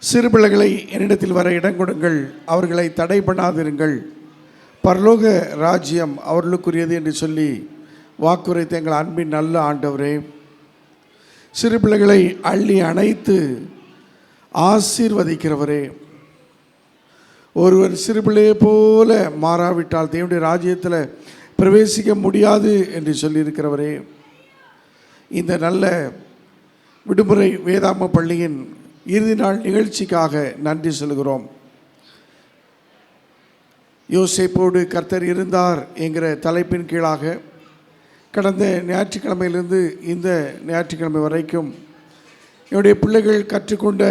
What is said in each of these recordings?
சிறு பிள்ளைகளை என்னிடத்தில் வர இடம் கொடுங்கள், அவர்களை தடை பண்ணாதிருங்கள், பரலோக ராஜ்யம் அவர்களுக்குரியது என்று சொல்லி வாக்குரைத்த எங்கள் அன்பின் நல்ல ஆண்டவரே, சிறு பிள்ளைகளை அள்ளி அணைத்து ஆசீர்வதிக்கிறவரே, ஒருவர் சிறு பிள்ளையை போல மாறாவிட்டால் தேவனுடைய ராஜ்யத்தில் பிரவேசிக்க முடியாது என்று சொல்லியிருக்கிறவரே, இந்த நல்ல விடுமுறை வேதாம பள்ளியின் இறுதி நாள் நிகழ்ச்சிக்காக நன்றி சொல்கிறோம். யோசேப்போடு கர்த்தர் இருந்தார் என்கிற தலைப்பின் கீழாக கடந்த ஞாயிற்றுக்கிழமையிலிருந்து இந்த ஞாயிற்றுக்கிழமை வரைக்கும் என்னுடைய பிள்ளைகள் கற்றுக்கொண்ட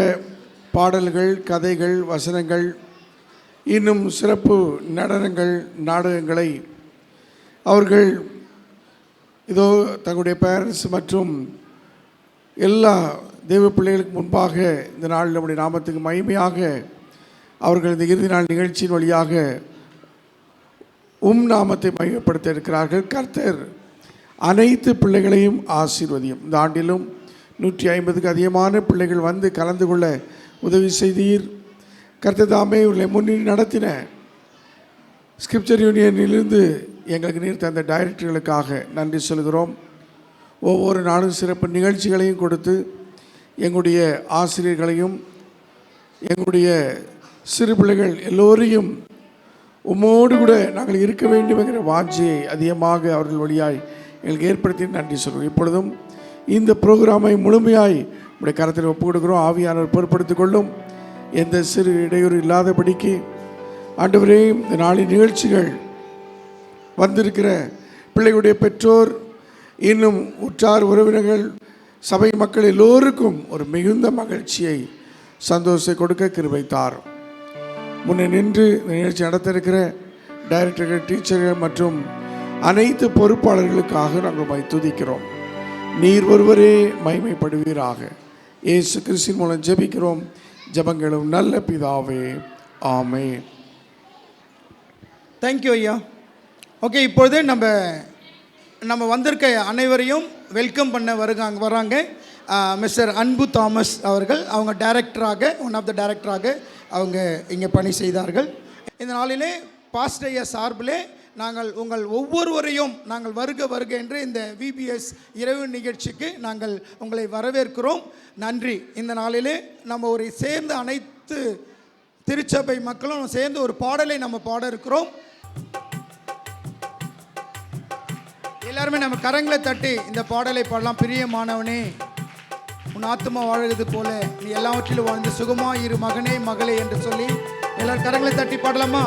பாடல்கள், கதைகள், வசனங்கள், இன்னும் சிறப்பு நடனங்கள், நாடகங்களை அவர்கள் இதோ தங்களுடைய பேரண்ட்ஸ் மற்றும் எல்லா தெய்வ பிள்ளைகளுக்கு முன்பாக இந்த நாள் நம்முடைய நாமத்துக்கு மகிமையாக அவர்கள் இந்த இறுதி நாள் நிகழ்ச்சியின் வழியாக நாமத்தை மகிமைப்படுத்த இருக்கிறார்கள். கர்த்தர் அனைத்து பிள்ளைகளையும் ஆசீர்வதியும். இந்த ஆண்டிலும் 150க்கு அதிகமான பிள்ளைகள் வந்து கலந்து கொள்ள உதவி செய்தீர். கர்த்தர் தாமே இவர்களை முன்னிலை நடத்தின ஸ்கிரிப்சர் யூனியனிலிருந்து எங்களுக்கு நீர் தந்த டைரக்டர்களுக்காக நன்றி சொல்கிறோம். ஒவ்வொரு நாளும் சிறப்பு நிகழ்ச்சிகளையும் கொடுத்து எங்களுடைய ஆசிரியர்களையும் எங்களுடைய சிறு பிள்ளைகள் எல்லோரையும் உம்மோடு கூட நாங்கள் இருக்க வேண்டும் என்கிற வாஞ்சியை அதிகமாக அவர்கள் வழியாய் எங்களுக்கு ஏற்படுத்தி நன்றி சொல்கிறோம். இப்பொழுதும் இந்த ப்ரோக்ராமை முழுமையாய் உடைய கரத்தில் ஒப்புக் கொடுக்கிறோம். ஆவியானவர் பொறுப்படுத்திக் கொள்ளும். எந்த சிறு இடையூறு இல்லாதபடிக்கு ஆண்டவரே, இந்த நாளின் நிகழ்ச்சிகள் வந்திருக்கிற பிள்ளைகளுடைய பெற்றோர், இன்னும் உற்றார் உறவினர்கள், சபை மக்கள் எல்லோருக்கும் ஒரு மிகுந்த மகிழ்ச்சியை, சந்தோஷத்தை கொடுக்க கிருபை தாரும். முன்னே நின்று இந்த நிகழ்ச்சி நடத்த இருக்கிற டைரக்டர்கள், டீச்சர்கள் மற்றும் அனைத்து பொறுப்பாளர்களுக்காக நாங்கள் உம்மை துதிக்கிறோம். நீர் ஒருவரே மகிமைப்படுவீராக. இயேசு கிறிஸ்துவின் மூலம் ஜெபிக்கிறோம் ஜெபங்களும் நல்ல பிதாவே, ஆமென். தேங்க்யூ ஐயா. ஓகே, இப்பொழுது நம்ம வந்திருக்க அனைவரையும் வெல்கம் பண்ண வராங்க மிஸ்டர் அன்பு தாமஸ் அவர்கள். அவங்க டைரக்டராக, ஒன் ஆஃப் த டைரக்டராக அவங்க இங்கே பணி செய்தார்கள். இந்த நாளிலே பாஸ்டர் ஐயா சார்பிலே நாங்கள் உங்கள் ஒவ்வொருவரையும் நாங்கள் வருக என்று இந்த விபிஎஸ் இரவு நிகழ்ச்சிக்கு நாங்கள் உங்களை வரவேற்கிறோம். நன்றி. இந்த நாளிலே நம்ம ஒரு சேர்ந்து அனைத்து திருச்சபை மக்களும் சேர்ந்து ஒரு பாடலை நம்ம பாட இருக்கிறோம். எல்லாருமே நம்ம கரங்களை தட்டி இந்த பாடலை பாடலாம். பிரியமானவனே, உன் ஆத்துமா வாழுகிறது போல நீ எல்லாவற்றிலும் வாழ்ந்து சுகமா இரு மகனே மகளே என்று சொல்லி எல்லாரும் கரங்களை தட்டி பாடலாமா?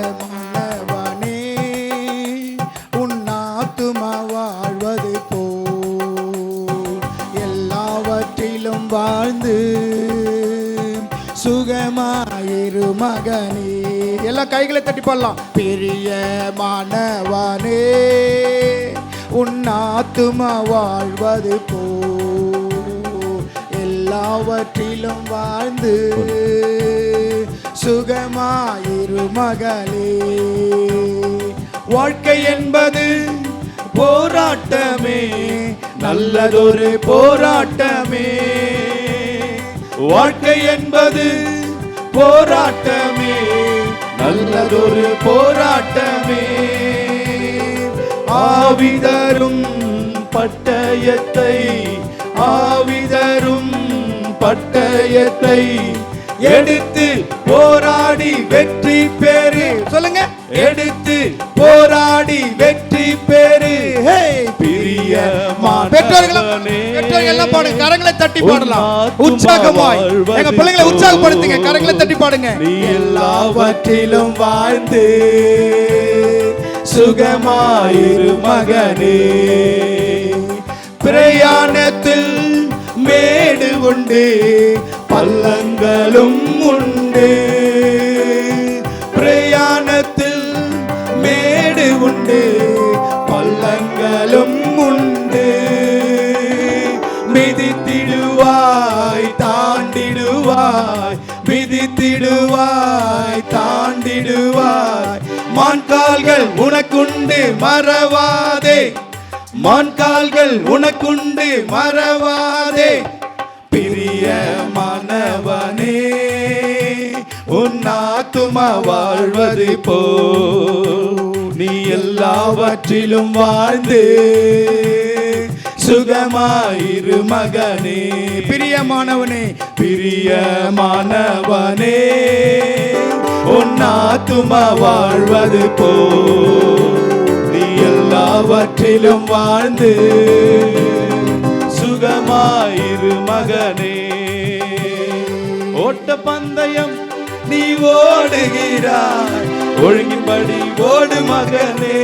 பிரியமானவனே, உன் ஆத்துமா வாழ்வது போல் எல்லாவற்றிலும் வாழ்ந்து சுகமாயிரு மகனே. எல்லா கைகளை தட்டி பாடலாம். பிரியமானவனே, உன் ஆத்துமா வாழ்வது போல் எல்லாவற்றிலும் வாழ்ந்து சுகமாயிரு மகளே. வாழ்க்கை என்பது போராட்டமே, நல்லதொரு போராட்டமே. வாழ்க்கை என்பது போராட்டமே, நல்லதொரு போராட்டமே. ஆவிதரும் பட்டயத்தை, ஆவிதரும் பட்டயத்தை எடுத்து போராடி வெற்றி பெறு. சொல்லுங்க, எடுத்து போராடி வெற்றி பெறு. பெற்றோர்கள் எல்லாம் பாடுங்க, கரங்களை தட்டி பாடலாம். உற்சாகமாய் எங்க பிள்ளைகளை உற்சாகப்படுத்துங்க, கரங்களை தட்டி பாடுங்க. நீ எல்லாவற்றிலும் வாழ்ந்து சுகமாயிரு மகனே. பிரயாணத்தில் மேடு உண்டு, பள்ளங்களும் உண்டு. பிரயாணத்தில் மேடு உண்டு, பள்ளங்களும் உண்டு. மிதித்திடுவாய், தாண்டிடுவாய், மிதித்திடுவாய், தாண்டிடுவாய் தாண்டிடுவாய். மான்கால்கள் உனக்குண்டு மறவாதே, மான்கால்கள் உனக்குண்டு மறவாதே. பிரியமானவனே உன் ஆத்துமா வாழ்வது போ, நீ எல்லாவற்றிலும் வாழ்ந்து சுகமாயிரு மகனே. பிரியமானவனே பிரியமானவனே உன் ஆத்துமா வாழ்வது போ, நீ எல்லாவற்றிலும் வாழ்ந்து சுகமாயிரு மகனே. ஓட்ட பந்தயம் நீ ஓடுகிறாய், ஒழுங்கின்படி ஓடு மகனே.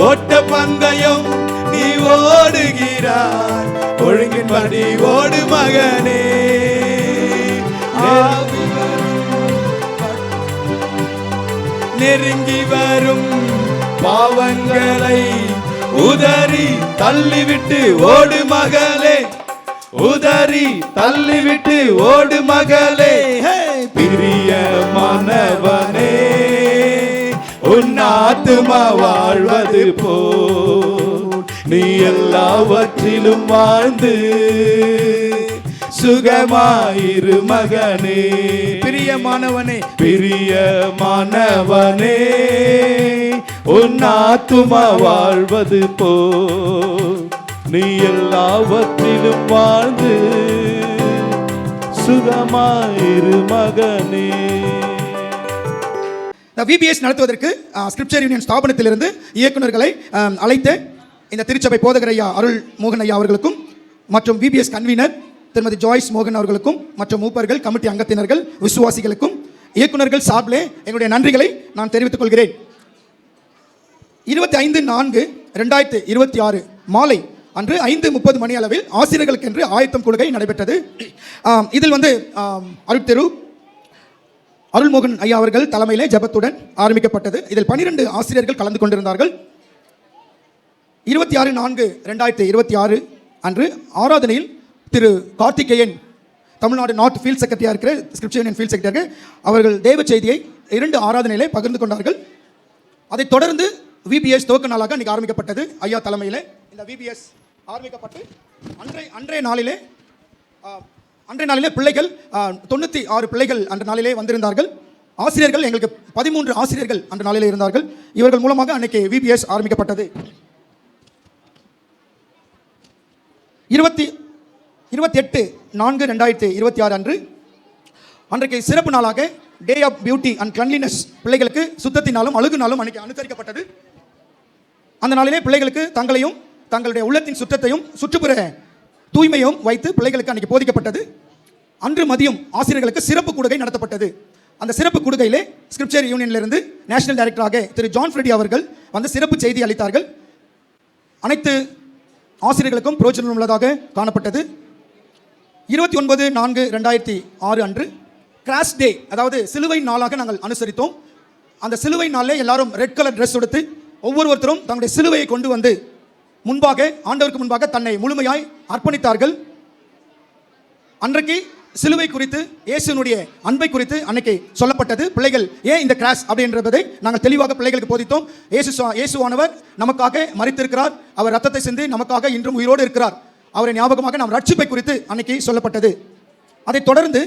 ஓட்ட பந்தயம் நீ ஓடுகிறாய், ஒழுங்கின்படி ஓடு மகனே. நெருங்கி வரும் பாவங்களை உதறி தள்ளிவிட்டு ஓடு மகளே, உதறி தள்ளிவிட்டு ஓடு மகளே. பிரியமானவனே உன் ஆத்துமா வாழ்வது போ, நீ எல்லாவற்றிலும் வாழ்ந்து சுகமாயிரு மகனே. பிரியமானவனே பிரியமானவனே உன் ஆத்துமா வாழ்வது போ, நீ எல்லாவற்றிலும் வாழ்ந்து சுகமாயிரு மகனே. விபிஎஸ் நடத்துவதற்கு ஸ்கிரிப்சர் யூனியன் ஸ்தாபனத்திலிருந்து இயக்குநர்களை அழைத்து இந்த திருச்சபை போதகர் ஐயா அருள் மோகன் ஐயா அவர்களுக்கும் மற்றும் விபிஎஸ் கன்வீனர் திருமதி ஜாய்ஸ் மோகன் அவர்களுக்கும் மற்றும் மூப்பர்கள் கமிட்டி அங்கத்தினர்கள் விசுவாசிகளுக்கும் இயக்குநர்கள் சார்பிலே எங்களுடைய நன்றிகளை நான் தெரிவித்துக் கொள்கிறேன். 25/4/2026 மாலை அன்று 5:30 மணி அளவில் ஆசிரியர்களுக்கென்று ஆயத்தம் கொள்கை நடைபெற்றது. இதில் அருட்தெரு அருள்மோகன் ஐயா அவர்கள் தலைமையிலே ஜெபத்துடன் ஆரம்பிக்கப்பட்டது. இதில் 12 ஆசிரியர்கள் கலந்து கொண்டிருந்தார்கள். 26/4/2026 அன்று ஆராதனையில் திரு கார்த்திகேயன் தமிழ்நாடு நார்த் ஃபீல்ட் செக்ரட்டரியாக இருக்கிற ஸ்கிரிப்சர் யூனியன் ஃபீல்ட் செக்ரட்டரி அவர்கள் தேவ செய்தியை 2 ஆராதனையிலே பகிர்ந்து கொண்டார்கள். அதைத் தொடர்ந்து விபிஎஸ் துவக்க நாளாக அன்றைக்கு ஆரம்பிக்கப்பட்டது. ஐயா தலைமையில் இந்த விபிஎஸ் ஆரம்பிக்கப்பட்டு அன்றைய நாளிலே பிள்ளைகள் 96 பிள்ளைகள் அன்ற நாளிலே வந்திருந்தார்கள். ஆசிரியர்கள் எங்களுக்கு 13 ஆசிரியர்கள் அன்ற நாளிலே இருந்தார்கள். இவர்கள் மூலமாக அன்றைக்கு விபிஎஸ் ஆரம்பிக்கப்பட்டது. 28/4/2026 அன்றைக்கு சிறப்பு நாளாக day of beauty and cleanliness பிள்ளைகளுக்கு சுத்தத்தினாலும் அழுகுனாலும் அன்றைக்கு அனுசரிக்கப்பட்டது. அந்த நாளிலே பிள்ளைகளுக்கு தங்களையும் தங்களுடைய உள்ளத்தின் சுற்றத்தையும் சுற்றுப்புற தூய்மையும் வைத்து பிள்ளைகளுக்கு அன்றைக்கு போதிக்கப்பட்டது. அன்று மதியம் ஆசிரியர்களுக்கு சிறப்பு கூடுகை நடத்தப்பட்டது. அந்த சிறப்பு கூடுகையிலே ஸ்கிரிப்சர் யூனியனிலிருந்து நேஷனல் டைரக்டராக திரு ஜான் ஃப்ரெடி அவர்கள் வந்து சிறப்பு செய்தி அளித்தார்கள். அனைத்து ஆசிரியர்களுக்கும் பிரயோஜனம் உள்ளதாக காணப்பட்டது. 29/4/2006 அன்று கிராஸ் டே, அதாவது சிலுவை நாளாக நாங்கள் அனுசரித்தோம். அந்த சிலுவை நாளில் எல்லாரும் ரெட் கலர் ட்ரெஸ் கொடுத்து ஒவ்வொருத்தரும் தங்களுடைய சிலுவையை கொண்டு வந்து முன்பாக ஆண்டவருக்கு முன்பாக தன்னை முழுமையாய் அர்ப்பணித்தார்கள். அன்றைக்கு சிலுவை குறித்து இயேசுனுடைய அன்பை குறித்து அன்னைக்கு சொல்லப்பட்டது. பிள்ளைகள் ஏன் இந்த கிராஸ் அப்படின்றதை நாங்கள் தெளிவாக பிள்ளைகளுக்கு போதித்தோம். இயேசுவானவர் நமக்காக மரித்திருக்கிறார், அவர் ரத்தத்தை சிந்தி நமக்காக இன்றும் உயிரோடு இருக்கிறார், அவரை ஞாபகமாக நாம் ரட்சிப்பை குறித்து அன்னைக்கு சொல்லப்பட்டது. அதைத் தொடர்ந்து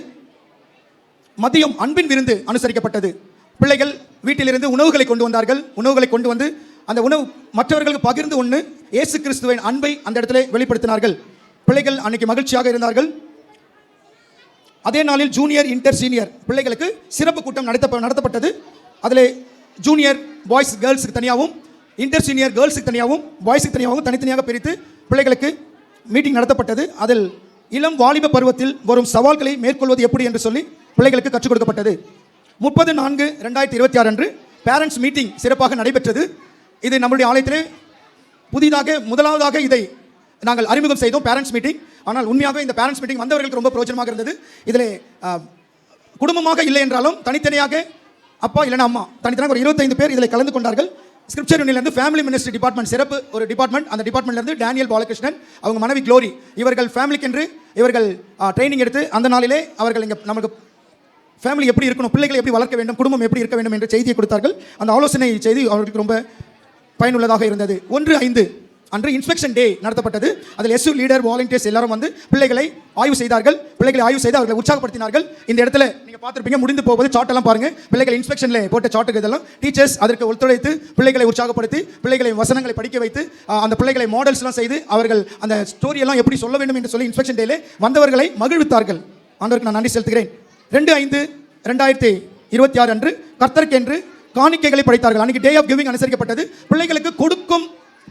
மதியம் அன்பின் விருந்து அனுசரிக்கப்பட்டது. பிள்ளைகள் வீட்டிலிருந்து உணவுகளை கொண்டு வந்தார்கள். உணவுகளை கொண்டு வந்து அந்த உணவு மற்றவர்களுக்கு பகிர்ந்து உண்ணு இயேசு கிறிஸ்துவின் அன்பை அந்த இடத்துல வெளிப்படுத்தினார்கள். பிள்ளைகள் அன்னைக்கு மகிழ்ச்சியாக இருந்தார்கள். அதே நாளில் ஜூனியர் இன்டர் சீனியர் பிள்ளைகளுக்கு சிறப்பு கூட்டம் நடத்தப்பட்டது. அதில் ஜூனியர் பாய்ஸ் கேர்ள்ஸுக்கு தனியாகவும் இன்டர் சீனியர் கேர்ள்ஸுக்கு தனியாகவும் பாய்ஸுக்கு தனியாகவும் தனித்தனியாக பிரித்து பிள்ளைகளுக்கு மீட்டிங் நடத்தப்பட்டது. அதில் இளம் வாலிப பருவத்தில் வரும் சவால்களை மேற்கொள்வது எப்படி என்று சொல்லி பிள்ளைகளுக்கு கற்றுக் கொடுக்கப்பட்டது. 30/4/2026 அன்று பேரண்ட்ஸ் மீட்டிங் சிறப்பாக நடைபெற்றது. இது நம்முடைய ஆலயத்திலே முதலாவதாக இதை நாங்கள் அறிமுகம் செய்தோம், பேரண்ட்ஸ் மீட்டிங். ஆனால் உண்மையாக இந்த பேரண்ட்ஸ் மீட்டிங் வந்தவர்களுக்கு ரொம்ப பிரயோஜனமாக இருந்தது. இதில் குடும்பமாக இல்லை என்றாலும் தனித்தனியாக அப்பா இல்லைன்னா அம்மா தனித்தனியாக ஒரு 25 பேர் இதில் கலந்து கொண்டார்கள். ஸ்கிரிப்சர் யூனியன்லேருந்து ஃபேமிலி மினிஸ்ட்ரி டிபார்ட்மெண்ட் சிறப்பு ஒரு டிபார்ட்மெண்ட், அந்த டிபார்ட்மெண்ட்லேருந்து டேனியல் பாலகிருஷ்ணன் அவங்க மனைவி க்ளோரி இவர்கள் ஃபேமிலிக்கென்று இவர்கள் ட்ரைனிங் எடுத்து அந்த நாளிலே அவர்கள் இங்கே நமக்கு ஃபேமிலி எப்படி இருக்கணும், பிள்ளைகளை எப்படி வளர்க்க வேண்டும், குடும்பம் எப்படி இருக்க வேண்டும் என்ற செய்தியை கொடுத்தார்கள். அந்த ஆலோசனை செய்தி அவர்களுக்கு ரொம்ப பயனுள்ளதாக இருந்தது. 1/5 அன்று இன்ஸ்பெக்ஷன் டே நடத்தப்பட்டது. அதில் எஸ்யூ லீடர், வாலண்டியர்ஸ் எல்லாரும் வந்து பிள்ளைகளை ஆய்வு செய்தார்கள். பிள்ளைகளை ஆய்வு செய்து அவர்களை உற்சாகப்படுத்தினார்கள். இந்த இடத்துல நீங்கள் பார்த்துருப்பீங்க, முடிந்து போவது சாட்டெல்லாம் பாருங்க. பிள்ளைகள் இன்ஸ்பெக்ஷனில் போட்ட சாட்டுக்கு இதெல்லாம் டீச்சர்ஸ் அதற்கு ஒத்துழைத்து பிள்ளைகளை உற்சாகப்படுத்தி பிள்ளைகளை வசனங்களை படிக்க வைத்து அந்த பிள்ளைகளை மாடல்ஸ்லாம் செய்து அவர்கள் அந்த ஸ்டோரியெல்லாம் எப்படி சொல்ல வேண்டும் என்று சொல்லி இன்ஸ்பெக்ஷன் டேலே வந்தவர்களை மகிழ்வித்தார்கள். ஆண்டவருக்கு நான் நன்றி செலுத்துகிறேன். 2/5/2026 அன்று கர்த்தருக்கென்று காணிக்கைகளை படைத்தார்கள். அன்றைக்கி டே ஆஃப் கிவிங் அனுசரிக்கப்பட்டது. பிள்ளைகளுக்கு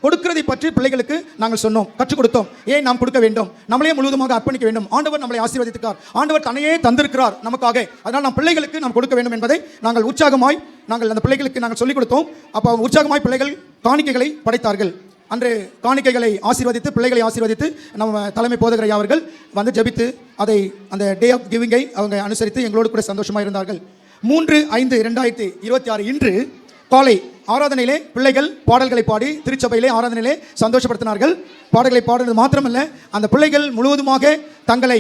கொடுக்கிறதை பற்றி பிள்ளைகளுக்கு நாங்கள் சொன்னோம், கற்றுக் கொடுத்தோம். ஏன் நாம் கொடுக்க வேண்டும், நம்மளே முழுவதுமாக அர்ப்பணிக்க வேண்டும். ஆண்டவர் நம்மளை ஆசீர்வதித்தார், ஆண்டவர் தன்னையே தந்திருக்கிறார் நமக்காக. அதனால் நாம் பிள்ளைகளுக்கு நாம் கொடுக்க வேண்டும் என்பதை நாங்கள் உற்சாகமாய் அந்த பிள்ளைகளுக்கு நாங்கள் சொல்லிக் கொடுத்தோம். அப்போ அவங்க உற்சாகமாய் பிள்ளைகள் காணிக்கைகளை படைத்தார்கள். அன்று காணிக்கைகளை ஆசீர்வதித்து பிள்ளைகளை ஆசீர்வதித்து நம்ம தலைமை போதகர் ஐயா அவர்கள் வந்து ஜெபித்து அதை அந்த டே ஆஃப் கிவிங்கை அவங்க அனுசரித்து எங்களோடு கூட சந்தோஷமாக இருந்தார்கள். 3/5/2026 இன்று காலை ஆராதனையிலே பிள்ளைகள் பாடல்களை பாடி திருச்சபையிலே ஆராதனையிலே சந்தோஷப்படுத்தினார்கள். பாடல்களை பாடுறது மாத்திரமல்ல, அந்த பிள்ளைகள் முழுவதுமாக தங்களை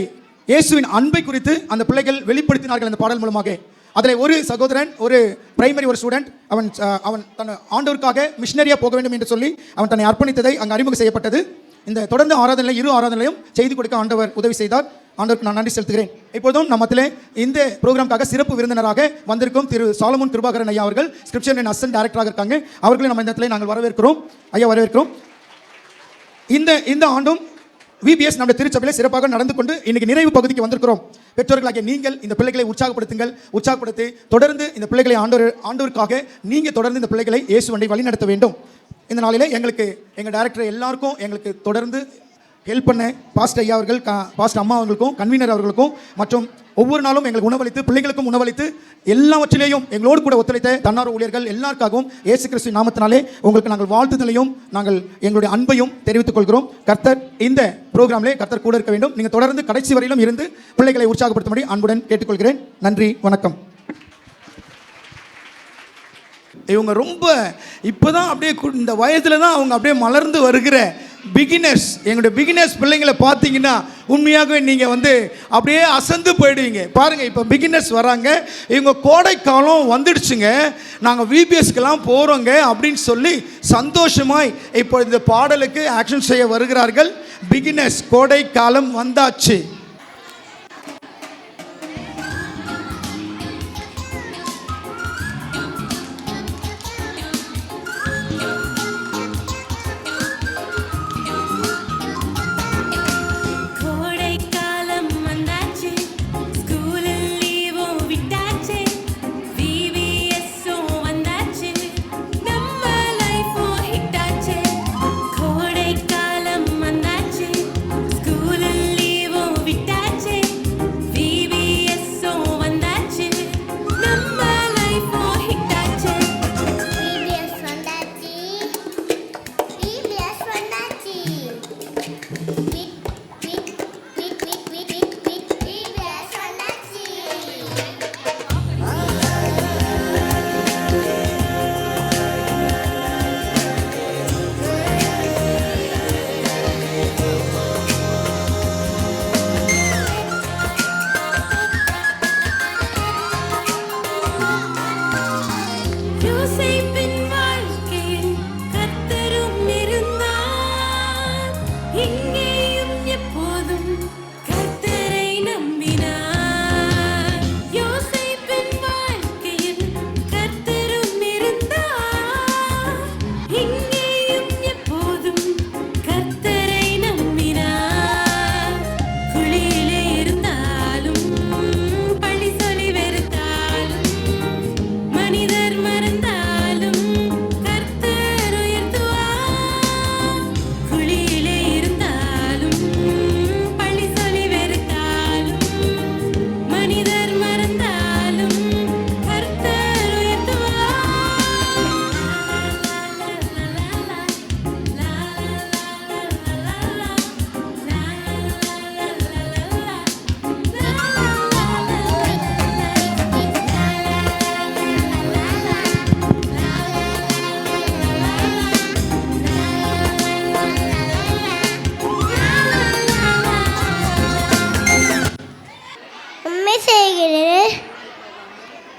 இயேசுவின் அன்பை குறித்து அந்த பிள்ளைகள் வெளிப்படுத்தினார்கள் அந்த பாடல் மூலமாக. அதில் ஒரு சகோதரன், ஒரு பிரைமரி ஒரு ஸ்டூடெண்ட், அவன் தன் ஆண்டவருக்காக மிஷினரியாக போக வேண்டும் என்று சொல்லி அவன் தன்னை அர்ப்பணித்ததை அங்கே அறிமுகம் செய்யப்பட்டது. இந்த தொடர்ந்து ஆராதனையில் 2 ஆராதனையிலும் செய்தி கொடுக்க ஆண்டவர் உதவி செய்தார். ஆண்டவருக்கு நான் நன்றி செலுத்துகிறேன். இப்பொழுதும் நம்மத்திலே இந்த ப்ரோக்ராமுக்காக சிறப்பு விருந்தினராக வந்திருக்கும் திரு சாலமோன் கிருபாகரன் ஐயா அவர்கள் ஸ்கிரிப்சர் அண்ட் அசிஸ்டன்ட் டைரக்டராக இருக்காங்க. அவர்களையும் நம்ம இந்த இடத்துல நாங்கள் வரவேற்கிறோம். ஐயா வரவேற்கிறோம். இந்த ஆண்டும் விபிஎஸ் நம்முடைய திருச்சபையில் சிறப்பாக நடந்து கொண்டு இன்னைக்கு நிறைவு பகுதிக்கு வந்திருக்கிறோம். பெற்றோர்களாகிய நீங்கள் இந்த பிள்ளைகளை உற்சாகப்படுத்தி தொடர்ந்து இந்த பிள்ளைகளை ஆண்டவருக்காக நீங்கள் தொடர்ந்து இந்த பிள்ளைகளை இயேசு வண்டி வழி நடத்த வேண்டும். இந்த நாளிலே எங்கள் டைரக்டர் எல்லாருக்கும் எங்களுக்கு தொடர்ந்து ஹெல்ப் பண்ண பாஸ்டர் ஐயா அவர்கள், பாஸ்டர் அம்மா அவர்களுக்கும், கன்வீனர் அவர்களுக்கும் மற்றும் ஒவ்வொரு நாளும் எங்களுக்கு உணவளித்து பிள்ளைகளுக்கும் உணவளித்து எல்லாவற்றிலேயும் எங்களோடு கூட ஒத்துழைத்த தன்னார்வ ஊழியர்கள் எல்லாருக்காகவும் இயேசு கிறிஸ்து நாமத்தினாலே உங்களுக்கு நாங்கள் வாழ்த்துதலையும் நாங்கள் எங்களுடைய அன்பையும் தெரிவித்துக் கொள்கிறோம். கர்த்தர் இந்த ப்ரோக்ராமிலே கர்த்தர் கூட இருக்க வேண்டும். நீங்கள் தொடர்ந்து கடைசி வரையிலும் இருந்து பிள்ளைகளை உற்சாகப்படுத்தும்படி அன்புடன் கேட்டுக்கொள்கிறேன். நன்றி, வணக்கம். இவங்க ரொம்ப இப்போதான் அப்படியே இந்த வயதில் தான் அவங்க அப்படியே மலர்ந்து வருகிற பிகினர்ஸ். எங்களுடைய பிகினர்ஸ் பிள்ளைங்களை பார்த்தீங்கன்னா உண்மையாகவே நீங்கள் வந்து அப்படியே அசந்து போயிடுவீங்க. பாருங்கள், இப்போ பிகினர்ஸ் வராங்க. இவங்க கோடை காலம் வந்துடுச்சுங்க, நாங்கள் விபிஎஸ்க்கெல்லாம் போகிறோங்க அப்படின்னு சொல்லி சந்தோஷமாய் இப்போ இந்த பாடலுக்கு ஆக்ஷன் செய்ய வருகிறார்கள். பிகினர்ஸ் கோடை காலம் வந்தாச்சு.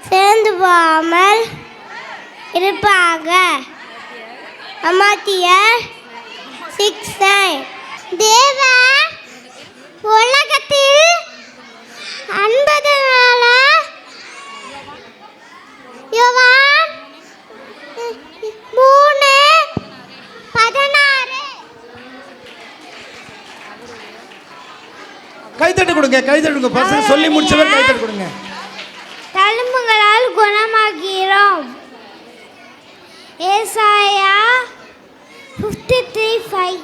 சேர்ந்து போகாமல் இருப்பாங்க. அமாத்தியர் 6:9. தேவன் உலகத்தில் அன்பதனால யோவான் 3:16. கைத்தட்டு கொடுங்க, கைத்தட்டு கொடுங்க. பசங்க சொல்லி முடிச்சவர் கைத்தட்டு கொடுங்க. தழும்புகளால் குணமாகிறோம். ஏசாயா 53:5.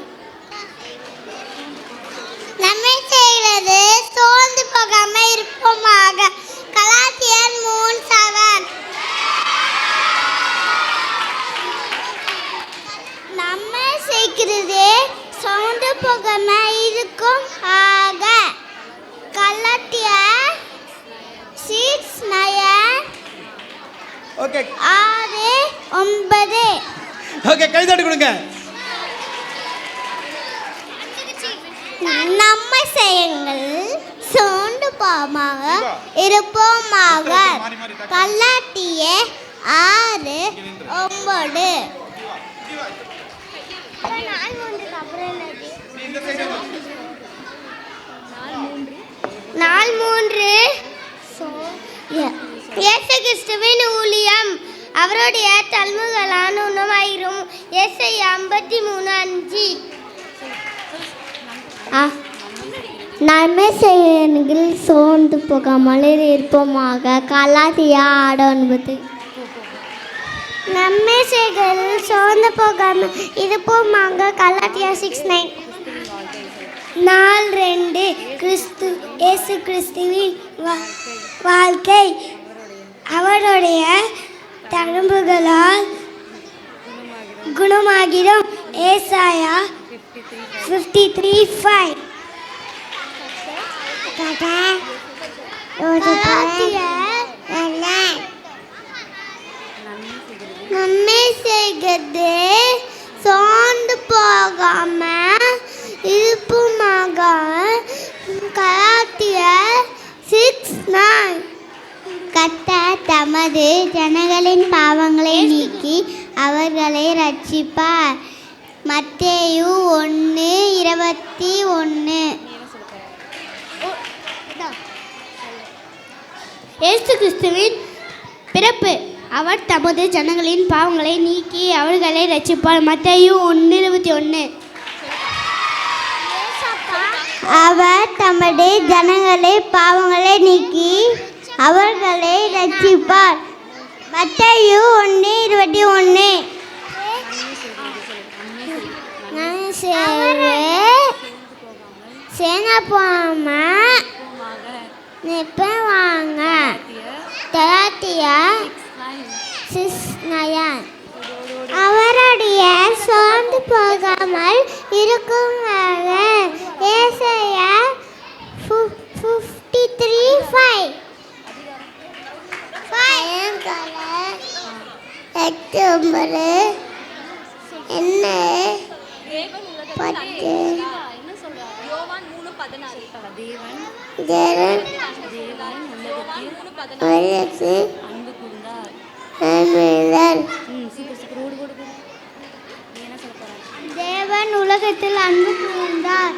நன்மை செய்கிறது சோர்ந்து போகாம இருப்போமாக. கலாத்தியர் 3:7. நன்மை செய்கிறது சோர்ந்து போகாம இருக்கும் ஆக. கலாத்தியர் 6:9. ஓகே 6:9. ஓகே, கைத்தட்டு கொடுங்க. நம்மை செய்யுங்கள் சோர்ந்து போகாம இருப்போமாக. கலாத்தியர் 6:9. நாள் 3 இயேசு கிறிஸ்துவின் ஊழியம் அவருடைய தழும்புகளால் குணமாயிரும். ஏசாயா 53:5. நன்மை செய்யுங்கள் சோர்ந்து போகாமல் இருப்போமாக. கலாத்தியா 6:9. நன்மை செய்கள் சோர்ந்து போகாமல் இருப்போமாக. கலாத்தியா 6:9. நாள் 2 இயேசு கிறிஸ்துவின் வாழ்க்கை அவருடைய தழும்புகளால் குணமாகிறோம். ஏசாயா 53:5. நன்மை செய்கிறது சோர்ந்து போகாம இருப்புமாக. கலாத்தியர் 6:9. கர்த்தர் தமது ஜனங்களின் பாவங்களை நீக்கி அவர்களை ரட்சிப்பார். மத்தேயு 1:21. இயேசு கிறிஸ்துவின் பிறப்பு அவர் தமது ஜனங்களின் பாவங்களை நீக்கி அவர்களை ரட்சிப்பார். மத்தேயு 1:21. அவர் தமது ஜனங்களை பாவங்களை நீக்கி அவர்களை ரட்சிப்பார். மத்தேயு 1:21. சேனா போகாம நிற்பவாங்க. கலாத்தியா 6:9. அவருடைய சோர்ந்து போகாமல் இருக்குமாக. ஏசாயா 53:5. என்ன 10 தேவன் உலகத்தில் அன்பு கூர்ந்தார்.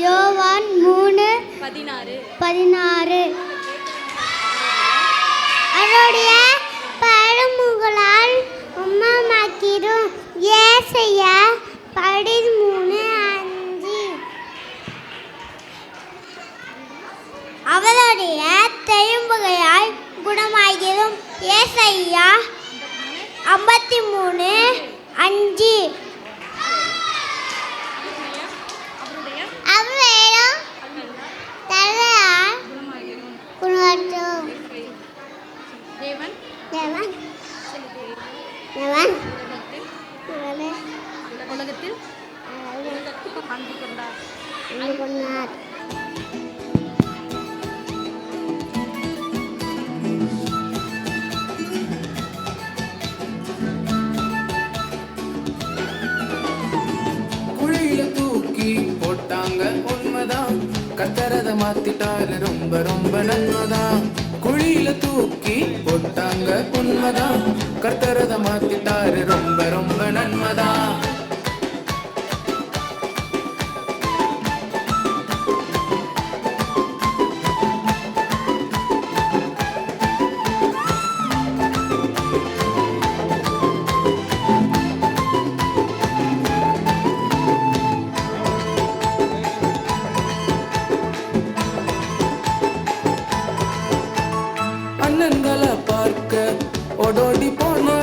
யோவான் 3:16. அவருடைய பழமுகளால் உம்மமாக்கிறோம். ஏசாயா 13:5. அவருடைய தழும்புகளால் குணமாகிறோம். ஏசாயா 53:5. அவரும் தலையால் குணமாகிறோம். தேவன் உலகத்தில் அன்பு கொண்டார். குழியில தூக்கி போட்டாங்க உண்மைதான். கத்தரத மாத்திட்டாரு ரொம்ப ரொம்ப நன்மைதான். குழியில தூக்கி போட்டாங்க உண்மைதான், கர்த்தரத மாத்திட்டாரு ரொம்ப ரொம்ப நன்மைதான். அண்ணன்களை பார்க்க ஓடோடி போனா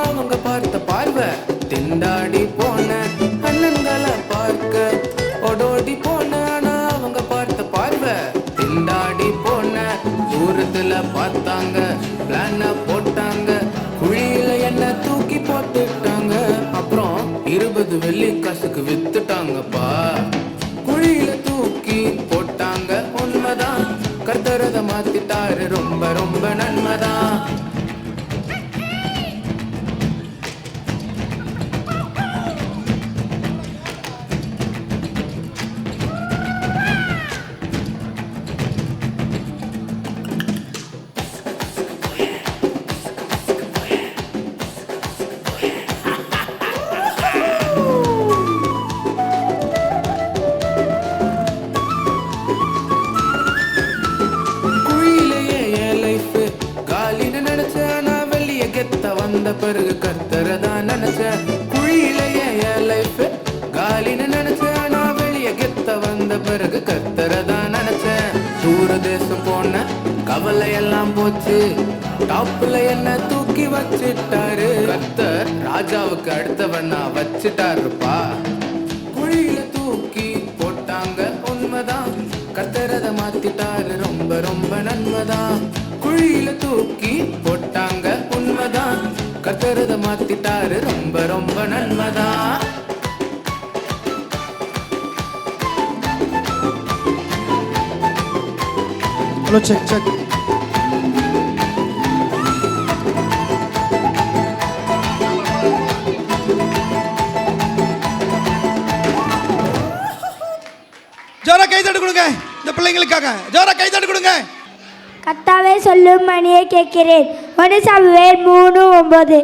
அவங்க பார்த்த பார்வை திண்டாடி போன. அண்ணன்களை பார்க்க ஓடோடி போனா அவங்க பார்த்த பார்வை திண்டாடி போன. தூரத்துல பார்த்தாங்க, பிளான போட்டாங்க, குழியில என்ன தூக்கி போட்டுட்டாங்க. அப்புறம் 20 வெள்ளி காசுக்கு வித்துட்டாங்கப்பா. குழியில தூக்கி போட்டாங்க உண்மைதான், கர்த்தரத மாத்திட்டாரு ரொம்ப ரொம்ப நன்மைதான். வந்த பிறகு கர்த்தரதான் நினைச்ச. குழியிலேயே என் லைஃப் காலின்னு நினைச்ச. நான் வெளியே கெத்த வந்த பிறகு கர்த்தரதான் நினைச்ச. தூர தேசம் போன கவலை எல்லாம் போச்சு, டாப்ல என்ன தூக்கி வச்சிட்டாரு. கர்த்தர் ராஜாவுக்கு அடுத்தவனா வச்சிட்டாருப்பா. குழியில தூக்கி போட்டாங்க உண்மைதான், கர்த்தரத மாத்திட்டாரு ரொம்ப ரொம்ப நன்மைதான். குழியில தூக்கி போட்டாங்க உண்மைதான், கர்த்தரத மாத்திட்டாரு ரொம்ப ரொம்ப நன்மைதான். Hello check check. ஜோரா கை தட்டு கொடுங்க இந்த பிள்ளைங்களுக்காக. ஜோரா கை தட்டு கொடுங்க. கர்த்தாவே சொல்லும் மணியை கேட்கிறேன். 1 சாமுவேல் 3:9.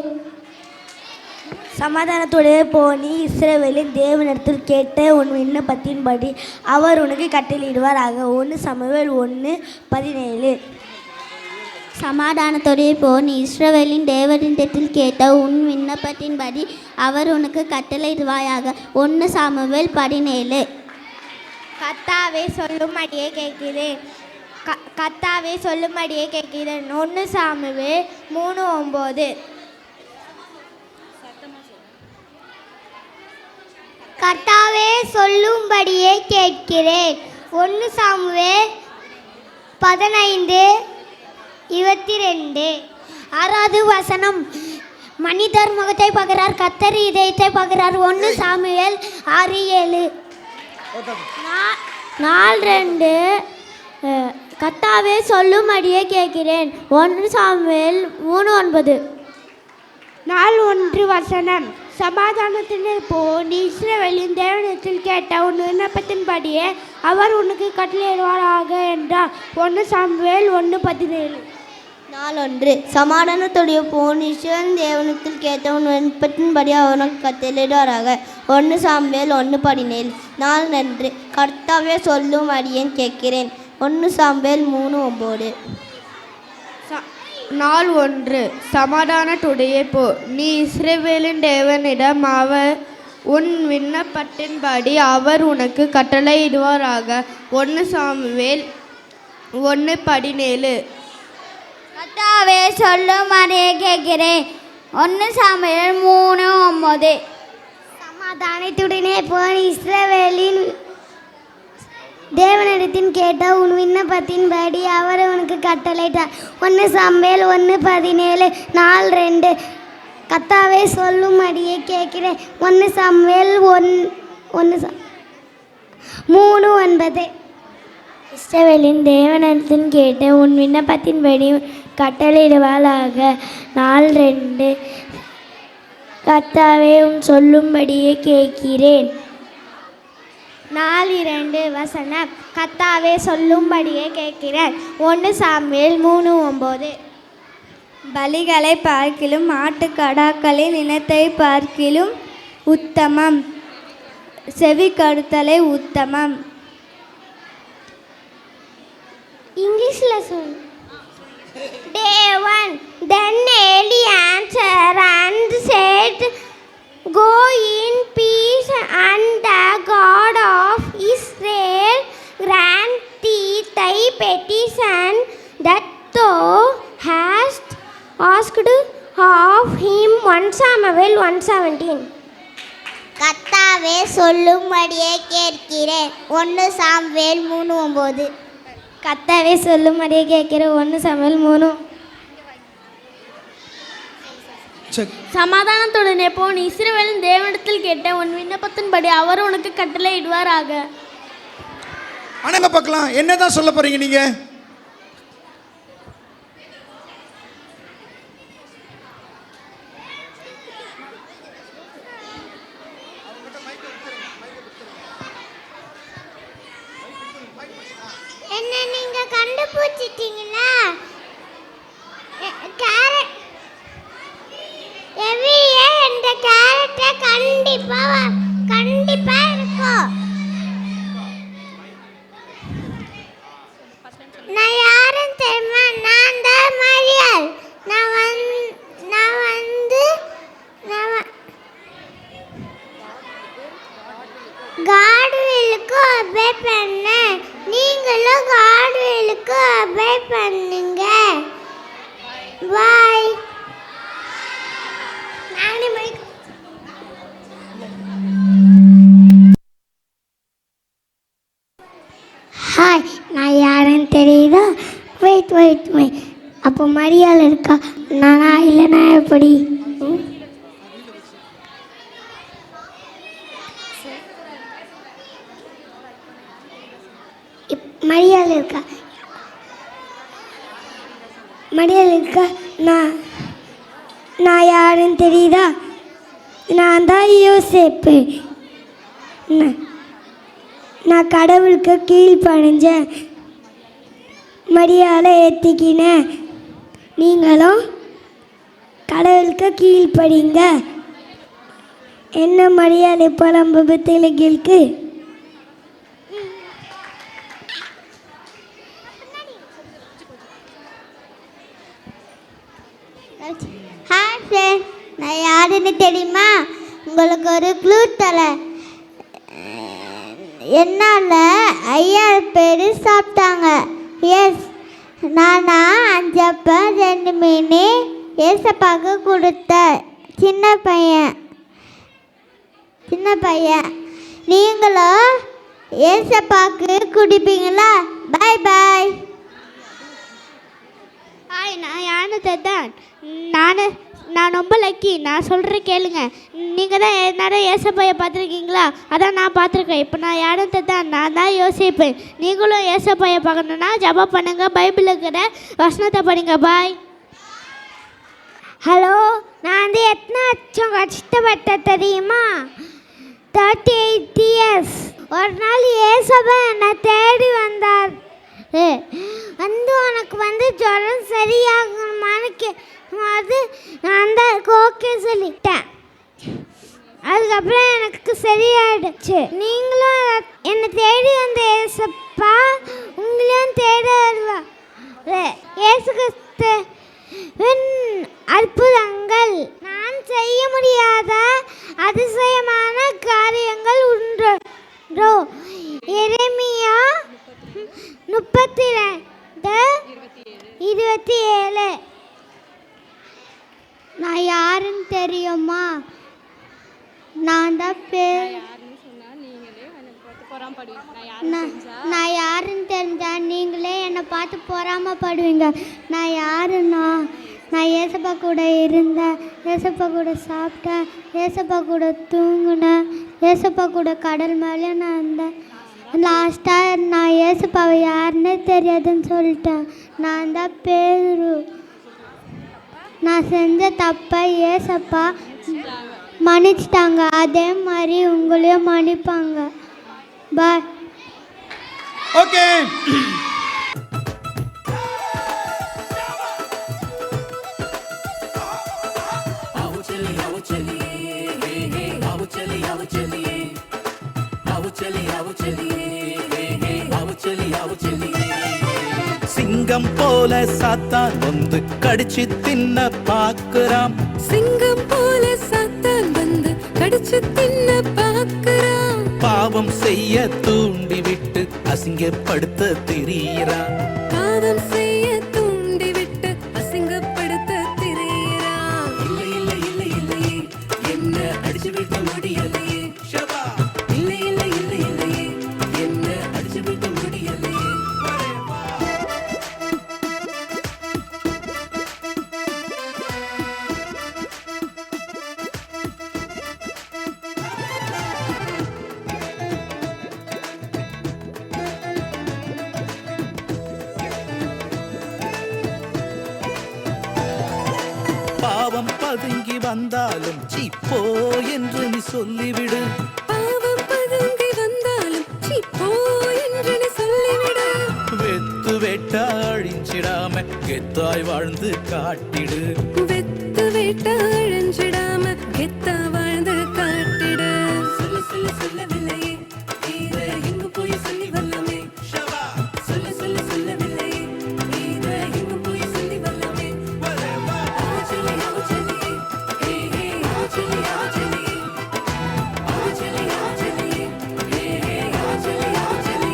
சமாதானத்தோடு போனி இஸ்ரவேலின் தேவனிடத்தில் கேட்ட உன் விண்ணப்பத்தின்படி அவர் உனக்கு கட்டளையிடுவாராக. 1 சாமுவேல் 1:17. சமாதானத்தோடு போன் இஸ்ரவேலின் தேவனிடத்தில் கேட்ட உன் விண்ணப்பத்தின்படி அவர் உனக்கு கட்டளையிடுவாயாக. 1 சாமுவேல் 17. கர்த்தாவே சொல்லும்படியே கேட்கிறேன். கர்த்தாவே சொல்லும்படியே கேட்கிறேன். 1 சாமுவேல் 3:9. கர்த்தாவே சொல்லும்படியே கேட்கிறேன். 1 சாமுவேல் 15:22. 6வது வசனம். மனிதர் முகத்தை பார்க்கிறார், கர்த்தர் இதயத்தை பார்க்கிறார். 1 சாமுவேல் 6:7. 4:2. கர்த்தாவே சொல்லும்படியே கேட்கிறேன். 1 சாமுவேல் 3:9. 4:1 வசனம். சமாதானத்தின் போன் இஸ்ரவேலின் தேவனிடத்தில் கேட்ட உன் விண்ணப்பத்தின்படியே அவர் உனக்கு கட்டளையிடுவாராக என்றார். 1 சாமுவேல் 1:17. 4:1. சமாதானத்தோடைய போன் இஸ்ரவேலின் தேவனிடத்தில் கேட்ட உன் விண்ணப்பத்தின்படி அவர் உனக்கு கட்டளையிடுவாராக. 1 சாமுவேல் 1:17. 4:2. கர்த்தாவே சொல்லும் அடியேன் கேட்கிறேன். 1 சாமுவேல் 3:9. 4:1. சமாதானத்துடைய போ நீ இஸ்ரவேலின் தேவனிடம் அவர் உன் விண்ணப்பத்தின்படி அவர் உனக்கு கட்டளையிடுவாராக. 1 சாமுவேல் 1:17. கர்த்தாவே சொல்லும் அடியே கேட்கிறேன். 1 சாமுவேல் 3:9. சமாதானத்துடனே போன் இஸ்ரவேலின் தேவனிடத்தின் கேட்ட உன் விண்ணப்பத்தின்படி அவர் உனக்கு கட்டளையிட்டார். 1 சாமுவேல் 1:17. 4:2. கர்த்தாவே சொல்லும்படியே கேட்கிறேன். 1 சாமுவேல் 3:9. இஸ்ரவேலின் தேவனிடத்தின் கேட்ட உன் விண்ணப்பத்தின்படி கட்டளையிடுவாளாக. 4:2. கர்த்தாவே சொல்லும்படியே கேட்கிறேன். 4:2 கர்த்தாவே சொல்லும்படியே கேட்கிறேன். 1 சாமுவேல் 3:9. பலிகளை பார்க்கிலும் ஆட்டுக்கடாக்களின் இனத்தை பார்க்கிலும் உத்தமம், செவி கடுத்தலை உத்தமம். இங்கிலீஷில் சொல். Day 1. Then Eli answered and said, Go in peace, and the God of Israel grant thee thy petition that thou hast asked of him. 1 Samuel 1:17. கர்த்தாவே சொல்லும்படியே கேட்கிறேன். 1 சாமுவேல் 3:9. கர்த்தாவே சொல்லும்படியே கேட்கிறேன். 1 சாமுவேல் 3. சரி, சமாதானத்துடனே போன் இஸ்ரவேலின் தேவனிடத்தில் கேட்ட உன் விண்ணப்பத்தின்படி அவர் உனக்கு கட்டளையிடுவாராக. அனங்க பார்க்கலாம், என்னதான் சொல்ல போறீங்க நீங்க? என்ன நீங்க கண்டுபிடிச்சிட்டீங்களா? கேரட் எவ்ரியே இந்த கேரட்டை கண்டிப்பா இருக்கும். நான் யாரும் தெரியுமா? நான் தான் மரியாள். காட்விலுக்கு அபே பண்ண, நீங்களும் காட்விலுக்கு அபே பண்ணுங்க. பாய். ஹாய், நான் யாருன்னு தெரியுதா? வெயிட். அப்போ மரியாதை இருக்கா? நானா இல்லைனா எப்படி? மரியாதை இருக்கா? நான் யாருன்னு தெரியுதா? நான் தான் யோசேப்பு. நான் கடவுளுக்கு கீழ்ப்படிஞ்சேன், மரியாதை ஏற்றிக்கினேன். நீங்களும் கடவுளுக்கு கீழ்ப்படிங்க. என்ன மரியாதை புலம்பு தெலுங்கிற்கு? ஹாய் ஃப்ரெண்ட், நான் யாருன்னு தெரியுமா? உங்களுக்கு ஒரு க்ளூ தரேன். என்னால் 5000 பேர் சாப்பிட்டாங்க. எஸ், நானா 5 அப்பம் 2 மீன் ஏசப்பாக்கு கொடுத்தேன். சின்ன பையன். நீங்களும் ஏசப்பாக்கு குடிப்பீங்களா? பாய் பாய். ஹாய், நான் யாருன்னு தெரிதான்? நான் ரொம்ப லக்கி. நான் சொல்கிறேன் கேளுங்க. நீங்கள் தான் நிறைய ஏசப்பையை பார்த்துருக்கீங்களா? அதான் நான் பார்த்துருக்கேன். இப்போ நான் யாருன்னு தெரிதான்? நான் தான் யோசிப்பேன். நீங்களும் ஏசப்பையை பார்க்கணுன்னா ஜபம் பண்ணுங்கள், பைபிள் இருக்கிற வசனத்தை படிங்க. பாய். ஹலோ, நான் எத்தனை வருஷம் கஷ்டப்பட்ட தெரியுமா? 38 years. ஒரு நாள் ஏசப்பா என்னை தேடி வந்தார். உனக்கு ஜுரம் சரியாகணுமான்னு அது அந்த ஓகே சொல்லிட்டேன். அதுக்கப்புறம் எனக்கு சரியாயிடுச்சு. நீங்களும் என்னை தேடி வந்த ஏசப்பா உங்களையும் தேட வருவா. ஏசு கிறிஸ்துவின் அற்புதங்கள், நான் செய்ய முடியாத அதிசயமான காரியங்கள் உண்டோ? எரேமியா 32:27. நான் யாருன்னு தெரியுமா? நான் தான் நான் யாருன்னு தெரிஞ்சா நீங்களே என்னை பார்த்து பொறாமப்படுவீங்க. நான் யாருன்னா, நான் ஏசப்பா கூட இருந்தேன், ஏசப்பா கூட சாப்பிட்டேன், ஏசப்பா கூட தூங்கினேன், ஏசப்பா கூட கடல் மேலே நான் இருந்தேன். லாஸ்ட்டாக நான் ஏசப்பாவை யாருன்னே தெரியாதுன்னு சொல்லிட்டேன். நான் தான் பேரு. நான் செஞ்ச தப்பை ஏசப்பா மன்னிச்சிட்டாங்க. அதே மாதிரி உங்களையும் மன்னிப்பாங்க. பாய். ஓகே, சிங்கம் போல சாத்தான் வந்து கடிச்சு தின்ன பாக்குறான். சிங்கம் போல சாத்தான் வந்து கடிச்சு தின்ன பார்க்கறான். பாவம் செய்ய தூண்டி விட்டு அசிங்கப்படுத்த திரியறான். பாவம் செய்ய தூண்டி விட்டு அசிங்கப்படுத்த திரியறான். இல்லை இல்லை இல்லை இல்லையே என்ன அடிச்சு விட்ட முடியலையே. இல்லை இல்லை இல்லை இல்லையே என்ன அடிச்சு விட்ட முடியலையே. பாவம் பதுங்கி வந்தாலும் சீப்போ என்று நீ சொல்லிவிடு. பாவம் பதுங்கி வந்தாலும் சீ போ என்று நீ சொல்லிவிடு. வெத்து வெட்டா அழிஞ்சிடாம கெத்தாய் வாழ்ந்து காட்டிடு. வெத்து வேட்டா அழிஞ்சிடாம கெத்தா வாழ்ந்து காட்டிடு. சொல்ல சொல்ல சொல்லவில்லையே இத எங்க போய் சொல்லி வரலாமே. சொல்ல சொல்ல சொல்லவில்லையே இத எங்க போய் சொல்லி வரலாமே. ஆவச்சலி ஆவச்சலி ஹே ஹே ஆவச்சலி ஆவச்சலி ஆவச்சலி ஆவச்சலி ஹே ஹே ஆவச்சலி ஆவச்சலி.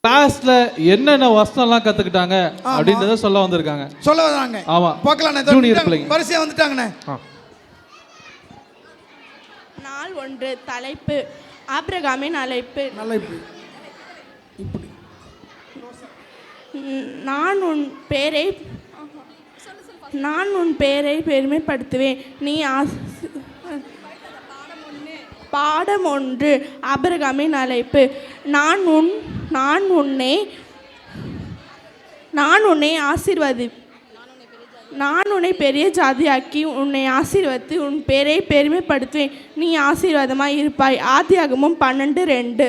கிளாஸ்ல என்னென்ன வசனம்லாம் கத்துக்கிட்டாங்க அப்படின்றத சொல்ல வந்திருக்காங்க. சொல்ல வராங்க. ஆமா. பார்க்கலாண்ணே, ஜூனியர் பிள்ளைங்க. வரிசையா வந்துட்டாங்கண்ணே. நாள் 1 தலைப்பு ஆபிரகாமின் அழைப்பு. நல்லா இப்படி நான் உன் பேரை பெருமைப்படுத்துவேன். நீ பாடம் 1 ஆபிரகாமின் அழைப்பு. நான் உன்னை பெரிய ஜாதியாக்கி உன்னை ஆசீர்வதித்து உன் பேரை பெருமைப்படுத்துவேன். நீ ஆசீர்வாதமாய் இருப்பாய். ஆதியாகமம் 12:2.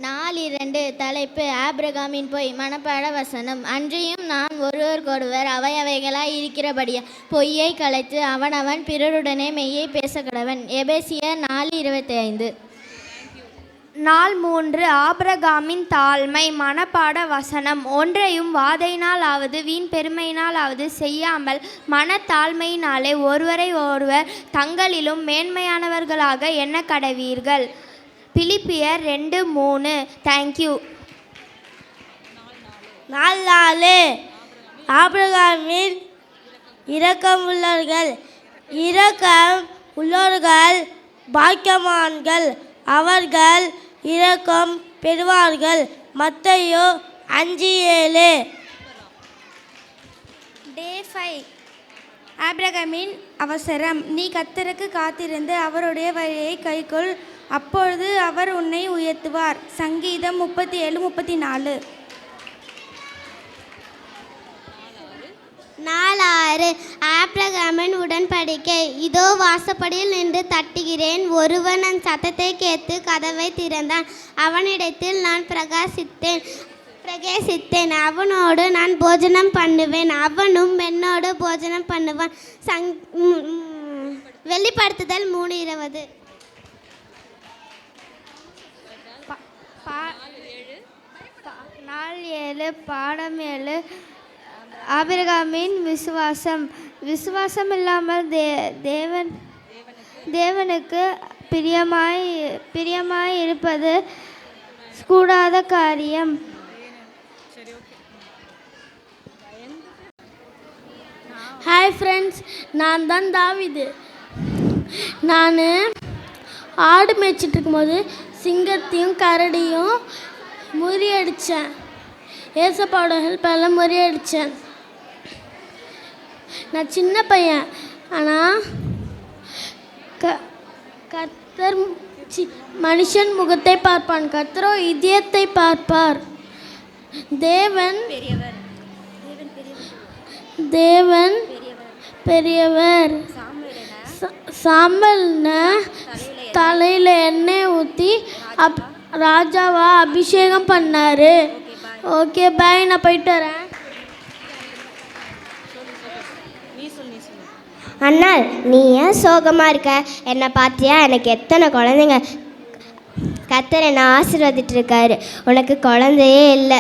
4:2 தலைப்பு ஆபிரகாமின் பொய் மனப்பாட வசனம். அன்றியும் நாம் ஒருவருக்கொருவர் அவைகளாய் இருக்கிறபடியா பொய்யை கலைத்து அவனவன் பிறருடனே மெய்யை பேச கடவன். எபேசியர் 4:25. 3 ஆபிரகாமின் தாழ்மை மனப்பாட வசனம். ஒன்றையும் வாதையினாலாவது வீண் பெருமையினாலாவது செய்யாமல் மனத்தாழ்மையினாலே ஒருவரை ஒருவர் தங்களிலும் மேன்மையானவர்களாக எண்ண கடவீர்கள். பிலிப்பியர் 2:3. தேங்க்யூ. 4 ஆபிரகாமின் இரக்கம் உள்ளவர்கள் பாக்கியவான்கள், அவர்கள் இரக்கம் பெறுவார்கள். மத்தேயு 5:7. Day 5 ஆபிரகாமின் அவசரம். நீ கர்த்தருக்கு காத்திருந்து அவருடைய வழியை கைக்கொள், அப்பொழுது அவர் உன்னை உயர்த்துவார். சங்கீதம் 37:34. 4 ஆபிரகாமின் உடன்படிக்கை. இதோ வாசப்படியில் நின்று தட்டுகிறேன். ஒருவன் என் சத்தத்தை கேட்டு கதவை திறந்தான். அவனிடத்தில் நான் பிரகாசித்தேன். அவனோடு நான் போஜனம் பண்ணுவேன், அவனும் என்னோடு போஜனம் பண்ணுவான். வெளிப்படுத்துதல் 3:20. 4:7 பாடம் 7 ஆபிரகாமின் விசுவாசம் இல்லாமல் தேவனுக்கு பிரியமாய் இருப்பது கூடாத காரியம். ஹாய் ஃப்ரெண்ட்ஸ், நான் தான் தாவீது. நான் ஆடு மேய்ச்சிட்டு இருக்கும்போது சிங்கத்தையும் கரடியும் முறியடித்தேன். ஏசப்பாவோட ஹெல்ப்பால் முறியடித்தேன். நான் சின்ன பையன், ஆனால் கர்த்தர் மனுஷன் முகத்தை பார்ப்பான், கர்த்தரோ இதயத்தை பார்ப்பார். தேவன் பெரியவர். சாம்பல்னு தலையில் எண்ணெய் ஊற்றி ராஜாவா அபிஷேகம் பண்ணார். ஓகே பாய், நான் போயிட்டு வரேன். அண்ணா, நீ ஏன் சோகமாக இருக்க? என்னை பார்த்தியா? எனக்கு எத்தனை குழந்தைங்க. கர்த்தர் என்னை ஆசீர்வதிட்டு இருக்காரு. உனக்கு குழந்தையே இல்லை.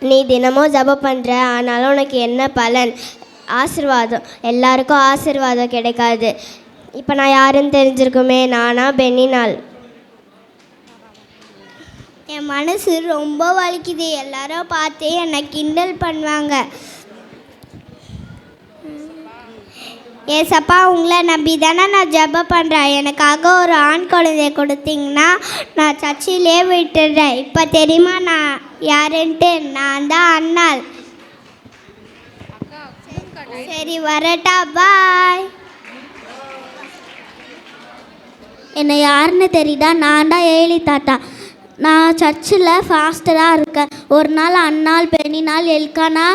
நீ தினமும் ஜெபம் பண்ணுற, ஆனாலும் உனக்கு என்ன பலன்? ஆசீர்வாதம். எல்லாருக்கும் ஆசீர்வாதம் கிடைக்காது. இப்போ நான் யாருன்னு தெரிஞ்சிருக்குமே, நானா பெண்ணினால். என் மனசு ரொம்ப வலிக்குது. எல்லாரும் பார்த்து என்னை கிண்டல் பண்ணுவாங்க. ஏசப்பா, உங்களை நம்பி தானே நான் ஜெபம் பண்ணுறேன். எனக்காக ஒரு ஆண் குழந்தைய கொடுத்தீங்கன்னா நான் சர்ச்சிலே விட்டுடுறேன். இப்போ தெரியுமா நான் யாருன்ட்டு? நான் தான் அண்ணாள். சரி, வரட்டா, பாய். என்னை யாருன்னு தெரியுதா? நான் தான் ஏலி தாத்தா. நான் சர்ச்சில் ஃபாஸ்டராக இருக்கேன். ஒரு நாள் அண்ணாள், பெண்ணினால், எல்கானா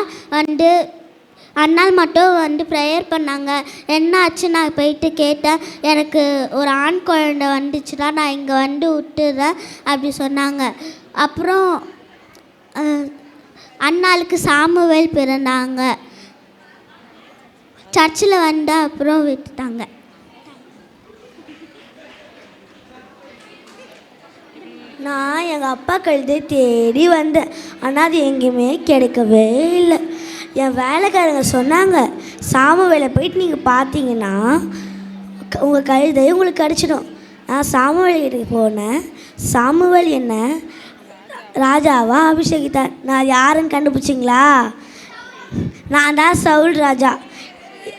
அண்ணாள் மட்டும் ப்ரேயர் பண்ணாங்க. என்ன ஆச்சு? நான் போயிட்டு கேட்டேன். எனக்கு ஒரு ஆண் குழந்தை வந்துச்சுன்னா நான் இங்கே விட்டுறேன் அப்படி சொன்னாங்க. அப்புறம் அண்ணாளுக்கு சாமுவேல் பிறந்தாங்க. சர்ச்சில் அப்புறம் விட்டுட்டாங்க. நான் எங்கள் அப்பா கழுதை தேடி வந்தேன். ஆனால் அது எங்கேயுமே கிடைக்கவே இல்லை. என் வேலைக்காரங்க சொன்னாங்க, சாமுவேலை போயிட்டு நீங்கள் பார்த்தீங்கன்னா உங்கள் கழுதை உங்களுக்கு கிடச்சிடும். நான் சாமுவேல் போனேன். சாமுவேல் என்ன ராஜாவாக அபிஷேகித்தார். நான் யாருன்னு கண்டுபிடிச்சிங்களா? நான் தான் சவுல் ராஜா.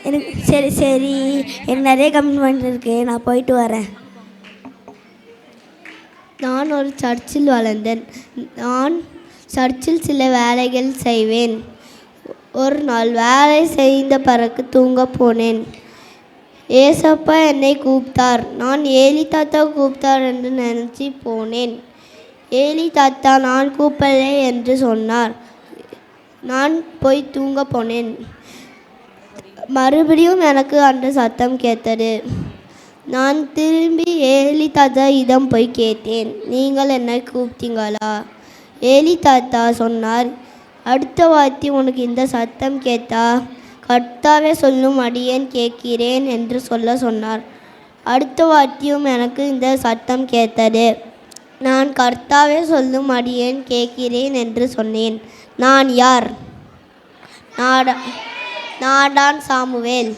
எனக்கு சரி எனக்கு நிறைய கமிட்மெண்ட் இருக்குது, நான் போயிட்டு வரேன். நான் ஒரு சர்ச்சில் வளர்ந்தேன். நான் சர்ச்சில் சில வேலைகள் செய்வேன். ஒரு நாள் வேலை செய்த பிறகு தூங்க போனேன். ஏசப்பா என்னை கூப்பிட்டார். நான் ஏலி தாத்தா கூப்பிட்டார் என்று நினச்சி போனேன். ஏலி தாத்தா நான் கூப்பிடலே என்று சொன்னார். நான் போய் தூங்க போனேன். மறுபடியும் எனக்கு அந்த சத்தம் கேட்டது. நான் திரும்பி ஏலி தாத்தா இடம் போய் கேட்டேன், நீங்கள் என்னை கூப்பிட்டீங்களா? ஏலி தாத்தா சொன்னார், அடுத்த வார்த்தை உனக்கு இந்த சத்தம் கேட்டா கர்த்தாவே சொல்லும் அடியேன் கேட்கிறேன் என்று சொன்னார். அடுத்த வார்த்தையும் எனக்கு இந்த சத்தம் கேட்டது. நான் கர்த்தாவே சொல்லும் அடியேன் கேட்கிறேன் என்று சொன்னேன். நான் யார்? நான் சாமுவேல்.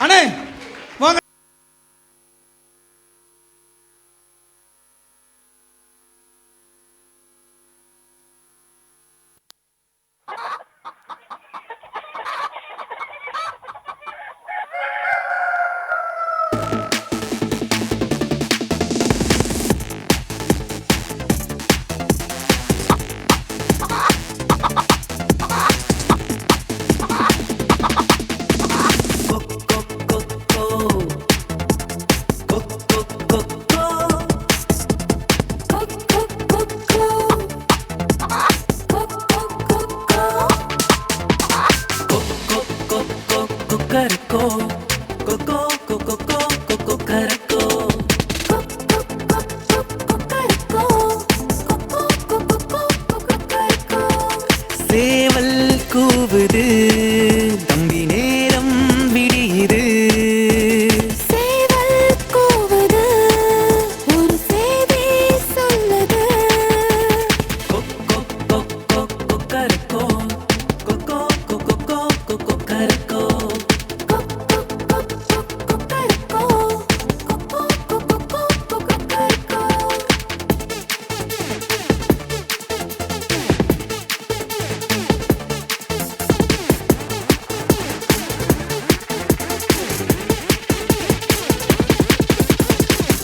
அண்ணே வாங்க. சேவல் கூவுது, தம்பி நேரம் விடியுது. சேவல் கூவுது, ஒரு செய்தி சொல்லுது. கொக்கரக்கோ, கொக்கோ கொக்கோ கொக்கரக்கோ.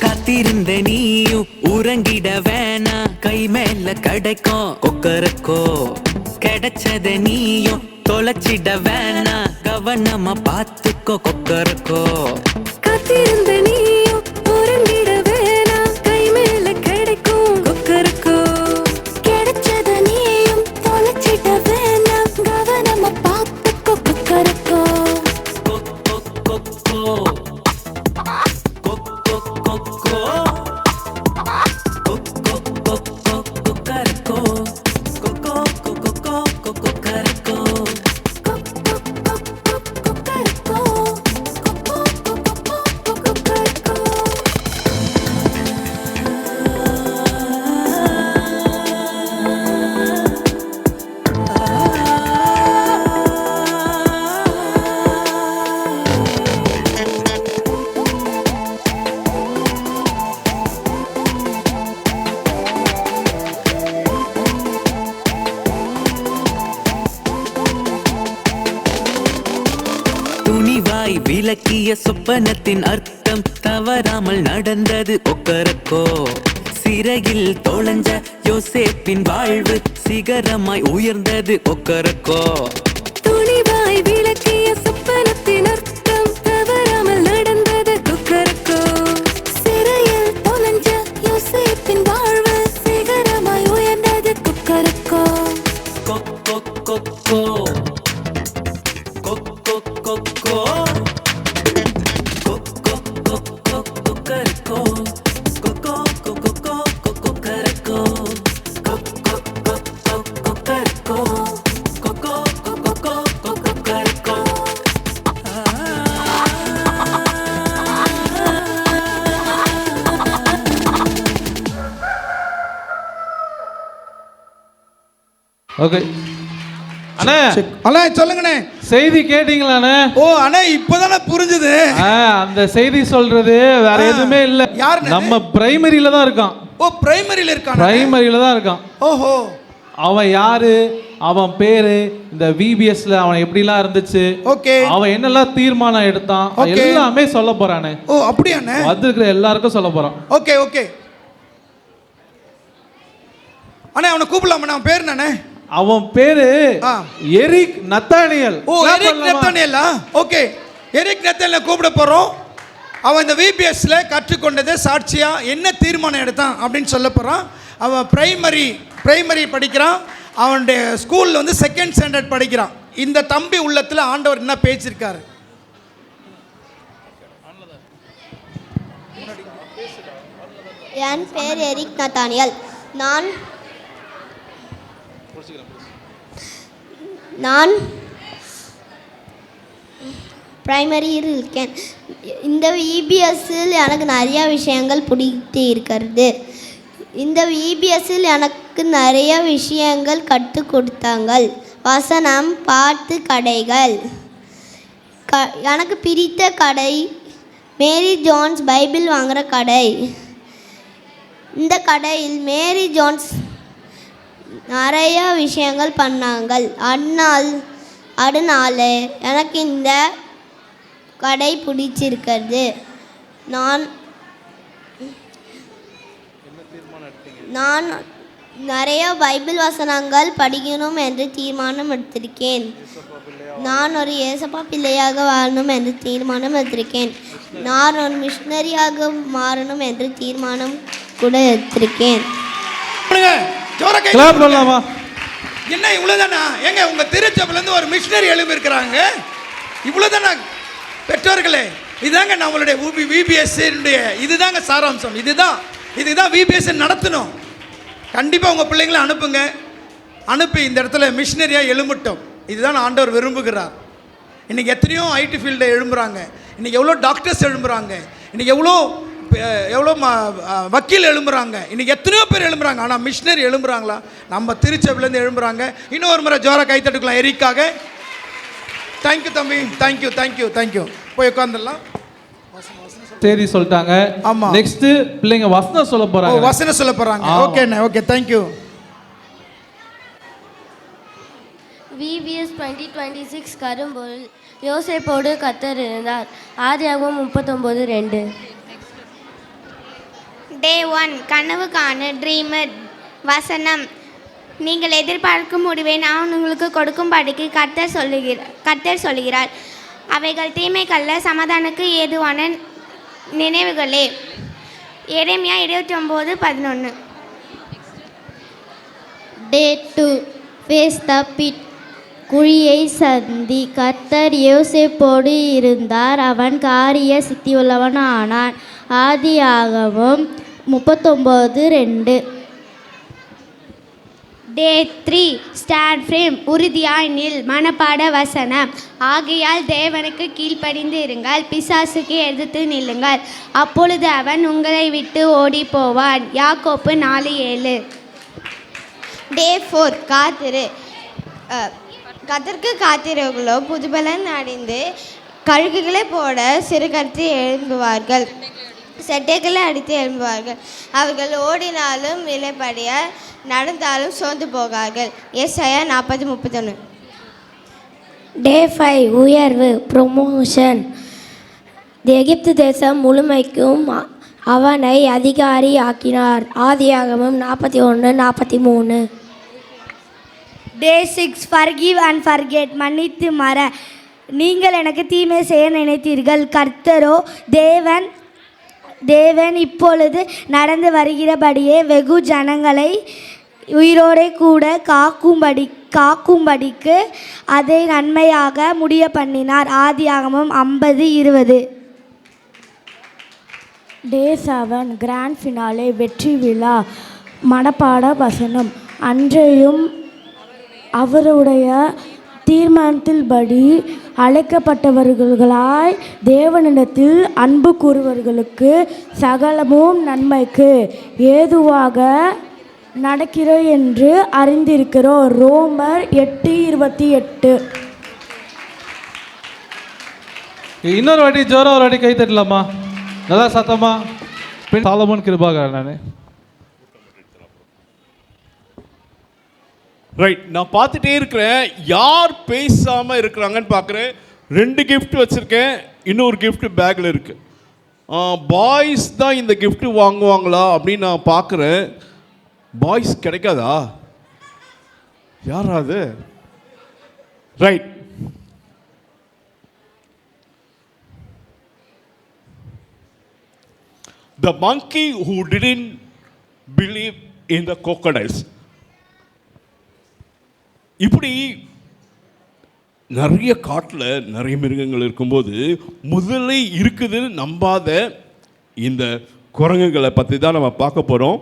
காத்திருந்த நீயும் உறங்கிட வேணா, கை மேல கிடைக்கும் கொக்கரக்கோ. கிடைச்சத நீயும் தொலைச்சிட வேணா, கவனமா பார்த்துக்கோ கொக்கரக்கோ. காத்திருந்த நீயும் உறங்கிட வேணாம், கை மேல கிடைக்கும் கொக்கரக்கோ. கிடைச்சத நீயும் தொலைச்சிட வேணாம், கவனமா பார்த்துக்கோ கொக்கரக்கோ. விளக்கிய சொப்பனத்தின் அர்த்தம் தவறாமல் நடந்தது கொக்கரக்கோ. சிறையில் தொலைஞ்ச யோசேப்பின் வாழ்வு சிகரமாய் உயர்ந்தது கொக்கரக்கோ. துணிவாய் விளக்கிய சொப்பனத்தின் அர்த்தம் தவறாமல் நடந்தது கொக்கரக்கோ. சிறையில் தொலைஞ்ச யோசேப்பின் வாழ்வு சிகரமாய் உயர்ந்தது கொக்கரக்கோ. கொக்கோ கொக்கோ கொக்கோ கொக்கோ கொக்கோ கொக்கோ கொக்கரக்கோ. கொக்கோ கொக்கோ கொக்கரக்கோ. கொக்கோ கொக்கோ கொக்கரக்கோ. கொக்கோ கொக்கோ கொக்கரக்கோ. ஓகே அண்ணே, அண்ணா சொல்லுங்கண்ணே. செய்தி கேட்டீங்களாண்ணே? ஓ அண்ணா இப்போதானே புரிஞ்சுது. அந்த செய்தி சொல்றது வேற எதுவுமே இல்ல. யாருண்ணே? நம்ம பிரைமரியில தான் இருக்கான். ஓ பிரைமரியில இருக்கான். பிரைமரியில தான் இருக்கான். ஓஹோ. அவன் யாரு, அவன் பேரு, இந்த விபிஎஸ்ல அவன் எப்படிலாம் இருந்துச்சு, ஓகே, அவன் என்னெல்லாம் தீர்மானம் எடுத்தான், எல்லாமே சொல்ல போறானே. ஓ அப்படியாண்ணே? வந்திருக்கிற எல்லாருக்கும் சொல்ல போறான். ஓகே ஓகே அண்ணே, அவனை கூப்பிடலாமா? அவன் பேர் என்னண்ணே? அவன் பேரு எரிக் நத்தானியல். ஓ எரிக் நத்தானியலா? ஓகே, எரிக் நத்தானியலை கூப்பிட போறோம். அவன் இந்த விபிஎஸ்ல கற்றுக்கொண்டதை சாட்சியா என்ன தீர்மானம் எடுத்தான் அப்படின்னு சொல்ல போறான். அவன் பிரைமரி படிக்கிறான். அவனுடைய ஸ்கூல்ல வந்து 2nd ஸ்டாண்டர்ட் படிக்கிறான். இந்த தம்பி உள்ளத்துல ஆண்டவர் என்ன பேசியிருக்காரு? என் பேர் எரிக் நத்தானியல். நான் பிரைமரியில் இருக்கேன். இந்த விபிஎஸ்ஸில் எனக்கு நிறையா விஷயங்கள் பிடித்து இருக்கிறது. இந்த விபிஎஸ்ஸில் எனக்கு நிறைய விஷயங்கள் கற்றுக் கொடுத்தாங்க. வசனம், பாட்டு, கடைகள். எனக்கு பிடித்த கடை மேரி ஜோன்ஸ் பைபிள் வாங்குகிற கடை. இந்த கடையில் மேரி ஜோன்ஸ் நிறைய விஷயங்கள் பண்ணாங்க. அதனால எனக்கு இந்த கடை பிடிச்சிருக்கிறது. நான் நிறைய பைபிள் வசனங்கள் படிக்கணும் என்று தீர்மானம் எடுத்திருக்கேன். நான் ஒரு ஏசப்பா பிள்ளையாக வாழணும் என்று தீர்மானம் எடுத்திருக்கேன். நான் ஒரு மிஷினரியாக மாறணும் என்று தீர்மானம் கூட எடுத்திருக்கேன். என்ன இவ்வளோதானா? எங்க உங்க திருச்சபையிலேருந்து ஒரு மிஷினரி எழுப்பி இருக்கிறாங்க. இவ்வளோதானா பெற்றோர்களே? இதுதாங்க நம்மளுடைய விபிஎஸ் இதுதாங்க சாராம்சம். இதுதான் விபிஎஸ் நடத்தணும். கண்டிப்பாக உங்கள் பிள்ளைங்களை அனுப்பி இந்த இடத்துல மிஷினரியாக எழும்பட்டும். இதுதான் ஆண்டவர் விரும்புகிறார். இன்றைக்கி எத்தனையோ ஐடி ஃபீல்டை எழும்புறாங்க. இன்றைக்கி எவ்வளோ டாக்டர்ஸ் எழும்புறாங்க. இன்றைக்கி எவ்வளோ வக்கீல் எழும்புறாங்க. இன்றைக்கி எத்தனையோ பேர் எழும்புறாங்க. ஆனால் மிஷினரி எழும்புறாங்களா? நம்ம திருச்சபையிலேருந்து எழும்புறாங்க. இன்னொரு முறை ஜோரா கைத்தட்டுக்கலாம் எரிக்காக. தேங்க்யூ தம்பி, தேங்க்யூ. போய் உட்காந்துடலாம். சரி சொல்லிட்டாங்க. ஆமா, நெக்ஸ்ட் பிள்ளைங்க வசனம் சொல்ல போறாங்க. வசனம் சொல்ல போறாங்க. ஓகேண்ணே, ஓகே, தேங்க்யூ. VBS 2026 கரும்பொருள். யோசேப்போடு கர்த்தர் இருந்தார். ஆதியாகமம் 39:2. Day 1 கனவு காண ட்ரீமர். வசனம், நீங்கள் எதிர்பார்க்கும் முடிவை நான் உங்களுக்கு கொடுக்கும்படிக்கு கர்த்தர் சொல்லுகிறார். அவைகள் தீமைக்கல்ல, சமாதானுக்கு ஏதுவான நினைவுகளே. எரேமியா 29:11. Day 2 Face the pit. குழியை சந்தி. கர்த்தர் யோசேப்போடு இருந்தார். அவன் காரிய சித்தியுள்ளவனானான். ஆதியாகமம் 39:2. Day 3 Stand firm. உறுதியாய் நில். மனப்பாட வசனம், ஆகையால் தேவனுக்கு கீழ்ப்படிந்து இருங்கள், பிசாசுக்கு எதிர்த்து நில்லுங்கள், அப்பொழுது அவன் உங்களை விட்டு ஓடி போவான். யாக்கோப்பு 4:7. Day 4 காத்திரு. கர்த்தருக்கு காத்திரர்களோ புதுபலன் அடைந்து கழுகுகளை போட சிறுகடுத்து எழும்புவார்கள், செட்டைகளை அடித்து எழும்புவார்கள். அவர்கள் ஓடினாலும் இலைப்படிய, நடந்தாலும் சோர்ந்து போகார்கள். ஏசாயா 40:31. Day 5 உயர்வு, ப்ரொமோஷன். எகிப்து தேசம் முழுமைக்கும் அவனை அதிகாரி ஆக்கினார். ஆதியாகமம் 41:43. Day 6 Forgive and forget. மன்னித்து மற. நீங்கள் எனக்கு தீமை செய்ய நினைத்தீர்கள், கர்த்தரோ தேவன் இப்பொழுது நடந்து வருகிறபடியே வெகு ஜனங்களை உயிரோடே கூட காக்கும்படிக்கு அதை நன்மையாக முடிய பண்ணினார். ஆதியாகமம் 50:20. Day 7 கிராண்ட் ஃபினாலே வெற்றி விழா மனப்பாட வசனம். அன்றையும் அவருடைய தீர்மானத்தின்படி அழைக்கப்பட்டவர்களாய் தேவனிடத்தில் அன்பு கூறுவர்களுக்கு சகலமும் நன்மைக்கு ஏதுவாக நடக்கிற என்று அறிந்திருக்கிறோம். ரோமர் 8:28. இன்னொரு வாட்டி ஜோரா ஒரு வாட்டி கை தட்டலாமா? நல்லா சத்தமா. சாலமோன் கிருபாகரன் நான். ரைட், நான் பார்த்துட்டே இருக்கிறேன் யார் பேசாமல் இருக்கிறாங்கன்னு பார்க்குறேன். 2 கிஃப்ட் வச்சுருக்கேன், இன்னொரு கிஃப்ட் பேக்கில் இருக்குது. பாய்ஸ் தான் இந்த கிஃப்ட் வாங்குவாங்களா அப்படின்னு நான் பார்க்குறேன். பாய்ஸ் கிடைக்காதா? யாராவது? Right, the monkey who didn't believe in the crocodiles. இப்படி நிறைய காட்டில் நிறைய மிருகங்கள் இருக்கும்போது முதல்ல இருக்குதுன்னு நம்பாத இந்த குரங்குகளை பற்றி தான் நம்ம பார்க்க போகிறோம்.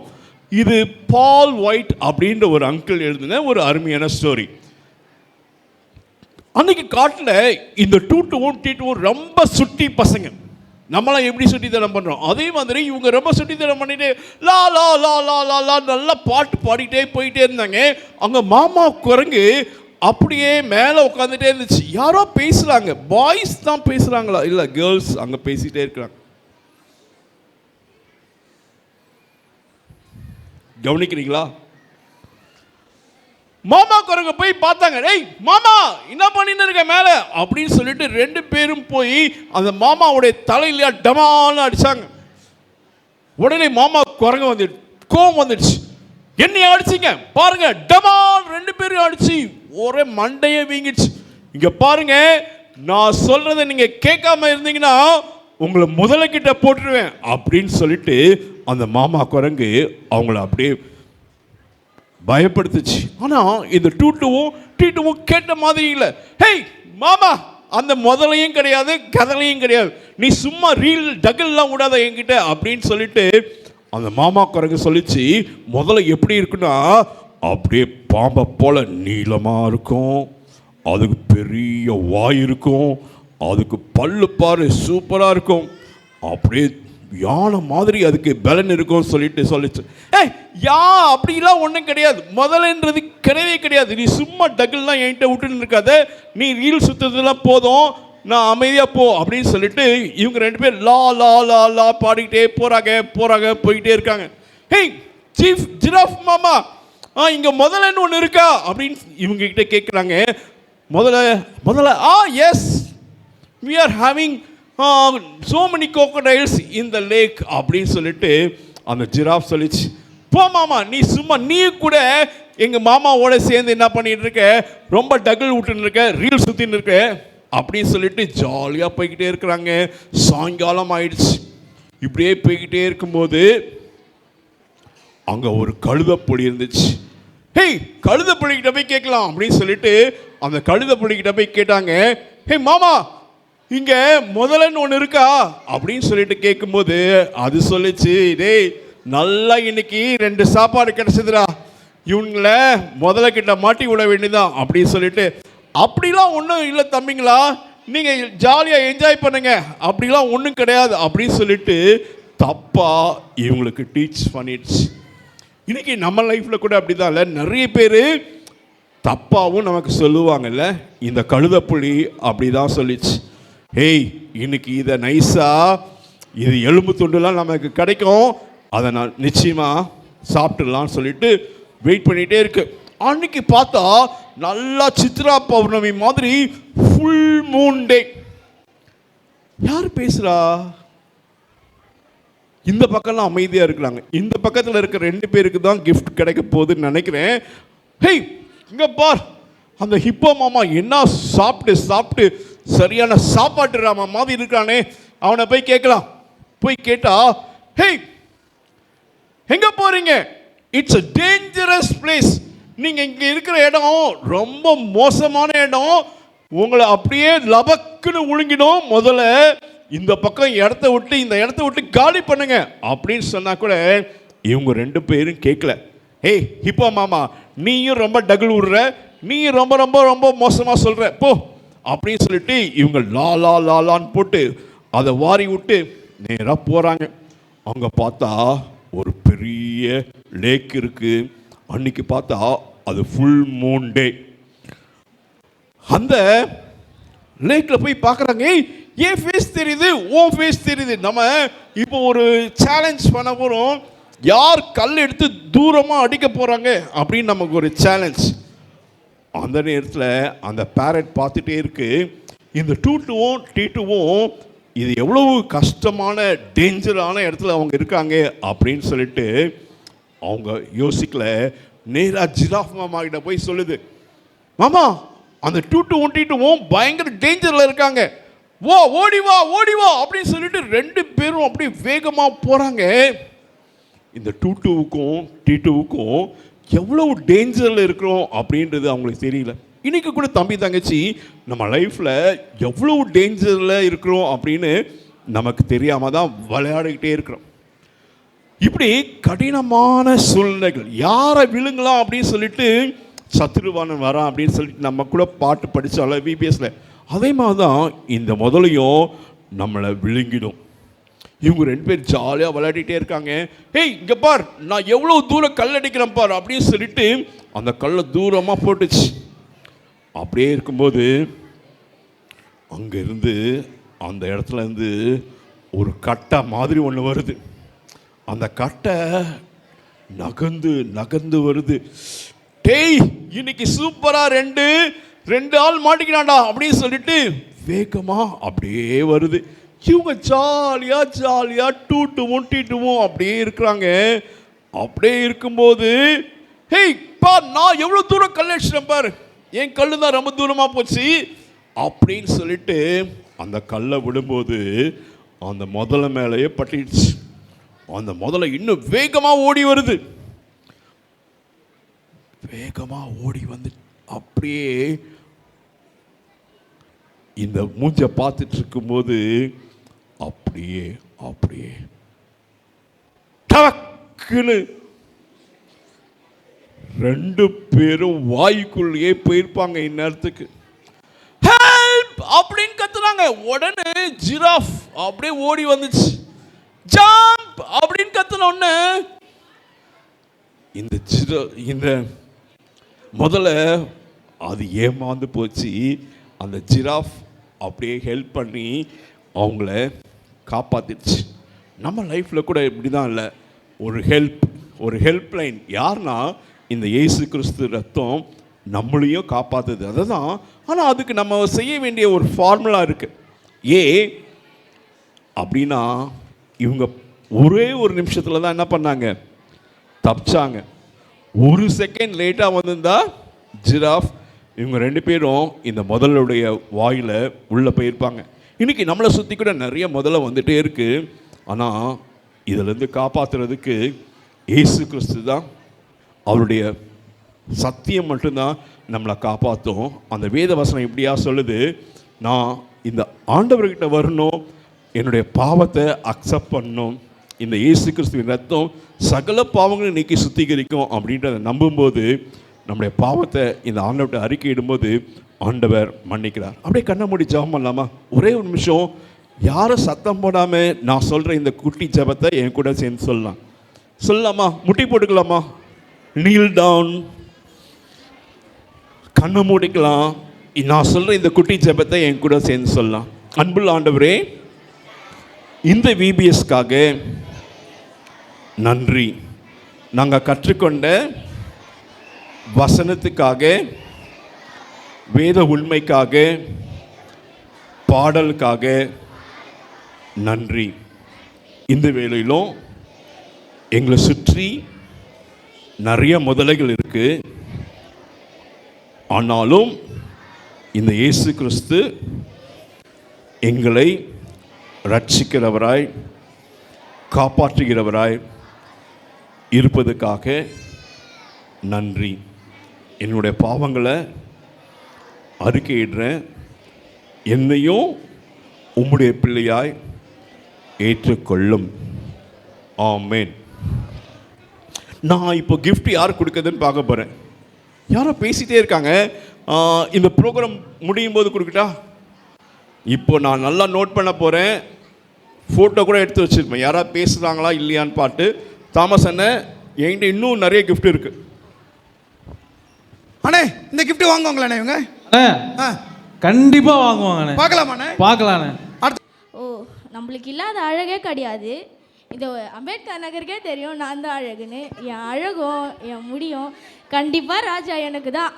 இது பால் ஒயிட் அப்படின்ற ஒரு அங்கிள் எழுதின ஒரு அருமையான ஸ்டோரி. அன்னைக்கு காட்டில் இந்த டூட்டுவும் டீட்டுவும் ரொம்ப சுட்டி பசங்க. நம்மளாம் எப்படி சுட்டித்தனம் பண்ணுறோம், அதே மாதிரி இவங்க ரொம்ப சுட்டித்தனம் பண்ணிட்டு லா லா லா லா லா லா நல்லா பாட்டு பாடிட்டே போயிட்டே இருந்தாங்க. அங்கே மாமா குரங்கு அப்படியே மேலே உட்காந்துட்டே இருந்துச்சு. யாரோ பேசுகிறாங்க. பாய்ஸ் தான் பேசுகிறாங்களா இல்லை கேர்ள்ஸ் அங்கே பேசிகிட்டே இருக்கிறாங்க. கவனிக்கிறீங்களா? மாமா குரங்க போய் பார்த்தாங்க. டேய் மாமா என்ன பண்ணின்னு இருக்க மேலே அப்படின்னு சொல்லிட்டு 2 பேரும் போய் அந்த மாமாவுடைய தலையில டமான்னு அடிச்சாங்க. உடனே மாமா குரங்க வந்துடுச்சு, கோவம் வந்துடுச்சு. என்னைய அடிச்சிங்க பாருங்க, டமான் 2 பேரும் அடிச்சு ஒரே மண்டையே வீங்கிடுச்சு. இங்க பாருங்க, நான் சொல்றதை நீங்க கேட்காம இருந்தீங்கன்னா உங்களை முதல்ல கிட்ட போட்டுருவேன் அப்படின்னு சொல்லிட்டு அந்த மாமா குரங்கு அவங்கள அப்படியே பயப்படுத்துச்சு. ஆனால் இந்த டீட்டுவும் கேட்ட மாதிரி இல்லை. ஹேய் மாமா, அந்த முதலையும் கிடையாது கதலையும் கிடையாது, நீ சும்மா ரீல் டகல்லாம் விடாத என்கிட்ட அப்படின்னு சொல்லிட்டு அந்த மாமா குரங்கு சொல்லிச்சு. முதல்ல எப்படி இருக்குன்னா அப்படியே பாம்பை போல நீளமாக இருக்கும், அதுக்கு பெரிய வாய் இருக்கும், அதுக்கு பல்லு பாரு சூப்பராக இருக்கும், அப்படியே யானை மாதிரி அதுக்கு பலன் இருக்கும் சொல்லிச்சு. ஏய் யா அப்படிலாம் ஒன்றும் கிடையாது, முதலன்றது கிடையவே கிடையாது, நீ சும்மா டகுல்லாம் என்கிட்ட விட்டுன்னு இருக்காத, நீ ரீல் சுற்றுறதுலாம் போதும், நான் அமைதியாக போ அப்படின்னு சொல்லிட்டு இவங்க 2 பேர் லா லா லா லா பாடிக்கிட்டே போகிறாங்க போயிட்டே இருக்காங்க. ஹேய் சீஃப் ஜிராஃப் மாமா, இங்கே முதலன்னு ஒன்று இருக்கா அப்படின்னு இவங்க கிட்ட கேட்குறாங்க. முதல்ல S we are having so many crocodiles in the lake அப்படின்னு சொல்லிட்டு அந்த ஜிராஃப் சொல்லிச்சு. போ மாமா, நீ கூட எங்கள் மாமாவோட சேர்ந்து என்ன பண்ணிட்டு இருக்க, ரொம்ப டகுல் விட்டுன்னு இருக்க, ரீல் சுற்றின்னு இருக்க அப்படின்னு சொல்லிட்டு ஜாலியாக போய்கிட்டே இருக்கிறாங்க. சாயங்காலம் ஆயிடுச்சு. இப்படியே போய்கிட்டே இருக்கும்போது அங்கே ஒரு கழுதைப்புலி இருந்துச்சு. ஹேய் கழுதைப்புலிக்கிட்ட போய் கேட்கலாம் அப்படின்னு சொல்லிட்டு அந்த கழுதைப்புலிக்கிட்ட போய் கேட்டாங்க. ஹே மாமா, இங்கே முதலன்னு ஒன்று இருக்கா அப்படின்னு சொல்லிட்டு கேட்கும்போது அது சொல்லிச்சு, டேய் நல்லா இன்னைக்கு 2 சாப்பாடு கிடச்சிதுடா, இவங்கள முதல்ல கிட்ட மாட்டி விட வேண்டியதான் அப்படின்னு சொல்லிட்டு. அப்படிலாம் ஒன்றும் இல்லை தம்பிங்களா, நீங்கள் ஜாலியாக என்ஜாய் பண்ணுங்க, அப்படிலாம் ஒன்றும் கிடையாது அப்படின்னு சொல்லிட்டு தப்பாக இவங்களுக்கு டீச் பண்ணிடுச்சு. இன்றைக்கி நம்ம லைஃப்பில் கூட அப்படி தான் இல்லை, நிறைய பேர் தப்பாகவும் நமக்கு சொல்லுவாங்கல்ல. இந்த கழுதைப்புலி அப்படி தான் சொல்லிச்சு. ஹேய் இன்னைக்கு இதை நைஸாக இது எலும்பு துண்டுலாம் நமக்கு கிடைக்கும், அதை நான் நிச்சயமாக சாப்பிட்டுடலான்னு சொல்லிட்டு வெயிட் பண்ணிகிட்டே இருக்கு. அன்னைக்கு பார்த்தா நல்லா சித்ரா பௌர்ணமி மாதிரி ஃபுல் மூன் டே. யார் பேசுறா? இந்த பக்கம்லாம் அமைதியாக இருக்கிறாங்க. இந்த பக்கத்தில் இருக்க 2 பேருக்கு தான் gift கிடைக்க போகுதுன்னு நினைக்கிறேன். ஹேய், இங்கே பார், அந்த ஹிப்போ மாமா என்ன சாப்பிட்டு சரியான சாப்பாட்டு ராமா மாதிரி இருக்கானே, அவனை போய் கேட்கலாம். போய் கேட்டா, ஹேய் எங்கே போகிறீங்க? It's a dangerous place. நீங்கள் இங்கே இருக்கிற இடம் ரொம்ப மோசமான இடம், உங்களை அப்படியே லபக்குன்னு விழுங்கிடும். முதல்ல இந்த பக்கம் இந்த இடத்த விட்டு காலி பண்ணுங்க அப்படின்னு சொன்னா கூட இவங்க 2 பேரும் கேட்கல. ஏய் ஹிப்போ மாமா, நீயும் ரொம்ப டகுல் விடுற, நீயும் ரொம்ப ரொம்ப ரொம்ப மோசமாக சொல்கிற போ அப்படின்னு சொல்லிட்டு இவங்க லான்னு போட்டு அதை வாரி விட்டு நேராக போகிறாங்க. அவங்க பார்த்தா ஒரு பெரிய லேக் இருக்கு. அன்னைக்கு பார்த்தா அது ஃபுல் மூன் டே. அந்த லேக்கில் போய் பார்க்குறாங்க. ஏன் ஃபேஸ் தெரியுது, ஓன் ஃபேஸ் தெரியுது. நம்ம இப்போ ஒரு சேலஞ்ச் பண்ண போகிறோம். யார் கல் எடுத்து தூரமாக அடிக்க போகிறாங்க அப்படின்னு நமக்கு ஒரு சேலஞ்ச். அந்த நேரத்தில் அந்த பேரட் பார்த்துட்டே இருக்கு. இந்த டீட்டுவும் இது எவ்வளவு கஷ்டமான டேஞ்சரான இடத்துல அவங்க இருக்காங்க அப்படின்னு சொல்லிட்டு அவங்க யோசிக்கல. நேராக ஜிராஃப் மாமா கிட்ட போய் சொல்லுது, மாமா அந்த டீட்டுவும் பயங்கர டேஞ்சரில் இருக்காங்க, ஓடி வா அப்படின்னு சொல்லிட்டு 2 பேரும் அப்படி வேகமாக போகிறாங்க. இந்த டீட்டுவுக்கும் எவ்வளவு டேஞ்சரில் இருக்கிறோம் அப்படின்றது அவங்களுக்கு தெரியல. இன்றைக்கி கூட தம்பி தங்கச்சி நம்ம லைஃப்பில் எவ்வளவு டேஞ்சரில் இருக்கிறோம் அப்படின்னு நமக்கு தெரியாமல் தான் விளையாடிக்கிட்டே இருக்கிறோம். இப்படி கடினமான சூழ்நிலைகள், யாரை விழுங்கலாம் அப்படின்னு சொல்லிட்டு சத்ருவானன் வரான் அப்படின்னு சொல்லிட்டு நம்ம கூட பாட்டு படித்தால விபிஎஸ்ல, அதே மாதிரி தான் இந்த முதலையும் நம்மளை விழுங்கிடும். இவங்க 2 பேர் ஜாலியாக விளையாடிட்டே இருக்காங்க. ஹேய் இங்கே பார், நான் எவ்வளோ தூரம் கல் அடிக்கிறேன் பார் அப்படின்னு சொல்லிட்டு அந்த கல்லை தூரமாக போட்டுச்சு. அப்படியே இருக்கும்போது அங்கேருந்து அந்த இடத்துல இருந்து ஒரு கட்டை மாதிரி ஒன்று வருது. அந்த கட்டை நகர்ந்து வருது. டேய் இன்னைக்கு சூப்பராக ரெண்டு ஆள் மாட்டிக்கிறான்டா அப்படின்னு சொல்லிட்டு வேகமா அப்படியே வருது. இவங்க ஜாலியாக டீட்டுவும் அப்படியே இருக்கிறாங்க. அப்படியே இருக்கும்போது, ஹேய் பா, நான் எவ்வளோ தூரம் கல் அடிச்சிட்டேன் பாரு, என் கல் தான் ரொம்ப தூரமாக போச்சு அப்படின்னு சொல்லிட்டு அந்த கல்லை விடும்போது அந்த முதலை மேலேயே பட்டிடுச்சு. அந்த முதலை இன்னும் வேகமாக ஓடி வருது. வேகமாக ஓடி வந்து அப்படியே இந்த மூஞ்சை பார்த்துட்டு இருக்கும்போது அப்படியே டக்குன்னு 2 பேரும் வாய்க்குள்ளேயே போயிருப்பாங்க. இந்நேரத்துக்கு ஹெல்ப் அப்படின்னு கத்துனாங்க. உடனே ஜிராஃப் அப்படியே ஓடி வந்துச்சு. ஜம்ப் அப்படின்னு கத்துன உடனே இந்த முதல்ல அது ஏமாந்து போச்சு. அந்த ஜிராஃப் அப்படியே ஹெல்ப் பண்ணி அவங்கள காப்பாற்றிடுச்சு. நம்ம லைஃப்பில் கூட இப்படி தான் இல்லை, ஒரு ஹெல்ப்லைன். யாருன்னா இந்த இயேசு கிறிஸ்து ரத்தம் நம்மளையும் காப்பாற்றுது. அதுதான். ஆனால் அதுக்கு நம்ம செய்ய வேண்டிய ஒரு ஃபார்முலா இருக்குது. அப்படின்னா இவங்க ஒரே ஒரு நிமிஷத்தில் தான் என்ன பண்ணாங்க, தப்பிச்சாங்க. 1 செகண்ட் லேட்டாக வந்திருந்தா ஜிராஃப் இவங்க 2 பேரும் இந்த முதலுடைய வாயில் உள்ளே போயிருப்பாங்க. இன்றைக்கி நம்மளை சுற்றி கூட நிறைய முதல்ல வந்துகிட்டே இருக்குது. ஆனால் இதிலேருந்து காப்பாற்றுறதுக்கு இயேசு கிறிஸ்து தான், அவருடைய சத்தியம் மட்டும்தான் நம்மளை காப்பாற்றும். அந்த வேத வசனம் இப்படியா சொல்லுது, நான் இந்த ஆண்டவர்கிட்ட வரணும், என்னுடைய பாவத்தை அக்செப்ட் பண்ணணும், இந்த இயேசு கிறிஸ்துவின் ரத்தம் சகல பாவங்களும் நீக்கி சுத்திகரிக்கும் அப்படின்றத நம்பும்போது நம்முடைய பாவத்தை இந்த ஆண்டவர்கிட்ட அறிக்கையிடும்போது ஆண்டவர் மன்னிக்கிறார். அப்படியே கண்ணை மூடி ஜெபம் பண்ணலாமா? ஒரே ஒரு நிமிஷம் யாரும் சத்தம் போடாமல் நான் சொல்கிற இந்த குட்டி ஜெபத்தை என் கூட சேர்ந்து சொல்லலாமா? முட்டி போட்டுக்கலாமா? நீல் டவுன், கண்ணை மூடிக்கலாம். நான் சொல்கிற இந்த குட்டி ஜெபத்தை என் கூட சேர்ந்து சொல்லலாம். அன்புள்ள ஆண்டவரே, இந்த விபிஎஸ்க்காக நன்றி. நாங்கள் கற்றுக்கொண்ட வசனத்துக்காக, வேத உண்மைக்காக, பாடலுக்காக, நன்றி. இந்த வேளையிலும் எங்களை சுற்றி நிறைய முதலைகள் இருக்கு. ஆனாலும் இந்த இயேசு கிறிஸ்து எங்களை ரட்சிக்கிறவராய் காப்பாற்றுகிறவராய் இருப்பதற்காக நன்றி. என்னுடைய பாவங்களை அறிக்கையிடுறேன். என்னையும் உம்முடைய பிள்ளையாய் ஏற்றுக்கொள்ளும். ஆமென். நான் இப்போ gift யார் கொடுக்குதுன்னு பார்க்க போகிறேன். யாரோ பேசிகிட்டே இருக்காங்க. இந்த ப்ரோக்ராம் முடியும் போது கொடுக்கட்டா? இப்போ நான் நல்லா நோட் பண்ண போகிறேன். ஃபோட்டோ கூட எடுத்து வச்சுருப்பேன். யாராவது பேசுகிறாங்களா இல்லையான்னு பார்த்து. தாமஸ் அண்ணன், என்கிட்ட இன்னும் நிறைய gift இருக்குது. அண்ணே இந்த கிஃப்ட் வாங்குவாங்களாண்ணே இவங்க? கண்டிப்பாக வாங்குவாங்கண்ணே. பார்க்கலாமாண்ணே? பார்க்கலாண்ணே. ஓ, நம்மளுக்கு இல்லாத அழகே கிடையாது. இந்த அம்பேத்கர் நகருக்கே தெரியும் நான் தான் அழகுன்னு. என் அழகும் என் முடியும் கண்டிப்பாக ராஜா எனக்கு தான்.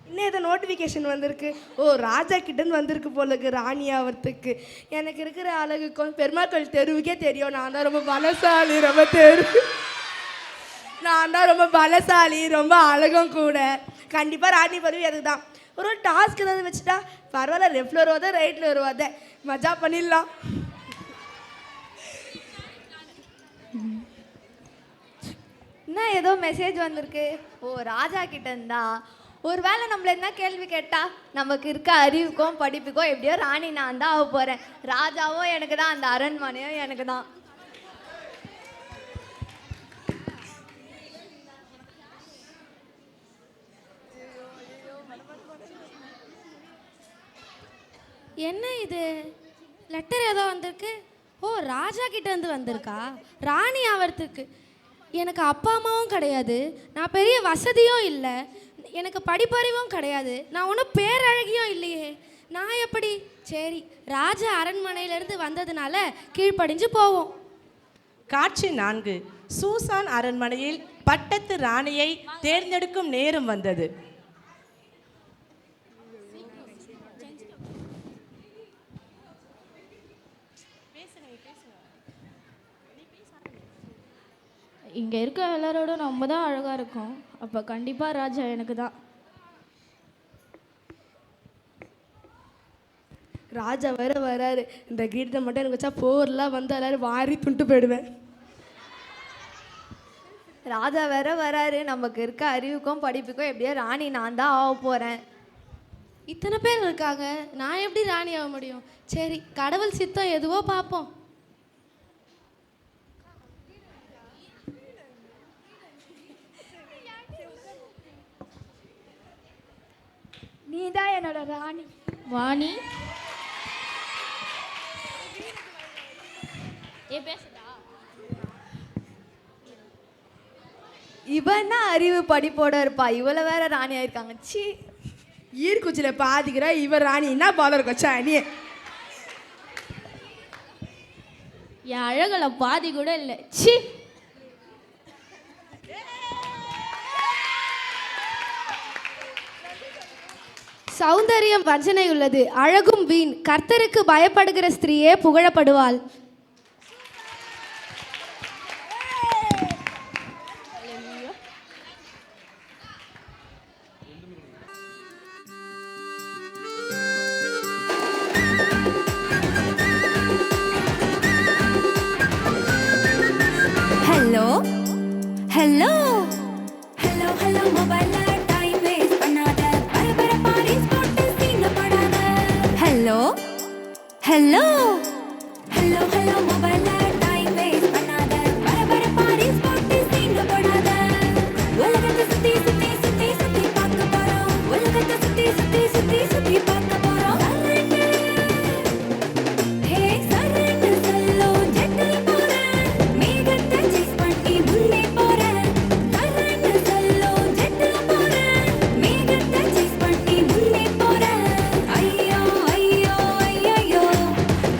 இன்னும் ஏதோ நோட்டிஃபிகேஷன் வந்திருக்கு. ஓ, ராஜா கிட்டேருந்து வந்திருக்கு போல இருக்கு ராணி ஆகிறதுக்கு. எனக்கு இருக்கிற அழகுக்கும் பெருமாள் தெருவுக்கே தெரியும் நான் தான் ரொம்ப பலசாலி, ரொம்ப நான் தான் ரொம்ப பலசாலி, ரொம்ப அழகும் கூட. கண்டிப்பாக ராணி பருவி அதுக்கு தான். ஒரு டாஸ்க் ஏதாவது வச்சுட்டா பரவாயில்ல, லெஃப்டில் வருவாத ரைட்டில் வருவாத மஜா பண்ணிடலாம். என்ன ஏதோ மெசேஜ் வந்திருக்கு. ஓ, ராஜா கிட்ட இருந்தா. ஒரு வேளை நம்மள என்ன கேள்வி கேட்டா நமக்கு இருக்க அறிவுக்கும் படிப்புக்கும் எப்படியோ ராணி நான் தான் ஆக போகிறேன். ராஜாவும் எனக்கு தான், அந்த அரண்மனையும் எனக்கு தான். என்ன இது, லெட்டர் ஏதோ வந்திருக்கு. ஓ, ராஜா கிட்டேருந்து வந்திருக்கா ராணி ஆகிறதுக்கு. எனக்கு அப்பா அம்மாவும் கிடையாது, நான் பெரிய வசதியும் இல்லை, எனக்கு படிப்பறிவும் கிடையாது, நான் ஒன்றும் பேரழகியும் இல்லையே, நான் எப்படி? சரி, ராஜா அரண்மனையிலேருந்து வந்ததுனால கீழ்ப்படிஞ்சு போவோம். காட்சி 4. சூசான் அரண்மனையில் பட்டத்து ராணியை தேர்ந்தெடுக்கும் நேரம் வந்தது. இங்கே இருக்க எல்லாரோட நம்ம தான் அழகாக இருக்கும். அப்போ கண்டிப்பாக ராஜா எனக்கு தான். ராஜா வேற வராரு. இந்த கிரீட்டை மட்டும் எனக்கு வச்சா போர்லாம் வந்து எல்லாரும் வாரி துண்டு போயிடுவேன். ராஜா வேற வராரு. நமக்கு இருக்க அறிவுக்கும் படிப்புக்கும் எப்படியோ ராணி நான் தான் ஆக போகிறேன். இத்தனை பேர் இருக்காங்க, நான் எப்படி ராணி ஆக முடியும்? சரி, கடவுள் சித்தம் எதுவோ பார்ப்போம். நீ தான் என்னோட ராணி. வாணி இவன் தான் அறிவு படிப்போட இருப்பா, இவ்வளோ வேற ராணி ஆயிருக்காங்க. சி, ஈர்க்குச்சியில் பாதிக்கிற இவர் ராணி என்ன பாலம் இருக்கச்சா நீ? என் அழகில் பாதி கூட இல்லை. சி, சௌந்தரியம் வஞ்சனை உள்ளது, அழகும் வீண். கர்த்தருக்கு பயப்படுகிற ஸ்திரீயே புகழப்படுவாள். ஹலோ ஹலோ ஹலோ ஹலோ மொபைல்ல டைம் வேஸ்ட் பண்ணாத, பரபரப்பா ரீல்ஸ் போட்டு சீனப்படாத. ஹலோ ஹலோ ஹலோ ஹலோ மொபைல்ல டைம் வேஸ்ட் பண்ணாத, பரபரப்பா ரீல்ஸ் போட்டு சீனப்படாத. உலகத்தை சுத்தி சுத்தி சுத்தி சுத்தி பார்க்க போறோம், உலகத்தை சுத்தி சுத்தி சுத்தி சுத்தி பார்க்க போறோம். ஹே சரண்டு செல்லோ ஜெட்டில் போறேன், மேகத்தை சேஸ் பண்ணி முன்னே போறேன். சரண்டு செல்லோ ஜெட்டில் போறேன், மேகத்தை சேஸ் பண்ணி முன்னே போறேன். ஐயோ ஐயோ ஐயோ,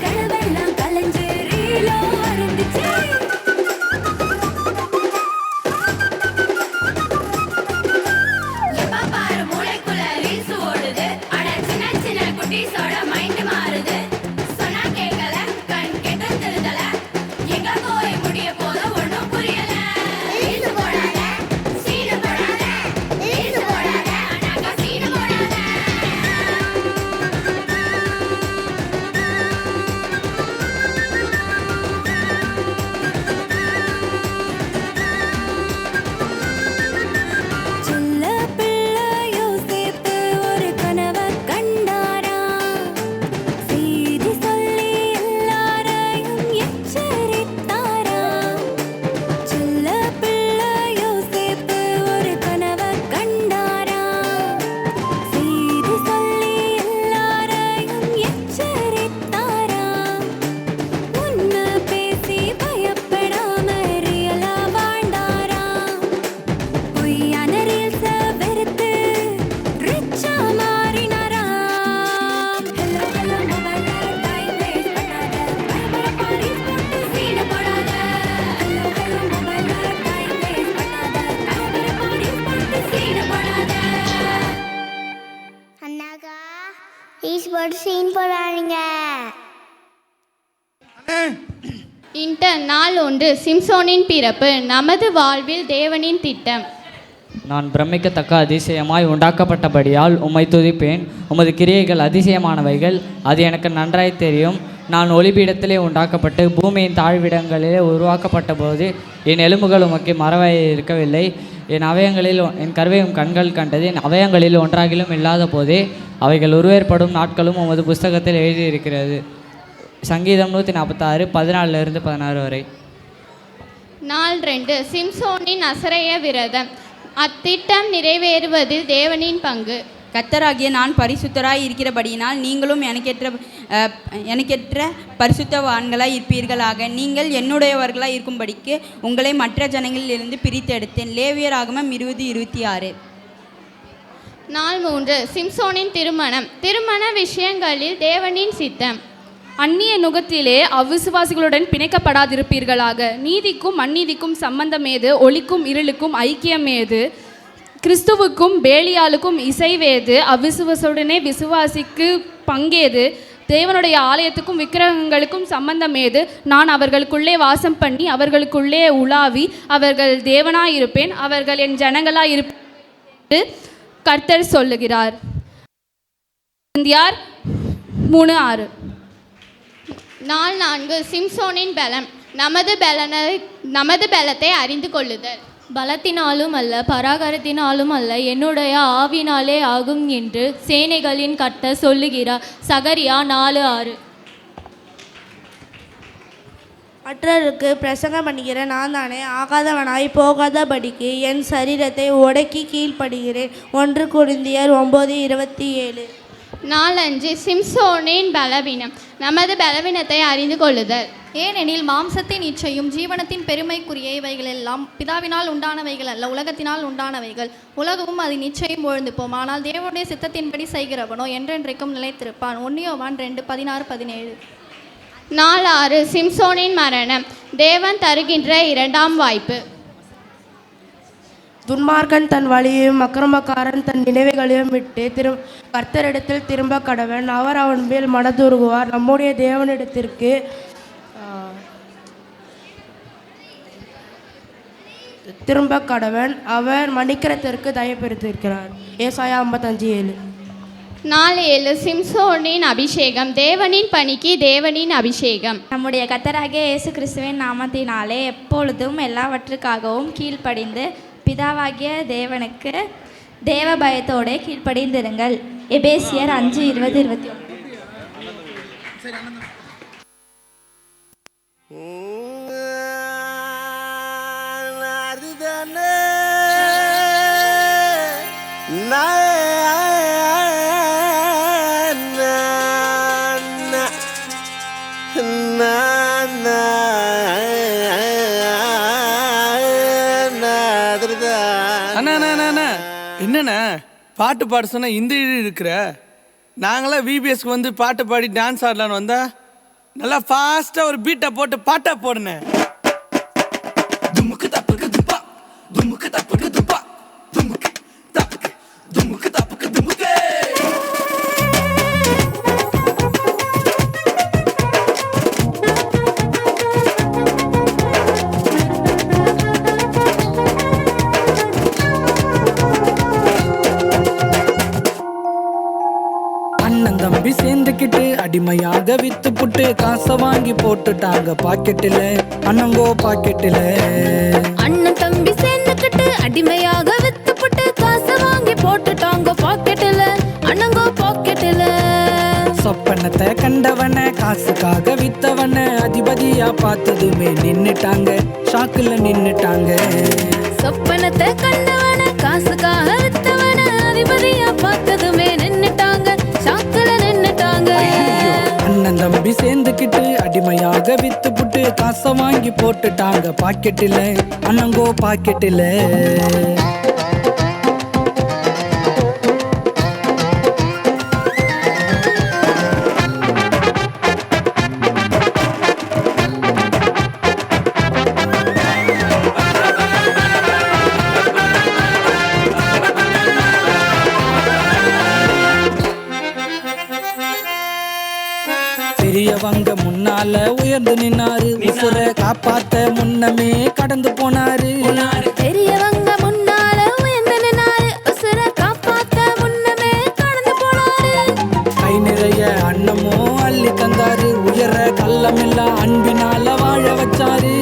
கனவெல்லாம் கலைஞ்சு ரீல போட்டு சீன் போடாதீங்க. இன்டர் நாள் 1 சிம்சோனின் பிறப்பு. நமது வாழ்வில் தேவனின் திட்டம். நான் பிரமிக்கத்தக்க அதிசயமாய் உண்டாக்கப்பட்டபடியால் உம்மை துதிப்பேன். உமது கிரியைகள் அதிசயமானவைகள், அது எனக்கு நன்றாய் தெரியும். நான் ஒளிபீடத்திலே உண்டாக்கப்பட்டு பூமியின் தாழ்விடங்களிலே உருவாக்கப்பட்ட போது என் எலும்புகள் உமக்கு மறவாய் இருக்கவில்லை. என் அவயங்களில் என் கருவையும் கண்கள் கண்டது. என் அவயங்களில் ஒன்றாகிலும் இல்லாத போதே அவைகள் உருவேற்படும் நாட்களும் உமது புஸ்தகத்தில் எழுதியிருக்கிறது. சங்கீதம் 146 14-16 வரை. நாள் 2 சிம்சோனின் நசரேய விரதம். அத்திட்டம் நிறைவேறுவதில் தேவனின் பங்கு. கர்த்தராகிய நான் பரிசுத்தராய் இருக்கிறபடியினால் நீங்களும் எனக்கேற்ற பரிசுத்தவான்களாய் இருப்பீர்களாக. நீங்கள் என்னுடையவர்களாய் இருக்கும்படிக்கு உங்களை மற்ற ஜனங்களிலிருந்து பிரித்தெடுத்தேன். லேவியராகமம் 20:26. நாள் 3 சிம்சோனின் திருமணம். திருமண விஷயங்களில் தேவனின் சித்தம். அந்நிய நுகத்திலே அவ்விசுவாசிகளுடன் பிணைக்கப்படாதிருப்பீர்களாக. நீதிக்கும் அந்நீதிக்கும் சம்பந்தம் ஏது? ஒளிக்கும் இருளுக்கும் ஐக்கியம் ஏது? கிறிஸ்துவுக்கும் பேலியாளுக்கும் இசைவேது? அவ்விசுவாசுடனே விசுவாசிக்கு பங்கேது? தேவனுடைய ஆலயத்துக்கும் விக்கிரகங்களுக்கும் சம்பந்தம் ஏது? நான் அவர்களுக்குள்ளே வாசம் பண்ணி அவர்களுக்குள்ளே உலாவி அவர்கள் தேவனாயிருப்பேன், அவர்கள் என் ஜனங்களாயிருப்பேன் கர்த்தர் சொல்லுகிறார். 3:6. நாள் 4 சிம்சோனின் பலம். நமது பலத்தை அறிந்து கொள்ளுதல். பலத்தினாலும் அல்ல, பராகரத்தினாலும் அல்ல, என்னுடைய ஆவினாலே ஆகும் என்று சேனைகளின் கர்த்தர் சொல்லுகிறார். சகரியா 4:6. மற்றவருக்கு பிரசங்கம் பண்ணுகிற நான் தானே ஆகாதவனாய் போகாதபடிக்கு என் சரீரத்தை உடக்கி கீழ்ப்படுகிறேன். 1 கொரிந்தியர் 9:27. நாள் 5 சிம்சோனின் பலவீனம். நமது பலவீனத்தை அறிந்து கொள்ளுதல். ஏனெனில் மாம்சத்தின் இச்சையும் ஜீவனத்தின் பெருமைக்குரிய இவைகளெல்லாம் பிதாவினால் உண்டானவைகள் அல்ல, உலகத்தினால் உண்டானவைகள். உலகமும் அது நிச்சயம் ஒழிந்து போம், ஆனால் தேவனுடைய சித்தத்தின்படி செய்கிறவனோ என்றென்றைக்கும் நிலைத்திருப்பான். 1 யோவான் 2:16-17. நாள் 6 சிம்சோனின் மரணம். தேவன் தருகின்ற 2ஆம் வாய்ப்பு. துன்மார்க்கன் தன் வழியையும் அக்கிரமக்காரன் தன் நினைவுகளையும் விட்டு கர்த்தரிடத்தில் திரும்ப கடவன். அவர் அவன் மேல் மனதுருகுவார். நம்முடைய தேவனிடத்திற்கு திரும்ப கடவன். அவர் மன்னிக்கிறதற்கு தயப்பெடுத்திருக்கிறார். ஏசாயா 55:7. நாள் 7 சிம்சோனின் அபிஷேகம். தேவனின் பணிக்கு தேவனின் அபிஷேகம். நம்முடைய கர்த்தராகிய இயேசு கிறிஸ்துவின் நாமத்தினாலே எப்பொழுதும் எல்லாவற்றுக்காகவும் கீழ்ப்படிந்து பிதாவாகிய தேவனுக்கு தேவ பயத்தோடு கீழ்ப்படிந்திருங்கள். எபேசியர் 5:20-21. என்னண்ணா பாட்டு பாட சொன்னால் இந்த இருக்கிற நாங்களாம் விபிஎஸ்க்கு வந்து பாட்டு பாடி டான்ஸ் ஆடலான்னு வந்தா நல்லா ஃபாஸ்ட்டாக ஒரு பீட்டை போட்டு பாட்டா போடுனேன். தம்பி சேர்ந்துக்கிட்டு அடிமையாக வித்து புட்டு காசை வாங்கி போட்டுட்டாங்க பாக்கெட்டில். அண்ணங்கோ பாக்கெட்டில். அண்ணன் தம்பி சேர்ந்துக்கிட்டு அடிமையாக வித்து புட்டு காசை வாங்கி போட்டுட்டாங்க பாக்கெட்டில். அண்ணங்கோ பாக்கெட்டில். சொப்பனத்தை கண்டவன காசுக்காக வித்தவன அதிபதியா பார்த்ததுமே நின்னுட்டாங்க, ஷாக்குல நின்னுட்டாங்க. சொப்பனத்தை கண்டவன காசுக்காக வித்தவன அதிபதியா பார்த்ததுமே நின்னுட்டாங்க, ஷாக்குல நின்னுட்டாங்க. அண்ணன் தம்பி சேர்ந்துக்கிட்டு அடிமையாக வித்து புட்டு காசை வாங்கி போட்டுட்டாங்க பாக்கெட்டில். அண்ணங்கோ பாக்கெட்டில். முன்னால உயர்ந்து நின்னாரு. உசுரை காப்பாத்த முன்னமே கடந்து போனாரு. பெரியவங்க முன்னால உயர்ந்து நின்னாரு. உசுரை காப்பாத்த முன்னமே கடந்து போனாரு. கை நிறைய அன்னமோ அள்ளி தந்தாரு. உயர கள்ளமில்லா அன்பினால வாழ வச்சாரு.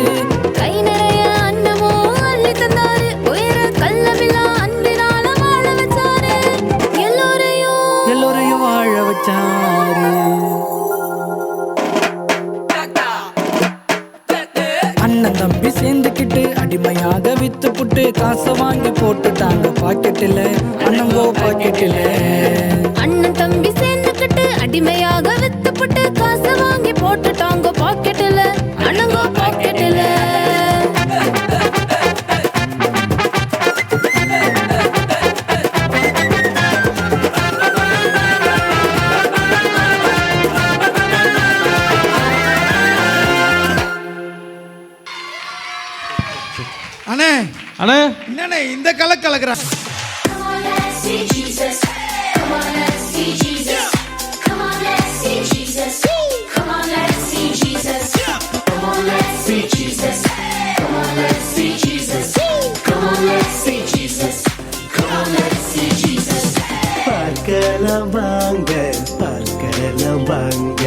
கை நிறைய அன்னமோ அள்ளி தந்தாரு. உயர கள்ளமில்லா அன்பினால வாழ வச்சாரு. எல்லோரையும் வாழ வச்சாரு. அண்ணன் தம்பி சேர்ந்துக்கிட்டு அடிமையாக வித்து புட்டு காசை வாங்கி போட்டுட்டாங்க பாக்கெட்டில். அண்ணங்கோ பாக்கெட்டில். அண்ணன் தம்பி சேர்ந்துக்கிட்டு அடிமையாக வித்து புட்டு காசை வாங்கி போட்டுட்டாங்க பாக்கெட்டில். அண்ணங்கோ பாக்கெட்டில். அண்ணே அண்ணே என்னண்ணே இந்த கலக்கிறான். பார்க்கலாம் வாங்க, பார்க்கலாம் வாங்க,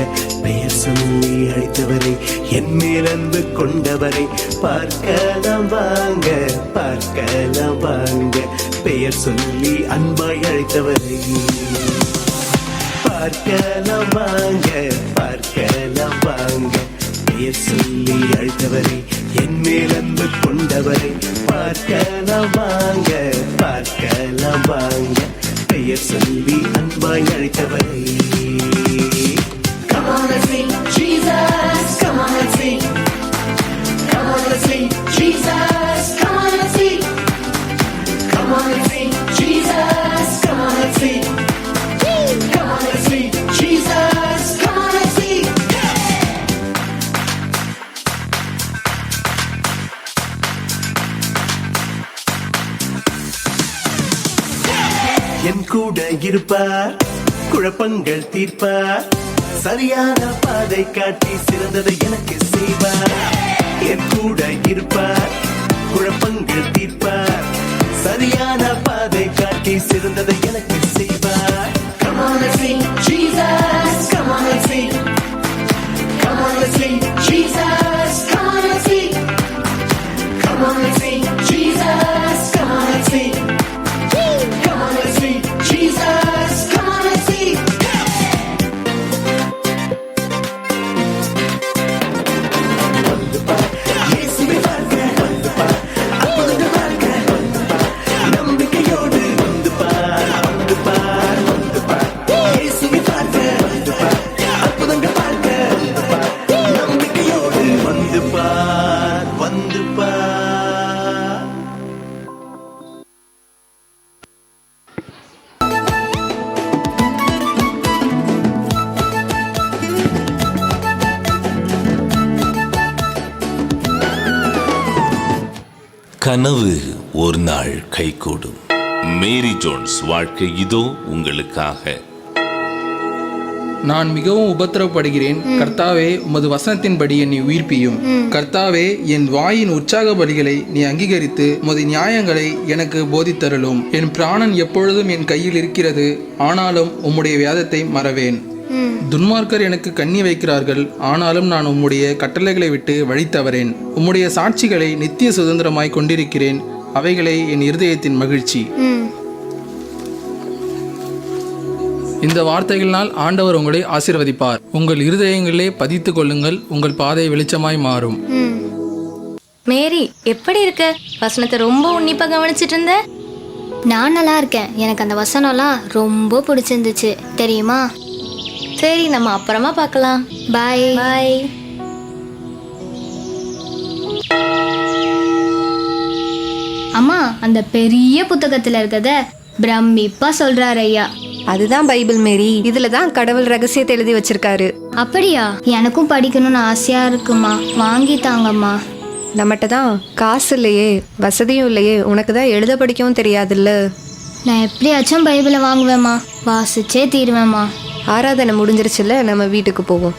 பெயர் சொல்லி அழைத்தவரை, என் மேல் அன்பு கொண்டவரை. பார்க்கலாம் வாங்க, பார்க்கலாம் வாங்க, பெயர் சொல்லி அன்பாய் அழைத்தவரை. பார்க்கலாம் வாங்க, பார்க்கலாம் வாங்க, பெயர் சொல்லி அழைத்தவரை, என் மேல் அன்பு கொண்டவரை. பார்க்கலாம் வாங்க, பார்க்கலாம் வாங்க, பெயர் சொல்லி அன்பாய் அழைத்தவரை. Come on, let's sing Jesus. Come on, let's sing. Come on, let's sing Jesus. Come on, let's sing. Come on, let's sing Jesus. Come on, let's sing. Come on, let's sing Jesus. Come on, let's sing. என் கூட இருப்பார், குழப்பங்கள் தீர்ப்பார், சரியான பாதை காட்டி சிறந்ததை எனக்கு செய்வார். என் கூட இருப்பார், குழப்பங்கள் தீர்ப்பார், சரியான பாதை காட்டி சிறந்ததை எனக்கு செய்வார். Come on, let's sing Jesus. Come on, let's sing. Come on, let's sing Jesus. Come on, let's sing. Come on, let's sing Jesus. Come on, let's sing. Come on, let's sing Jesus. Come on, let's sing. இயேசுவை பார்க்க வந்து பார், அற்புதங்கள் பார்க்க வந்து பார், நம்பிக்கையோடு வந்து பார், வந்து பார், வந்து பார். இயேசுவை பார்க்க வந்து பார், அற்புதங்கள் பார்க்க வந்து பார், நம்பிக்கையோடு வந்து பார், வந்து பார். கனவு ஒரு நாள் கைகூடும். மேரி ஜோன்ஸ் வாழ்க்கை இதோ உங்களுக்காக. நான் மிகவும் உபத்திரவப்படுகிறேன். கர்த்தாவே, உமது வசனத்தின்படி என்னை உயிர்ப்பியும். கர்த்தாவே, என் வாயின் உற்சாக பலிகளை நீ அங்கீகரித்து உமது நியாயங்களை எனக்கு போதித்தருளும். என் பிராணன் எப்பொழுதும் என் கையில் இருக்கிறது, ஆனாலும் உம்முடைய வேதத்தை மறவேன். துன்மார்க்கர் எனக்கு கண்ணி வைக்கிறார்கள், ஆனாலும் நான் உம்முடைய கட்டளைகளை விட்டு வழி தவறேன். உம்முடைய சாட்சிகளை நித்திய சுதந்திரமாய் கொண்டிருக்கிறேன், அவைகளை என் இருதயத்தின் மகிழ்ச்சி. இந்த வார்த்தைகளினால் ஆண்டவர் உங்களை ஆசீர்வதிப்பார். உங்கள் இருதயங்களிலே பதித்து கொள்ளுங்கள், உங்கள் பாதை வெளிச்சமாய் மாறும். மேரி, எப்படி இருக்க? வசனத்தை ரொம்ப உன்னிப்பா கவனிச்சிட்டு இருந்த? நான் நல்லா இருக்கேன். எனக்கு அந்த வசனம்லாம் ரொம்ப பிடிச்சிருந்துச்சு தெரியுமா? சரி, நம்ம அப்புறமா பார்க்கலாம். பாய் பாய். அம்மா, அந்த பெரிய புத்தகத்துல இருக்கத பிரமிப்பா சொல்றாரு ஐயா. அதுதான் பைபிள் மேரி. இதுல தான் கடவுள் ரகசியத்தை எழுதி வச்சிருக்காரு. அப்படியா? எனக்கும் படிக்கணும்னு ஆசையா இருக்குமா, வாங்கி தாங்கம்மா. நம்மகிட்ட தான் காசு இல்லையே, வசதியும் இல்லையே, உனக்கு தான் எழுத படிக்கவும் தெரியாதுல்ல. நான் எப்படியாச்சும் பைபிளை வாங்குவேம்மா, வாசிச்சே தீருவேம்மா. ஆராதனை முடிஞ்சிருச்சுல, நம்ம வீட்டுக்கு போவோம்.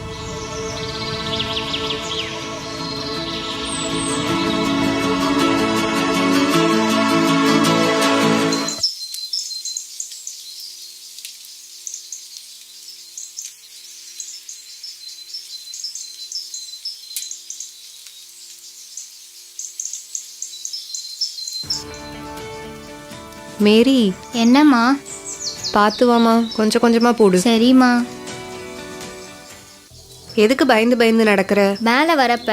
மேரி. என்னம்மா? பார்த்து வாமா, கொஞ்சம் கொஞ்சமாக போடு. சரிம்மா. எதுக்கு பயந்து பயந்து நடக்கிற? மேலே வரப்ப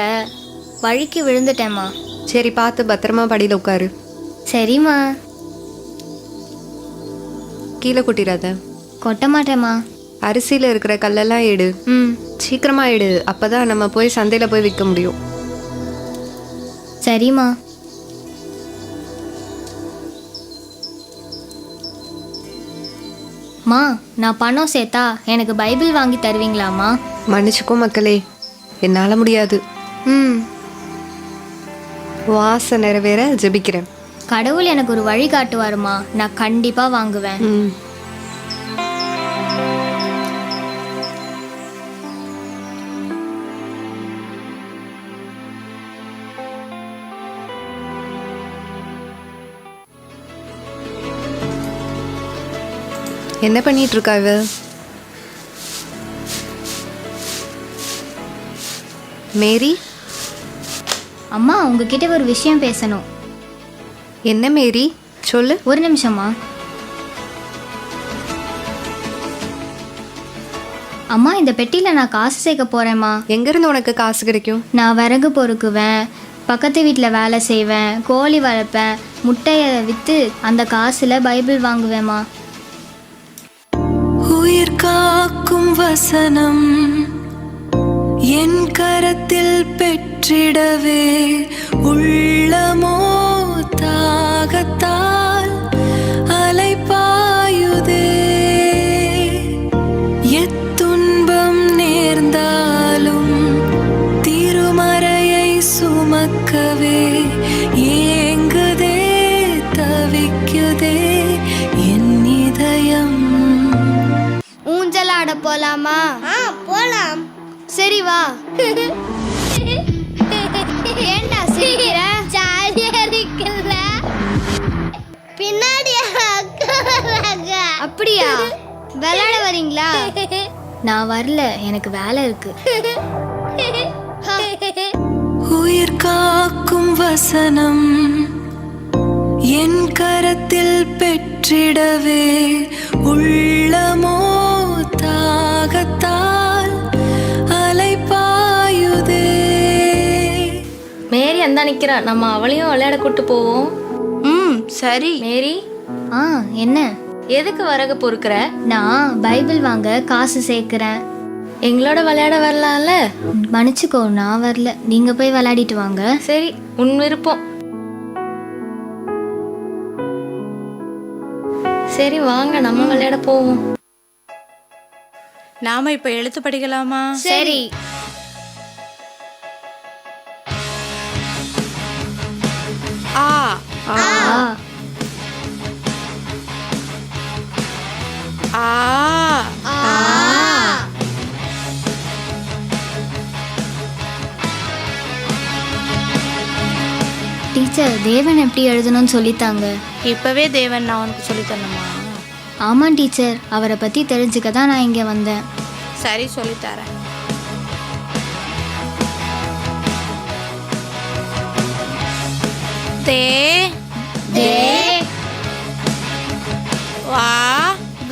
வழிக்கு விழுந்துட்டேம்மா. சரி, பார்த்து பத்திரமா படியில் உட்காரு. சரிம்மா. கீழே கொட்டிடாத. கொட்ட மாட்டேம்மா. அரிசியில் இருக்கிற கல்லெல்லாம் எடு. சீக்கிரமா எடு, அப்பதான் நம்ம போய் சந்தையில் போய் விற்க முடியும். சரிம்மா. மா, நான் பணம் சேர்த்தா எனக்கு பைபிள் வாங்கி தருவீங்களாம்மா? மன்னிச்சுக்கோ மக்களே, என்னால் முடியாது. வாசை நிறைவேற ஜெபிக்கிறேன். கடவுள் எனக்கு ஒரு வழி காட்டுவாருமா, நான் கண்டிப்பாக வாங்குவேன். என்ன பண்ணிட்டு இருக்கா இவ? மேரி. அம்மா, உங்ககிட்ட ஒரு விஷயம் பேசணும். என்ன மேரி, சொல்லு. ஒரு நிமிஷமா. அம்மா, இந்த பெட்டியில் நான் காசு சேர்க்க போகிறேம்மா. எங்கேருந்து உனக்கு காசு கிடைக்கும்? நான் விறகு பொறுக்குவேன், பக்கத்து வீட்டில் வேலை செய்வேன், கோழி வளர்ப்பேன், முட்டையை விற்று அந்த காசில் பைபிள் வாங்குவேம்மா. உயிர் காக்கும் வசனம் என் கரத்தில் பெற்றிடவே உள்ளமோ தாகத்தால் அலைப்பாயுதே. எத்துன்பம் நேர்ந்தாலும் திருமறையை சுமக்கவே ஏங்குதே தவிக்குதே என் இதயம். ஊஞ்சலாட போலாமா? போலாம். சரி வா. ஏண்டா சிரிக்கிற? ஜாலியா இருக்குல்ல? பின்னாடி அப்படியா? விளையாட வரீங்களா? நான் வரல, எனக்கு வேலை இருக்கு. உயிர் காக்கும் வசனம் என் கரத்தில் பெற்றிடவே உள்ளமோ தாகத்தால் அலைப்பாயுதே. மேரி அந்தா நிக்கிறா, நம்ம அவளையும் விளையாட கூட்டு போவோம். சரி. மேரி. என்ன? எதுக்கு வரகு பொறுக்கிற? நான் பைபிள் வாங்க காசு சேர்க்கிறேன். எங்களோட விளையாட வரலாம்ல? மன்னிச்சுக்கோ, நான் வரல, நீங்க போய் விளையாடிட்டு வாங்க. சரி, உன் விருப்பம். சரி வாங்க, நம்ம விளையாட போவோம். நாம இப்ப எழுத்து படிக்கலாமா? சரி. ஆ ஆ ஆ டீச்சர், தேவன் எப்படி எழுதணும்னு சொல்லித்தாங்க. இப்பவே தேவன் நான் உனக்கு சொல்லி தரணுமா? ஆமாம் டீச்சர், அவரை பற்றி தெரிஞ்சுக்க தான் நான் இங்கே வந்தேன். சரி, சொல்லித்தரேன். தே தே வா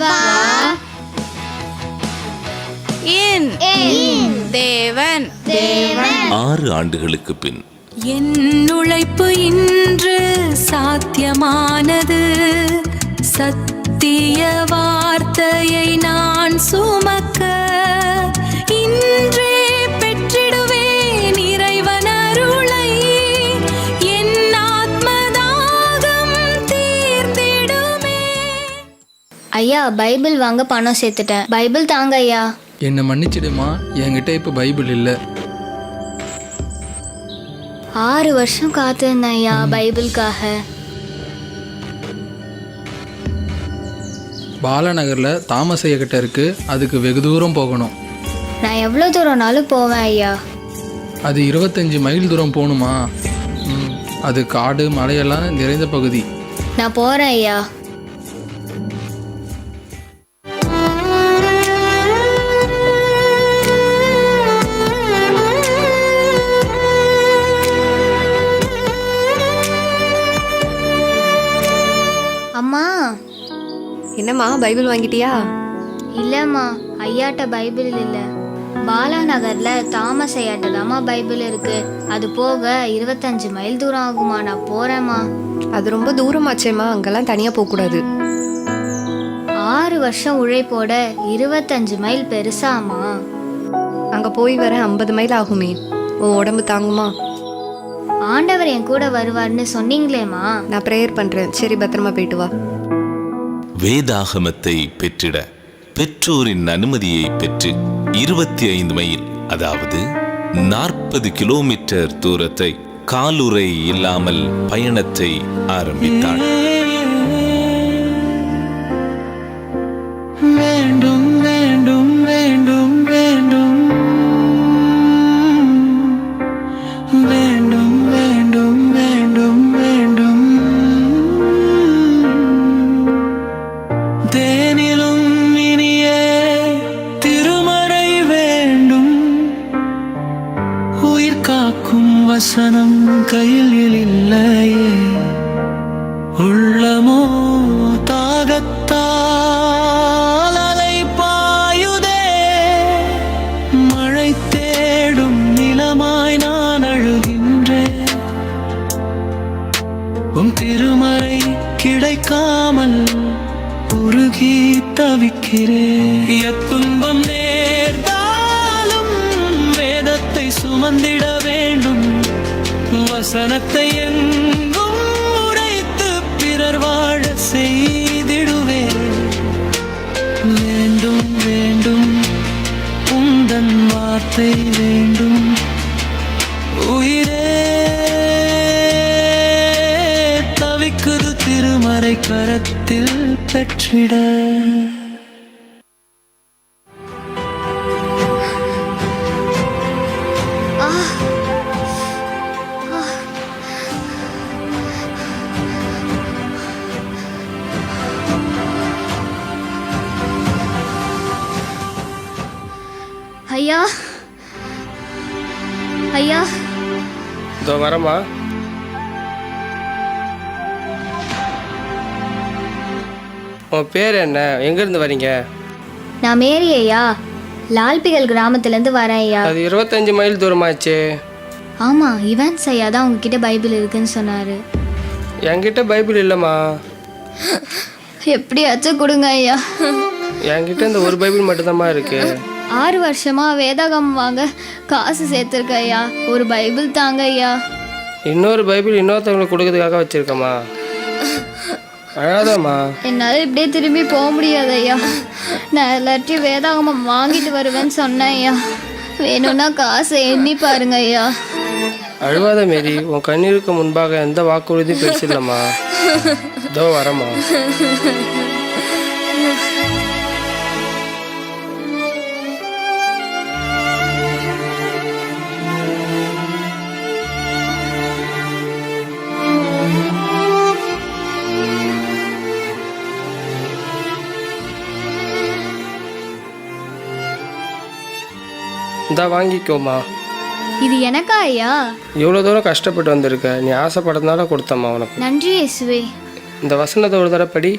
வா இன் தேவன். தேவன். 6 ஆண்டுகளுக்கு பின் என் உழைப்பு இன்று சாத்தியமானது. சத்திய வார்த்தையை நான் சுமக்க இன்றே பெற்றிடுவேன் இறைவன் அருளை. என் ஆத்மதாகம் தீர்ந்திடுமே. ஐயா, பைபிள் வாங்க பணம் சேர்த்துட்டேன். பைபிள் தாங்க ஐயா. என்னை மன்னிச்சிடுமா, என்கிட்ட இப்போ பைபிள் இல்லை. 6 வருஷம் காத்திருந்தேன் ஐயா பைபிளுக்காக. பாலநகரில் தாமஸ் ஐயா கிட்ட இருக்கு, அதுக்கு வெகு தூரம் போகணும். நான் எவ்வளோ தூரம்னாலும் போவேன் ஐயா. அது 25 மைல் தூரம் போகணுமா? அது காடு மலையெல்லாம் நிறைந்த பகுதி. நான் போகிறேன் ஐயா. அம்மா, என்னம்மா பைபிள் வாங்கிட்டியா? இல்லைம்மா, ஐயாட்ட பைபிள் இல்லை. பாலா நகரில் தாமஸ் ஐயாட்ட தாம்மா பைபிள் இருக்கு. அது போக 25 மைல் தூரம் ஆகுமா. நான் போகிறேம்மா. அது ரொம்ப தூரமாச்சேம்மா, அங்கெல்லாம் தனியாக போகக்கூடாது. 6 வருஷம் உழைப்போட 25 மைல் பெருசாமா. அங்கே போய் வர 50 மைல் ஆகுமே. உன் உடம்பு தாங்குமா? ஆண்டவர் என் கூட வருவார்னு சொன்னீங்களேம்மா. நான் ப்ரேயர் பண்ணுறேன். சரி, பத்திரமா போயிட்டு வா. வேதாகமத்தை பெற்றிட பெற்றோரின் அனுமதியை பெற்று 25 மைல், அதாவது 40 கிலோமீட்டர் தூரத்தை காலுறை இல்லாமல் பயணத்தை ஆரம்பித்தாள். வேண்டும் வேண்டும் வேண்டும் வேண்டும் வேண்டும் வேண்டும் வேண்டும் வேண்டும் தேனிலும் இனிய திருமறை வேண்டும். உயிர் காக்கும் வசனம் கையில் இல்லையே. உள்ளமோ தாகத்தால் அலை பாயுதே. மழை தேடும் நிலமாய் நான் அழுகின்றேன். உன் திருமறை கிடைக்காமல் உருகி தவிக்கிறேன். எத்துன்பம் நேர்ந்தாலும் வேதத்தை சுமந்திட வேண்டும். வசனத்தை எங்கும் உடைத்து பிறர் வாழ செய்திடுவேன். வேண்டும் வேண்டும் உந்தன் வார்த்தை வேண்டும். உயிரே தவிக்குது திருமறை கரத்தில் பெற்றிட. ஐயா, ஐயா. இதோ வரமா. உன் பேர் என்ன? எங்கேருந்து வரீங்க? நான் மேரி ஐயா, லால்பிகல் கிராமத்துலேருந்து வரேன் ஐயா. அது 25 மைல் தூரமாச்சு. ஆமாம், இவன்ஸ் ஐயா தான் உங்ககிட்ட பைபிள் இருக்குன்னு சொன்னார். என்கிட்ட பைபிள் இல்லைம்மா. எப்படியாச்சும் கொடுங்க ஐயா. என்கிட்ட இந்த ஒரு பைபிள் மட்டும்தாம்மா இருக்கு. 6 வருஷமாக வேதாகம் வாங்க காசு சேர்த்துருக்க ஐயா. ஒரு பைபிள் தாங்க ஐயா. இன்னொரு பைபிள் இன்னொருத்தவங்களுக்கு கொடுக்கறதுக்காக வச்சிருக்கம்மா. அழாதம்மா. என்னால் இப்படியே திரும்பி போக முடியாது ஐயா. நான் எல்லாத்தையும் வேதாகமம் வாங்கிட்டு வருவேன்னு சொன்னேன் ஐயா. வேணும்னா காசை எண்ணி பாருங்க ஐயா. அழுவாத மேரி, உன் கண்ணீருக்கு முன்பாக எந்த வாக்குறுதியும் பேசலம்மா. இதோ வரமா. இந்தா வாங்கிக்கோமா. இது எனக்கா ஐயா? இவ்வளோ தூரம் கஷ்டப்பட்டு வந்திருக்க, நீ ஆசைப்பட்டதுனால கொடுத்தம்மா உனக்கு. நன்றி இயேசுவே. இந்த வசனத்தை ஒரு தடவை படி.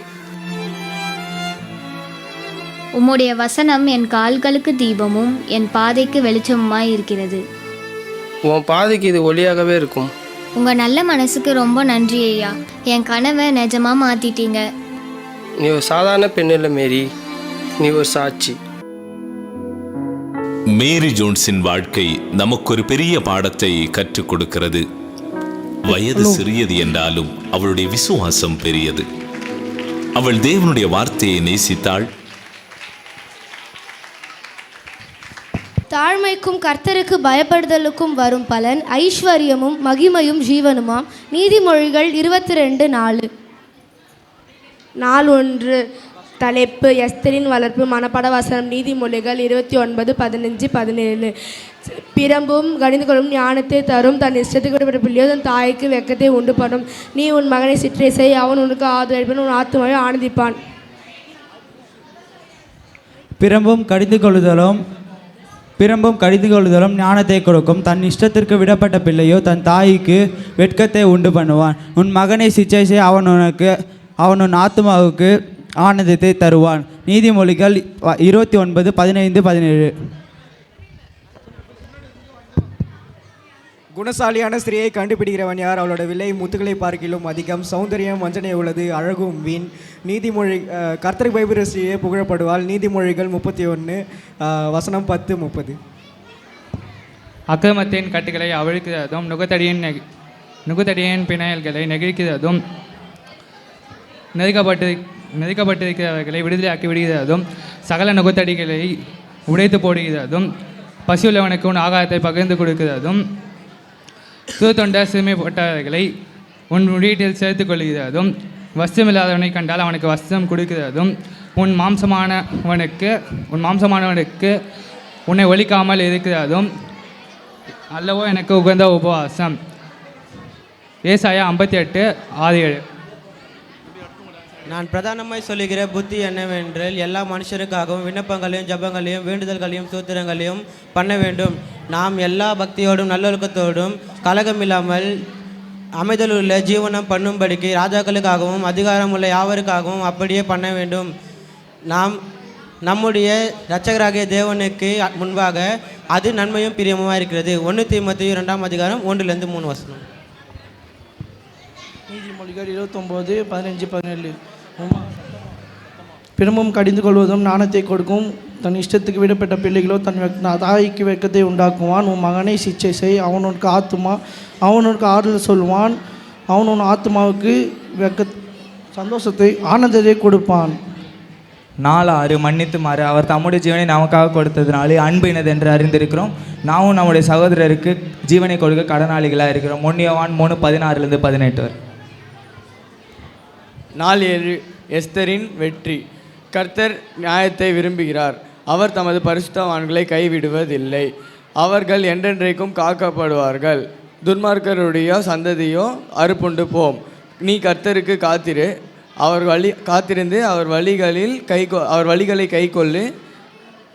உம்முடைய வசனம் என் கால்களுக்கு தீபமும் என் பாதைக்கு வெளிச்சமுமாய் இருக்கிறது. உன் பாதைக்கு இது ஒளியாகவே இருக்கும். உங்கள் நல்ல மனசுக்கு ரொம்ப நன்றி ஐயா. என் கனவை நிஜமாக மாற்றிட்டீங்க. நீ ஒரு சாதாரண பெண் இல்லை மேரி, நீ ஒரு சாட்சி. மேரி ஜோன்ஸின் வாழ்க்கை நமக்கு ஒரு பெரிய பாடத்தை கற்றுக் கொடுக்கிறது. வயது சிறியது என்றாலும் அவளுடைய விசுவாசம் பெரியது. அவள் தேவனுடைய வார்த்தையை நேசித்தாள். தாழ்மைக்கும் கர்த்தருக்கு பயப்படுதலுக்கும் வரும் பலன் ஐஸ்வர்யமும் மகிமையும் ஜீவனுமாம். நீதிமொழிகள் 22:4. நாள் 1. தலைப்பு எஸ்தரின் வளர்ப்பு. மனப்பாட வசனம் நீதிமொழிகள் 29:15-17. பிரம்பும் கடிந்துகளும் ஞானத்தை தரும். தன் இஷ்டத்துக்கு பிள்ளையோ தன் தாய்க்கு வெக்கத்தை உண்டு பண்ணும். நீ உன் மகனை சிற்றை செய், அவன் உனக்கு ஆதரவளிப்பான், உன் ஆத்துமாவை ஆனந்திப்பான். பிரம்பும் கடிந்து கொள்ளுதலும் ஞானத்தை கொடுக்கும். தன் இஷ்டத்திற்கு விடப்பட்ட பிள்ளையோ தன் தாய்க்கு வெட்கத்தை உண்டு பண்ணுவான். உன் மகனை சிச்சை செய், அவன் உன் ஆத்மாவுக்கு ஆனந்தத்தை தருவான். நீதிமொழிகள் 29:15-17. குணசாலியான ஸ்திரியை கண்டுபிடிக்கிறவன் யார்? அவளோட விலை முத்துக்களை பார்க்கிலும் அதிகம். சௌந்தரியம் வஞ்சனை உள்ளது, அழகும் வீண். நீதிமொழி கர்த்தர் பைபிள் ஸ்திரியை புகழப்படுவாள். நீதிமொழிகள் 31:10-30. அக்கிரமத்தின் கட்டுகளை அவிழ்க்கிறதும் நுகத்தடியின் பிணையல்களை நெகிழ்க்கிறதும் நெருக்கப்பட்டிருக்கிறவர்களை விடுதலையாக்கி விடுகிறதும் சகல நுகத்தடிகளை உடைத்து போடுகிறதும் பசியுள்ளவனுக்கு உன் ஆகாரத்தை பகிர்ந்து கொடுக்கிறதும் தூத்தொண்ட சிறுமைப்பட்டவர்களை உன் வீட்டில் சேர்த்துக் கொள்கிறதும் வஸ்திரமில்லாதவனை கண்டால் அவனுக்கு வஸ்திரம் கொடுக்கிறதும் உன் மாம்சமானவனுக்கு உன்னை ஒழிக்காமல் இருக்கிறதும் அல்லவோ எனக்கு உகந்த உபவாசம். ஏசாயா 58:6-7. நான் பிரதானமாய் சொல்லுகிற புத்தி என்னவென்றால் எல்லா மனுஷருக்காகவும் விண்ணப்பங்களையும் ஜபங்களையும் வேண்டுதல்களையும் சூத்திரங்களையும் பண்ண வேண்டும். நாம் எல்லா பக்தியோடும் நல்லொழுக்கத்தோடும் கலகமில்லாமல் அமைதலுள்ள ஜீவனம் பண்ணும்படிக்கு ராஜாக்களுக்காகவும் அதிகாரமுள்ள யாவருக்காகவும் அப்படியே பண்ண வேண்டும். நாம் நம்முடைய இரட்சகராகிய தேவனுக்கு முன்பாக அது நன்மையும் பிரியமுமாக இருக்கிறது. 1 தீமோத்தேயு 2:1-3. நீதிமொழிகள் 29:15-17. பிறமும் கடிந்து கொள்வதும் நாணத்தை கொடுக்கும். தன் இஷ்டத்துக்கு விடப்பட்ட பிள்ளைகளோ தன் தாய்க்கு வெட்கத்தை உண்டாக்குவான். உன் மகனை சிச்சை செய், அவனுக்கு ஆறுதல் சொல்வான். அவன் உன் ஆத்மாவுக்கு சந்தோஷத்தை ஆனந்தத்தை கொடுப்பான். 4:6 மன்னித்து மாறு. அவர் தம்முடைய ஜீவனை நமக்காக கொடுத்ததுனாலே அன்பு இனதென்று அறிந்திருக்கிறோம். நாமும் நம்முடைய சகோதரருக்கு ஜீவனை கொடுக்க கடனாளிகளாக இருக்கிறோம். 1 யோவான் 3:16-18. 4:7 எஸ்தரின் வெற்றி. கர்த்தர் நியாயத்தை விரும்புகிறார். அவர் தமது பரிசுத்தவான்களை கைவிடுவதில்லை. அவர்கள் என்றென்றைக்கும் காக்கப்படுவார்கள். துன்மார்க்கருடைய சந்ததியோ அறுப்புண்டு போம். நீ கர்த்தருக்கு காத்திரு, காத்திருந்து அவர் வழிகளை கைக்கொள்ளு.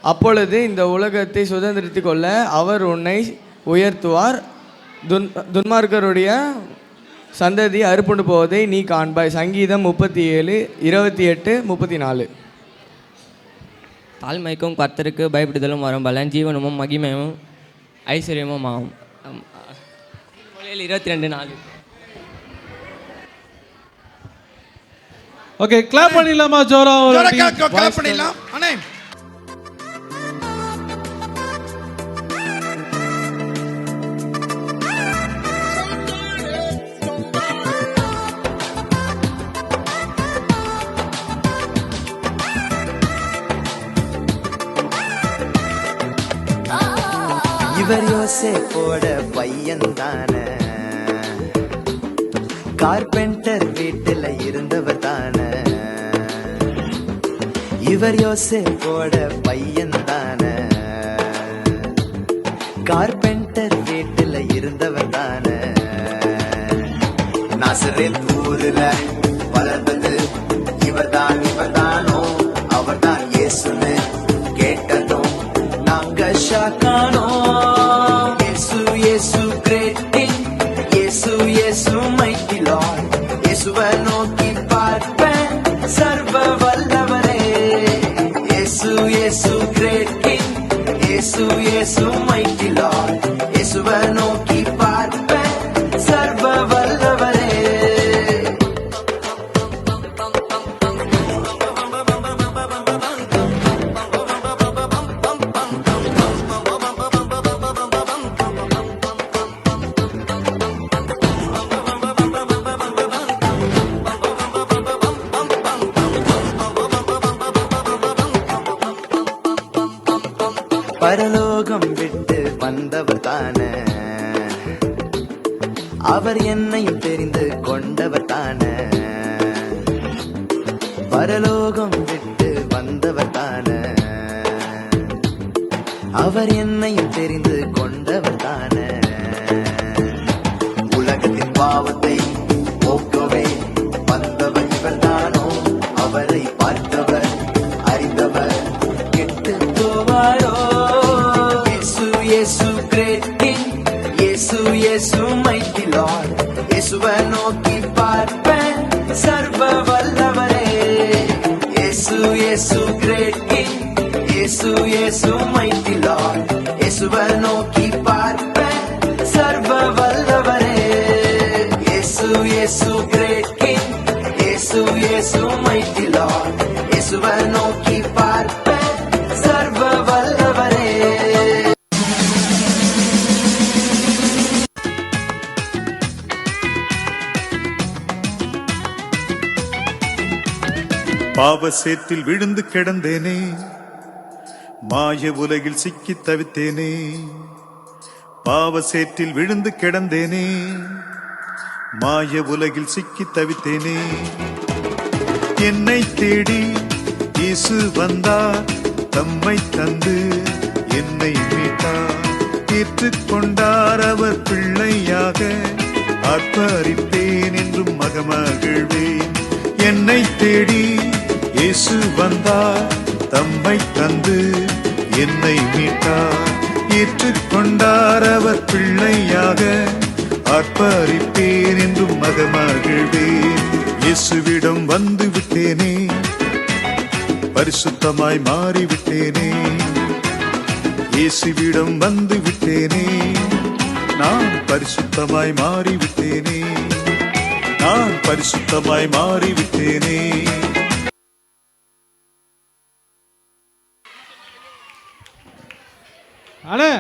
அப்பொழுது இந்த உலகத்தை சுதந்திரித்து கொள்ள அவர் உன்னை உயர்த்துவார். துன்மார்க்கருடைய சந்ததி அறுப்புண்டு போவதை நீ காண்பாய். சங்கீதம் 37:28-34. தாழ்மைக்கும் கர்த்தருக்கு பயப்படுதலும் வரும் பலன் ஜீவனமும் மகிமையும் ஐஸ்வர்யமும் ஆகும். 22:4. ஓகே, கிளாப் பண்ணிடலாமா? ஜோரா கிளாப் பண்ணிடலாம் அண்ணே. இவர் யோசேப்போட பையன்தானே, கார்பெண்டர் வீட்டில் இருந்தவர் தானே. இவர் யோசேப்போட பையன்தானே, கார்பெண்டர் வீட்டில் இருந்தவர் தானே. நாசரேத் ஊரில் வளர்ந்தது இவர்தானோ, அவர்தான் இயேசுன்னு கேட்டதும் நாங்க ஷாக்கானோ. இயேசு கிரேட் கிங், இயேசு மைட்டி லார்ட். இயேசுவை நோக்கி பார்ப்பேன் சர்வ வல்லவரே. இயேசு கிரேட் கிங், இயேசு மைட்டி லார்ட். இயேசுவை நோக்கி பார்ப்பேன் சர்வ வல்லவரே. பரலோகம் விட்டு வந்தவர் தானே, அவர் என்னையும் தெரிந்து கொண்டவர் தானே. பரலோகம் விட்டு வந்தவர் தானே, அவர் என்னையும் தெரிந்து கொண்டவர் தானே. உலகத்தின் பாவத்தை போக்கவே வந்தவர் இவர் தானோ. அவரை பார்த்தவர் அறிந்தவர் கெட்டு போவாரோ. இயேசு கிரேட் கிங், இயேசு மைட்டி லார்ட். இயேசுவை நோக்கி பார்ப்பேன் சர்வ வல்லவரே. இயேசு கிரேட் கிங், இயேசு இயேசு மைட்டி லார்ட், இயேசுவை நோக்கி பார்ப்பேன் சர்வ வல்லவரே. இயேசு இயேசு கிரேட் கிங், இயேசு இயேசு மைட்டி லார்ட், இயேசுவை நோக்கி பார்ப்பேன் சர்வ வல்லவரே. பாவ சேற்றில் விழுந்து கிடந்தேனே, மாய உலகில் சிக்கி தவித்தேனே. பாவ சேற்றில் விழுந்து கிடந்தேனே, மாய உலகில் சிக்கி தவித்தேனே. என்னை தேடி இயேசு வந்தார், தம்மை தந்து என்னை மீட்டார். ஏற்றுக்கொண்டார் அவர் பிள்ளையாக, ஆர்ப்பரிப்பேன் என்றும் மகமகிழ்வேன். என்னை தேடி இயேசு வந்தார், தம்மை தந்து என்னை மீட்டார். ஏற்றுக்கொண்டார் அவர் பிள்ளையாக, ஆர்ப்பரிப்பேன் என்றும் மகமகிழ்வேன். இயேசுவிடம் வந்து விட்டேனே, பரிசுத்தமாய் மாறிவிட்டேனே. இயேசுவிடம் வந்து விட்டேனே, நான் பரிசுத்தமாய் மாறிவிட்டேனே. நான் பரிசுத்தமாய் மாறிவிட்டேனே. அண்ணே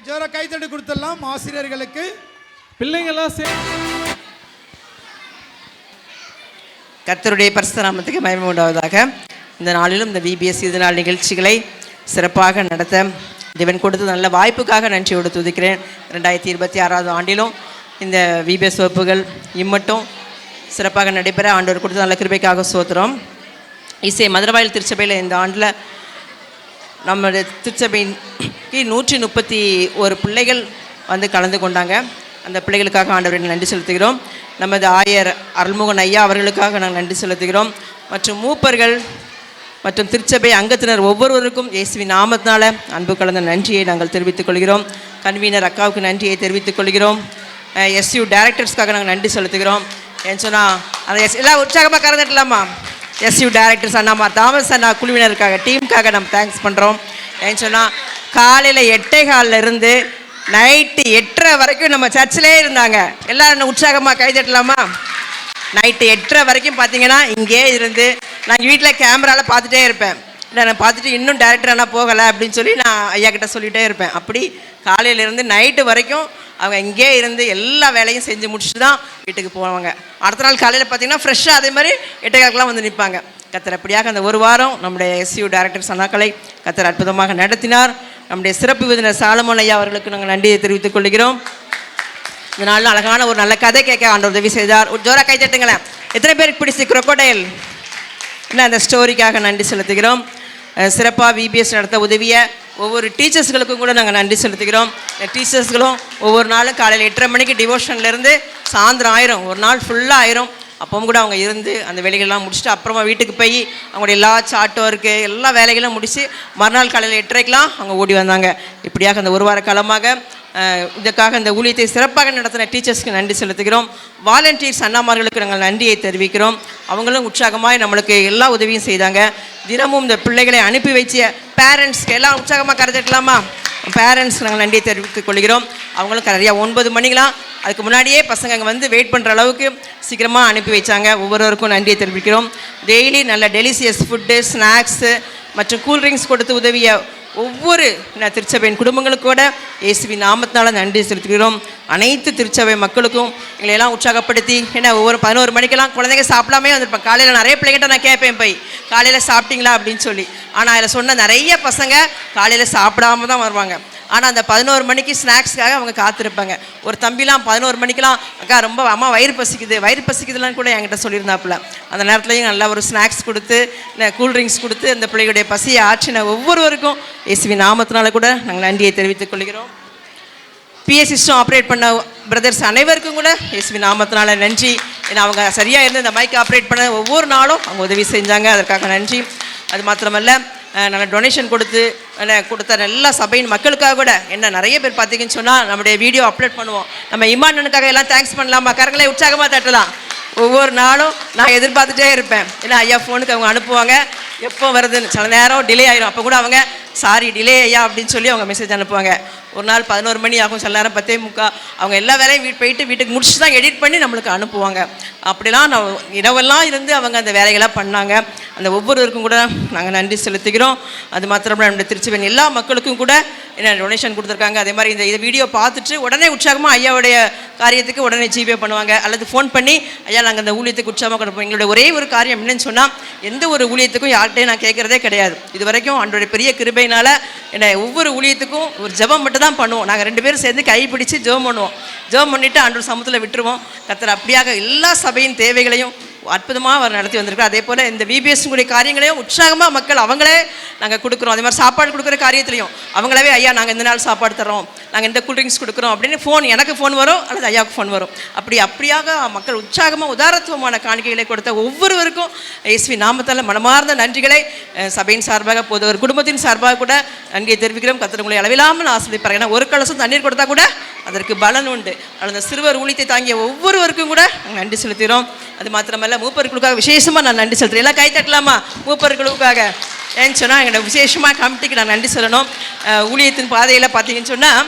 ஜோரா கைத்தட்டு கொடுத்துடலாம் ஆசிரியர்களுக்கு. பிள்ளைங்கெல்லாம் கர்த்தருடைய பரிசுத்த நாமத்துக்கு மகிமை உண்டாவதாக. இந்த நாளிலும் இந்த விபிஎஸ் இது நாள் நிகழ்ச்சிகளை சிறப்பாக நடத்த தேவன் கொடுத்த நல்ல வாய்ப்புக்காக நன்றியோடு துதிக்கிறேன். 2026 ஆண்டிலும் இந்த விபிஎஸ் வகுப்புகள் இம்மட்டும் சிறப்பாக நடைபெற ஆண்டவர் கொடுத்த நல்ல கிருபைக்காக சோத்திரம். மதுரவாயில் திருச்சபையில் இந்த ஆண்டில் நம்மளுடைய திருச்சபைக்கு 131 பிள்ளைகள் வந்து கலந்து கொண்டாங்க. அந்த பிள்ளைகளுக்காக ஆண்டவரை நன்றி செலுத்துகிறோம். நமது ஆயர் அருள்மோகன் ஐயா அவர்களுக்காக நாங்கள் நன்றி செலுத்துகிறோம். மற்றும் மூப்பர்கள் மற்றும் திருச்சபை அங்கத்தினர் ஒவ்வொருவருக்கும் இயேசுவின் நாமத்தினால அன்பு கலந்த நன்றியை நாங்கள் தெரிவித்துக் கொள்கிறோம். கன்வீனர் அக்காவுக்கு நன்றியை தெரிவித்துக் கொள்கிறோம். எஸ்யூ டைரக்டர்ஸ்க்காக நாங்கள் நன்றி செலுத்துகிறோம். ஏன்னு சொன்னால் அந்த எல்லாம் உற்சாகமாக கறந்துட்டலாமா? எஸ்யூ டைரக்டர்ஸ் அண்ணாமா தாமஸ் அண்ணா குழுவினருக்காக டீமுக்காக நம்ம தேங்க்ஸ் பண்ணுறோம். ஏன்னு சொன்னால் காலையில் 8:15 நைட்டு 8:30 வரைக்கும் நம்ம சர்ச்சிலே இருந்தாங்க. எல்லோரும் உற்சாகமாக கைதட்டலாமா? நைட்டு 8:30 வரைக்கும் பார்த்தீங்கன்னா இங்கே இருந்து நான் வீட்டில் கேமராவில் பார்த்துட்டே இருப்பேன். இல்லை நான் பார்த்துட்டு இன்னும் டேரக்டர் ஆனால் போகலை அப்படின்னு சொல்லி நான் ஐயா கிட்ட சொல்லிகிட்டே இருப்பேன். அப்படி காலையிலேருந்து நைட்டு வரைக்கும் அவங்க இங்கே இருந்து எல்லா வேலையும் செஞ்சு முடிச்சுட்டு தான் வீட்டுக்கு போவாங்க. அடுத்த நாள் காலையில் பார்த்தீங்கன்னா ஃப்ரெஷ்ஷாக அதே மாதிரி 8:15 வந்து நிற்பாங்க. கத்தர் அப்படியாக அந்த ஒரு வாரம் நம்முடைய எஸ்யூ டைரக்டர் சனாக்களை கத்தர் அற்புதமாக நடத்தினார். நம்முடைய சிறப்பு விருந்தினர் சாலமோன் ஐயா அவர்களுக்கு நாங்கள் நன்றியை தெரிவித்துக் கொள்கிறோம். இந்த நாளில் அழகான ஒரு நல்ல கதை கேட்க ஆண்டவர் உதவி செய்தார். ஒரு ஜோரா கை தட்டுங்களேன். எத்தனை பேருக்கு பிடிச்சி குரோக்கோடைல் என்ன அந்த ஸ்டோரிக்காக நன்றி செலுத்துகிறோம். சிறப்பாக விபிஎஸ் நடத்த உதவிய ஒவ்வொரு டீச்சர்ஸ்களுக்கும் கூட நாங்கள் நன்றி செலுத்துகிறோம். டீச்சர்ஸ்களும் ஒவ்வொரு நாளும் காலையில் 8:30 மணிக்கு டிவோஷன்லேருந்து சாயந்தரம் ஆயிரும், ஒரு நாள் ஃபுல்லாக ஆயிரும். அப்பவும் கூட அவங்க இருந்து அந்த வேலைகள்லாம் முடிச்சுட்டு அப்புறமா வீட்டுக்கு போய் அவங்களுடைய எல்லா சார்ட் ஒர்க்கு எல்லா வேலைகளும் முடித்து மறுநாள் காலையில் 8:30க்கெலாம் அவங்க ஓடி வந்தாங்க. இப்படியாக அந்த ஒரு வார காலமாக இதற்காக இந்த ஊழியத்தை சிறப்பாக நடத்தின டீச்சர்ஸ்க்கு நன்றி செலுத்துகிறோம். வாலண்டியர்ஸ் அண்ணாமார்களுக்கு நாங்கள் நன்றியை தெரிவிக்கிறோம். அவங்களும் உற்சாகமாக நம்மளுக்கு எல்லா உதவியும் செய்தாங்க. தினமும் இந்த பிள்ளைகளை அனுப்பி வச்சிய பேரண்ட்ஸ்க்கு எல்லாம் உற்சாகமாக கருத்துக்கலாமா? பேரண்ட்ஸ்க்கு நாங்கள் நன்றியை தெரிவித்துக் கொள்கிறோம். அவங்களும் சரியாக 9 மணிக்கெலாம் அதுக்கு முன்னாடியே பசங்க அங்கே வந்து வெயிட் பண்ணுற அளவுக்கு சீக்கிரமாக அனுப்பி வச்சாங்க. ஒவ்வொருவருக்கும் நன்றியை தெரிவிக்கிறோம். டெய்லி நல்ல டெலிசியஸ் ஃபுட்டு, ஸ்நாக்ஸு மற்றும் கூல்ட்ரிங்க்ஸ் கொடுத்து உதவிய ஒவ்வொரு திருச்சபையின் குடும்பங்களுக்கு கூட இயேசுவின் நாமத்தினால நன்றி செலுத்துகிறோம். அனைத்து திருச்சபை மக்களுக்கும் எங்களையெல்லாம் உற்சாகப்படுத்தி ஏன்னா ஒவ்வொரு 11 மணிக்கெல்லாம் குழந்தைங்க சாப்பிடாமே வந்திருப்பேன். காலையில் நிறைய பிள்ளைகிட்ட நான் கேட்பேன் போய் காலையில் சாப்பிட்டீங்களா அப்படின்னு சொல்லி. ஆனால் அதில் சொன்ன நிறைய பசங்க காலையில் சாப்பிடாம தான் வருவாங்க. ஆனால் அந்த 11 மணிக்கு ஸ்நாக்ஸ்க்காக அவங்க காத்திருப்பாங்க. ஒரு தம்பிலாம் 11 மணிக்கெலாம் அக்கா ரொம்ப அம்மா வயிறு பசிக்குதுலாம் கூட என்கிட்ட சொல்லியிருந்தாப்புல. அந்த நேரத்துலையும் நல்லா ஒரு ஸ்நாக்ஸ் கொடுத்து கூல்ட்ரிங்க்ஸ் கொடுத்து அந்த பிள்ளைகளுடைய பசியை ஆற்றின ஒவ்வொருவருக்கும் இயேசுவின் நாமத்தினால கூட நாங்கள் நன்றியை தெரிவித்துக் கொள்கிறோம். பிஎஸ் சிஸ்டம் ஆப்ரேட் பண்ண பிரதர்ஸ் அனைவருக்கும் கூட இயேசுவின் நாமத்தினால நன்றி. ஏன்னா அவங்க சரியாக இருந்து இந்த மைக் ஆப்ரேட் பண்ண ஒவ்வொரு நாளும் அவங்க உதவி செஞ்சாங்க. அதற்காக நன்றி. அது மாத்திரமல்ல நல்ல டொனேஷன் கொடுத்த எல்லா சபையின் மக்களுக்காக கூட என்ன நிறைய பேர் பார்த்தீங்கன்னு சொன்னால் நம்முடைய வீடியோ அப்லோட் பண்ணுவோம். நம்ம இமானுக்காக எல்லாம் தேங்க்ஸ் பண்ணலாமா? கரங்களை உற்சாகமாக தட்டலாம். ஒவ்வொரு நாளும் நான் எதிர்பார்த்துட்டே இருப்பேன். ஏன்னா ஐயா ஃபோனுக்கு அவங்க அனுப்புவாங்க எப்போ வருதுன்னு. சில நேரம் டிலே ஆயிரும். அப்போ கூட அவங்க சாரி டிலே ஐயா அப்படின்னு சொல்லி அவங்க மெசேஜ் அனுப்புவாங்க. ஒரு நாள் 11 மணி ஆகும், சில நேரம் 10:45. அவங்க எல்லா வேலையும் வீட்டுக்கு முடிச்சுட்டு தான் எடிட் பண்ணி நம்மளுக்கு அனுப்புவாங்க. அப்படிலாம் நான் இரவெல்லாம் இருந்து அவங்க அந்த வேலைகளாக பண்ணாங்க. அந்த ஒவ்வொருவருக்கும் கூட நாங்கள் நன்றி செலுத்துகிறோம். அது மாத்திரமே நம்முடைய திருச்சிவன் எல்லா மக்களுக்கும் கூட என்ன டொனேஷன் கொடுத்துருக்காங்க. அதே மாதிரி இந்த வீடியோ பார்த்துட்டு உடனே உற்சாகமாக ஐயாவுடைய காரியத்துக்கு உடனே ஜிபே பண்ணுவாங்க அல்லது ஃபோன் பண்ணி ஐயா நாங்கள் அந்த ஊழியத்துக்கு உற்சாகமாக கொடுப்போம். எங்களுடைய ஒரே ஒரு காரியம் என்னன்னு சொன்னால் எந்த ஒரு ஊழியத்துக்கும் யார்கிட்டையும் நான் கேட்குறதே கிடையாது. இது வரைக்கும் அன்றைய பெரிய கிருபையினால் என்ன ஒவ்வொரு ஊழியத்துக்கும் ஒரு ஜெபம் மட்டும் தான் பண்ணுவோம். நாங்கள் 2 பேரும் சேர்ந்து கைப்பிடிச்சு ஜெபம் பண்ணுவோம். ஜெபம் பண்ணிவிட்டு அன்று சமூகத்தில் விட்டுருவோம். கர்த்தர் அப்படியாக எல்லா சபையின் தேவைகளையும் அற்புதமாக அவர் நடத்தி வந்திருக்கார். அதே போல் இந்த விபிஎஸ்னுடைய காரியங்களையும் உற்சாகமாக மக்கள் அவங்களே நாங்கள் கொடுக்குறோம். அதே மாதிரி சாப்பாடு கொடுக்குற காரியத்திலையும் அவங்களவே ஐயா நாங்கள் இந்த நாள் சாப்பாடு தரோம், நாங்கள் இந்த கூல்ட்ரிங்க்ஸ் கொடுக்குறோம் அப்படின்னு எனக்கு ஃபோன் வரும் அல்லது ஐயாவுக்கு ஃபோன் வரும். அப்படியாக மக்கள் உற்சாகமாக உதாரத்துவமான காணிக்கைகளை கொடுத்த ஒவ்வொருவருக்கும் இயேசுவின் நாமத்தால் மனமார்ந்த நன்றிகளை சபையின் சார்பாக ஒரு குடும்பத்தின் சார்பாக கூட நன்றியை தெரிவிக்கிறோம். கர்த்தர் உங்களை அளவில்லாமல் ஆசிரியப்பார். ஏன்னா ஒரு கலசம் தண்ணீர் கொடுத்தா கூட அதற்கு பலன் உண்டு. அந்த சிறுவர் ஊழியத்தை தாங்கிய ஒவ்வொருவருக்கும் கூட நாங்கள் நன்றி செலுத்துகிறோம். அது மாத்திரமல்ல மூப்பர்களுக்காக விசேஷமாக நான் நன்றி செலுத்துகிறேன். எல்லாம் கை தட்டலாமா? மூப்பர்களுக்காக ஏன்னு சொன்னால் எங்களோட விசேஷமாக கமிட்டிக்கு நான் நன்றி சொல்லணும். ஊழியத்தின் பாதையில் பார்த்தீங்கன்னு சொன்னால்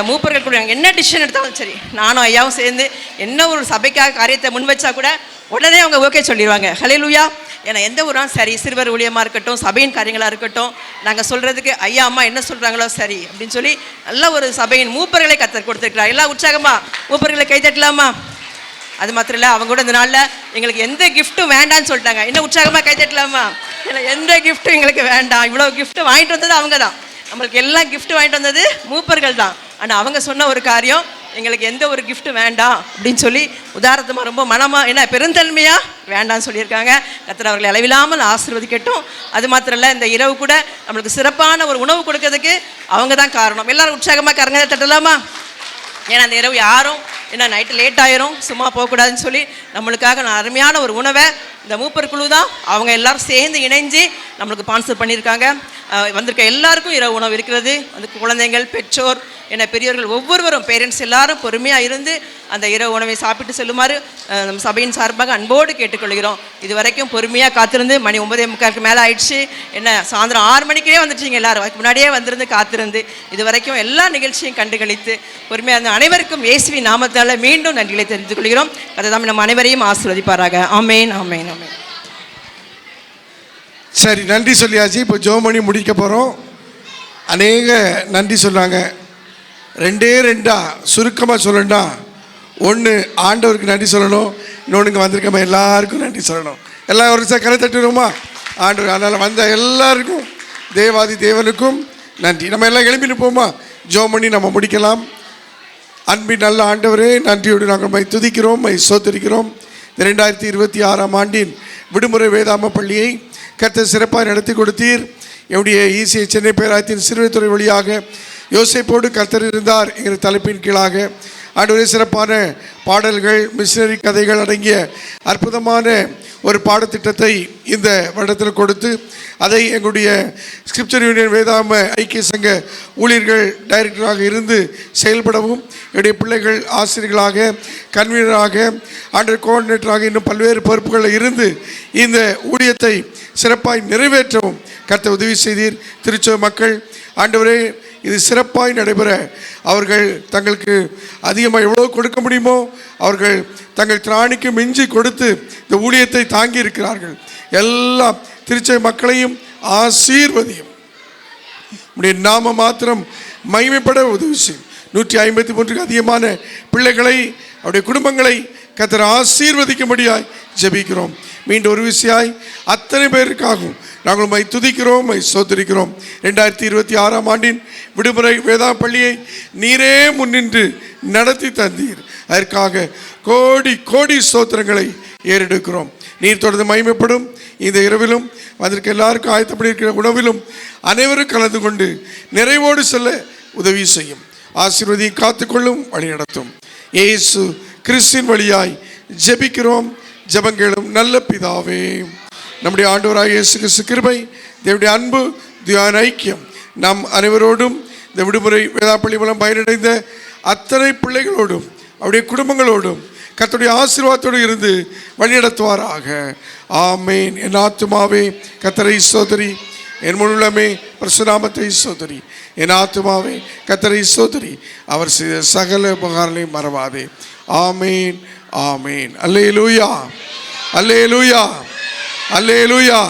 மூப்பர்கள் கூட என்ன டிசிஷன் எடுத்தாலும் சரி நானும் ஐயாவும் சேர்ந்து என்ன ஒரு சபைக்காக காரியத்தை முன் வச்சா கூட உடனே அவங்க ஓகே சொல்லிடுவாங்க. ஹல்லேலூயா. ஏன்னா எந்த ஒரு சரி சிறுவர் ஊழியமாக இருக்கட்டும், சபையின் காரியங்களாக இருக்கட்டும், நாங்கள் சொல்கிறதுக்கு ஐயா அம்மா என்ன சொல்கிறாங்களோ சரி அப்படின்னு சொல்லி நல்ல ஒரு சபையின் மூப்பர்களை கர்த்தர் கொடுத்துருக்கிறார். எல்லாம் உற்சாகமா மூப்பர்களை கை தட்டலாமா? அது மாத்திரம் இல்லை, அவங்க கூட இந்த நாளில் எங்களுக்கு எந்த கிஃப்ட்டும் வேண்டான்னு சொல்லிட்டாங்க. இன்னும் உற்சாகமாக கை தட்டலாமா? இல்லை, எந்த கிஃப்ட்டும் எங்களுக்கு வேண்டாம். இவ்வளோ கிஃப்ட்டு வாங்கிட்டு வந்தது அவங்க தான், நம்மளுக்கு எல்லாம் கிஃப்ட் வாங்கிட்டு வந்தது மூப்பர்கள் தான். ஆனால் அவங்க சொன்ன ஒரு காரியம், எங்களுக்கு எந்த ஒரு கிஃப்ட்டும் வேண்டாம் அப்படின்னு சொல்லி உதாரணமாக ரொம்ப மனமாக என்ன பெருந்தன்மையாக வேண்டாம்னு சொல்லியிருக்காங்க. கர்த்தர் அவர்களை அளவில்லாமல் ஆசீர்வதிக்கட்டும். அது மாத்திரம் இல்லை, இந்த இரவு கூட நம்மளுக்கு சிறப்பான ஒரு உணவு கொடுக்கறதுக்கு அவங்க தான் காரணம். எல்லாரும் உற்சாகமாக கரங்க தட்டலாமா? ஏன்னா அந்த இரவு யாரும் ஏன்னா நைட்டு லேட் ஆயிரும், சும்மா போகக்கூடாதுன்னு சொல்லி நம்மளுக்காக அருமையான ஒரு உணவை இந்த மூப்பர் குழு தான் அவங்க எல்லாரும் சேர்ந்து இணைஞ்சு நம்மளுக்கு ஸ்பான்சர் பண்ணியிருக்காங்க. வந்திருக்க எல்லாருக்கும் இரவு உணவு இருக்கிறது. அந்த குழந்தைகள், பெற்றோர், என்ன பெரியவர்கள் ஒவ்வொருவரும் பேரண்ட்ஸ் எல்லாரும் பொறுமையாக இருந்து அந்த இரவு உணவை சாப்பிட்டு செல்லுமாறு நம்ம சபையின் சார்பாக அன்போடு கேட்டுக்கொள்கிறோம். இது வரைக்கும் பொறுமையாக காத்திருந்து மணி 9:45 மேலே ஆயிடுச்சு. என்ன சாயந்தரம் 6 மணிக்கே வந்துட்டீங்க எல்லாரும், அதுக்கு முன்னாடியே வந்திருந்து காத்திருந்து இது வரைக்கும் எல்லா நிகழ்ச்சியும் கண்டுகளித்து பொறுமையாக இருந்த அனைவருக்கும் இயேசுவின் நாமத்தால் மீண்டும் நன்றிகளை தெரிவித்துக் கொள்கிறோம். அதுதான் நம்ம அனைவரையும் ஆசீர்வதிப்பாராக. ஆமேன், ஆமேன், ஆமேன். சரி, நன்றி சொல்லியாச்சு. இப்போ ஜோமணி முடிக்க போகிறோம். அநேக நன்றி சொன்னாங்க. 2 சுருக்கமாக சொல்லணும்னா, ஒன்று ஆண்டவருக்கு நன்றி சொல்லணும், இன்னொன்று இங்கே வந்திருக்கமா எல்லாருக்கும் நன்றி சொல்லணும். எல்லாம் ஒரு கரை தட்டுருமா ஆண்டவர்? அதனால் வந்த எல்லாருக்கும் தேவாதி தேவனுக்கும் நன்றி. நம்ம எல்லாம் எழுப்பி நிற்போமா? ஜோமணி நம்ம முடிக்கலாம். அன்பின் நல்ல ஆண்டவரே, நன்றியோடு நாங்கள் மை துதிக்கிறோம், மை சோத்தரிக்கிறோம். 2026ஆம் ஆண்டின் விடுமுறை வேதாம பள்ளியை கர்த்தர் சிறப்பாக நடத்தி கொடுத்தீர். என்னுடைய ஈசிஐ சென்னை பேராயத்தின் சிறுவைத்துறை வழியாக யோசேப்போடு கர்த்தர் இருந்தார் என்கிற தலைப்பின் கீழாக ஆண்டவரே சிறப்பான பாடல்கள், மிஷினரி கதைகள் அடங்கிய அற்புதமான ஒரு பாடத்திட்டத்தை இந்த வருடத்தில் கொடுத்து அதை எங்களுடைய ஸ்கிரிப்சர் யூனியன் வேதாம ஐக்கிய சங்க ஊழியர்கள் டைரக்டராக இருந்து செயல்படவும், என்னுடைய பிள்ளைகள் ஆசிரியர்களாக, கன்வீனராக, ஆண்டர் கோஆர்டினேட்டராக இன்னும் பல்வேறு பொறுப்புகளில் இருந்து இந்த ஊழியத்தை சிறப்பாய் நிறைவேற்றவும் கர்த்தர் உதவி செய்தீர். திருச்சபை மக்கள் ஆண்டவரே இது சிறப்பாய் நடைபெற அவர்கள் தங்களுக்கு அதிகமாக எவ்வளோ கொடுக்க முடியுமோ அவர்கள் தங்கள் திராணிக்கு மிஞ்சி கொடுத்து இந்த ஊழியத்தை தாங்கி இருக்கிறார்கள். எல்லா திருச்சபை மக்களையும் ஆசீர்வதியும், உடைய நாம மாத்திரம் மகிமைப்பட உதவி செய்யும். 153க்கு அதிகமான பிள்ளைகளை, அவருடைய குடும்பங்களை கர்த்தர் ஆசீர்வதிக்கும்படியாய் ஜெபிக்கிறோம். மீண்டும் ஒரு விஷயாய் அத்தனை பேருக்காகவும் நாங்கள் மை துதிக்கிறோம், மை சோதரிக்கிறோம். 2026ஆம் ஆண்டின் விடுமுறை வேதா பள்ளியை நீரே முன்னின்று நடத்தி தந்தீர். அதற்காக கோடி கோடி ஸ்தோத்திரங்களை ஏறெடுக்கிறோம். நீர் தொடர்ந்து மகிமைப்படும். இந்த இரவிலும் அதற்கு எல்லாருக்கும் ஆயத்தப்படி இருக்கிற உணவிலும் அனைவரும் கலந்து கொண்டு நிறைவோடு செல்ல உதவி செய்யும். ஆசீர்வதியை காத்துக்கொள்ளும், வழி நடத்தும். இயேசு கிறிஸ்துவின் வழியாய் ஜெபிக்கிறோம், ஜெபங்களும் நல்ல பிதாவே. நம்முடைய ஆண்டவராகிய இயேசு கிறிஸ்து கிருபை, தேவனுடைய அன்பு, தியான ஐக்கியம் நம் அனைவரோடும் இந்த விடுமுறை வேதாப்பள்ளி மூலம் பயனடைந்த அத்தனை பிள்ளைகளோடும் அவருடைய குடும்பங்களோடும் கர்த்தருடைய ஆசீர்வாதத்தோடு இருந்து வழிநடத்துவாராக. ஆமேன். என் ஆத்துமாவே கர்த்தரை ஸ்தோத்திரி, என் முழுமே பரிசுநாமத்தை ஸ்தோத்திரி. என் ஆத்துமாவே கர்த்தரை ஸ்தோத்திரி, அவர் செய்த சகல உபகாரங்களையும் மறவாதே. ஆமேன், ஆமேன். அல்லேலூயா, அல்லேலூயா, அல்லேலூயா.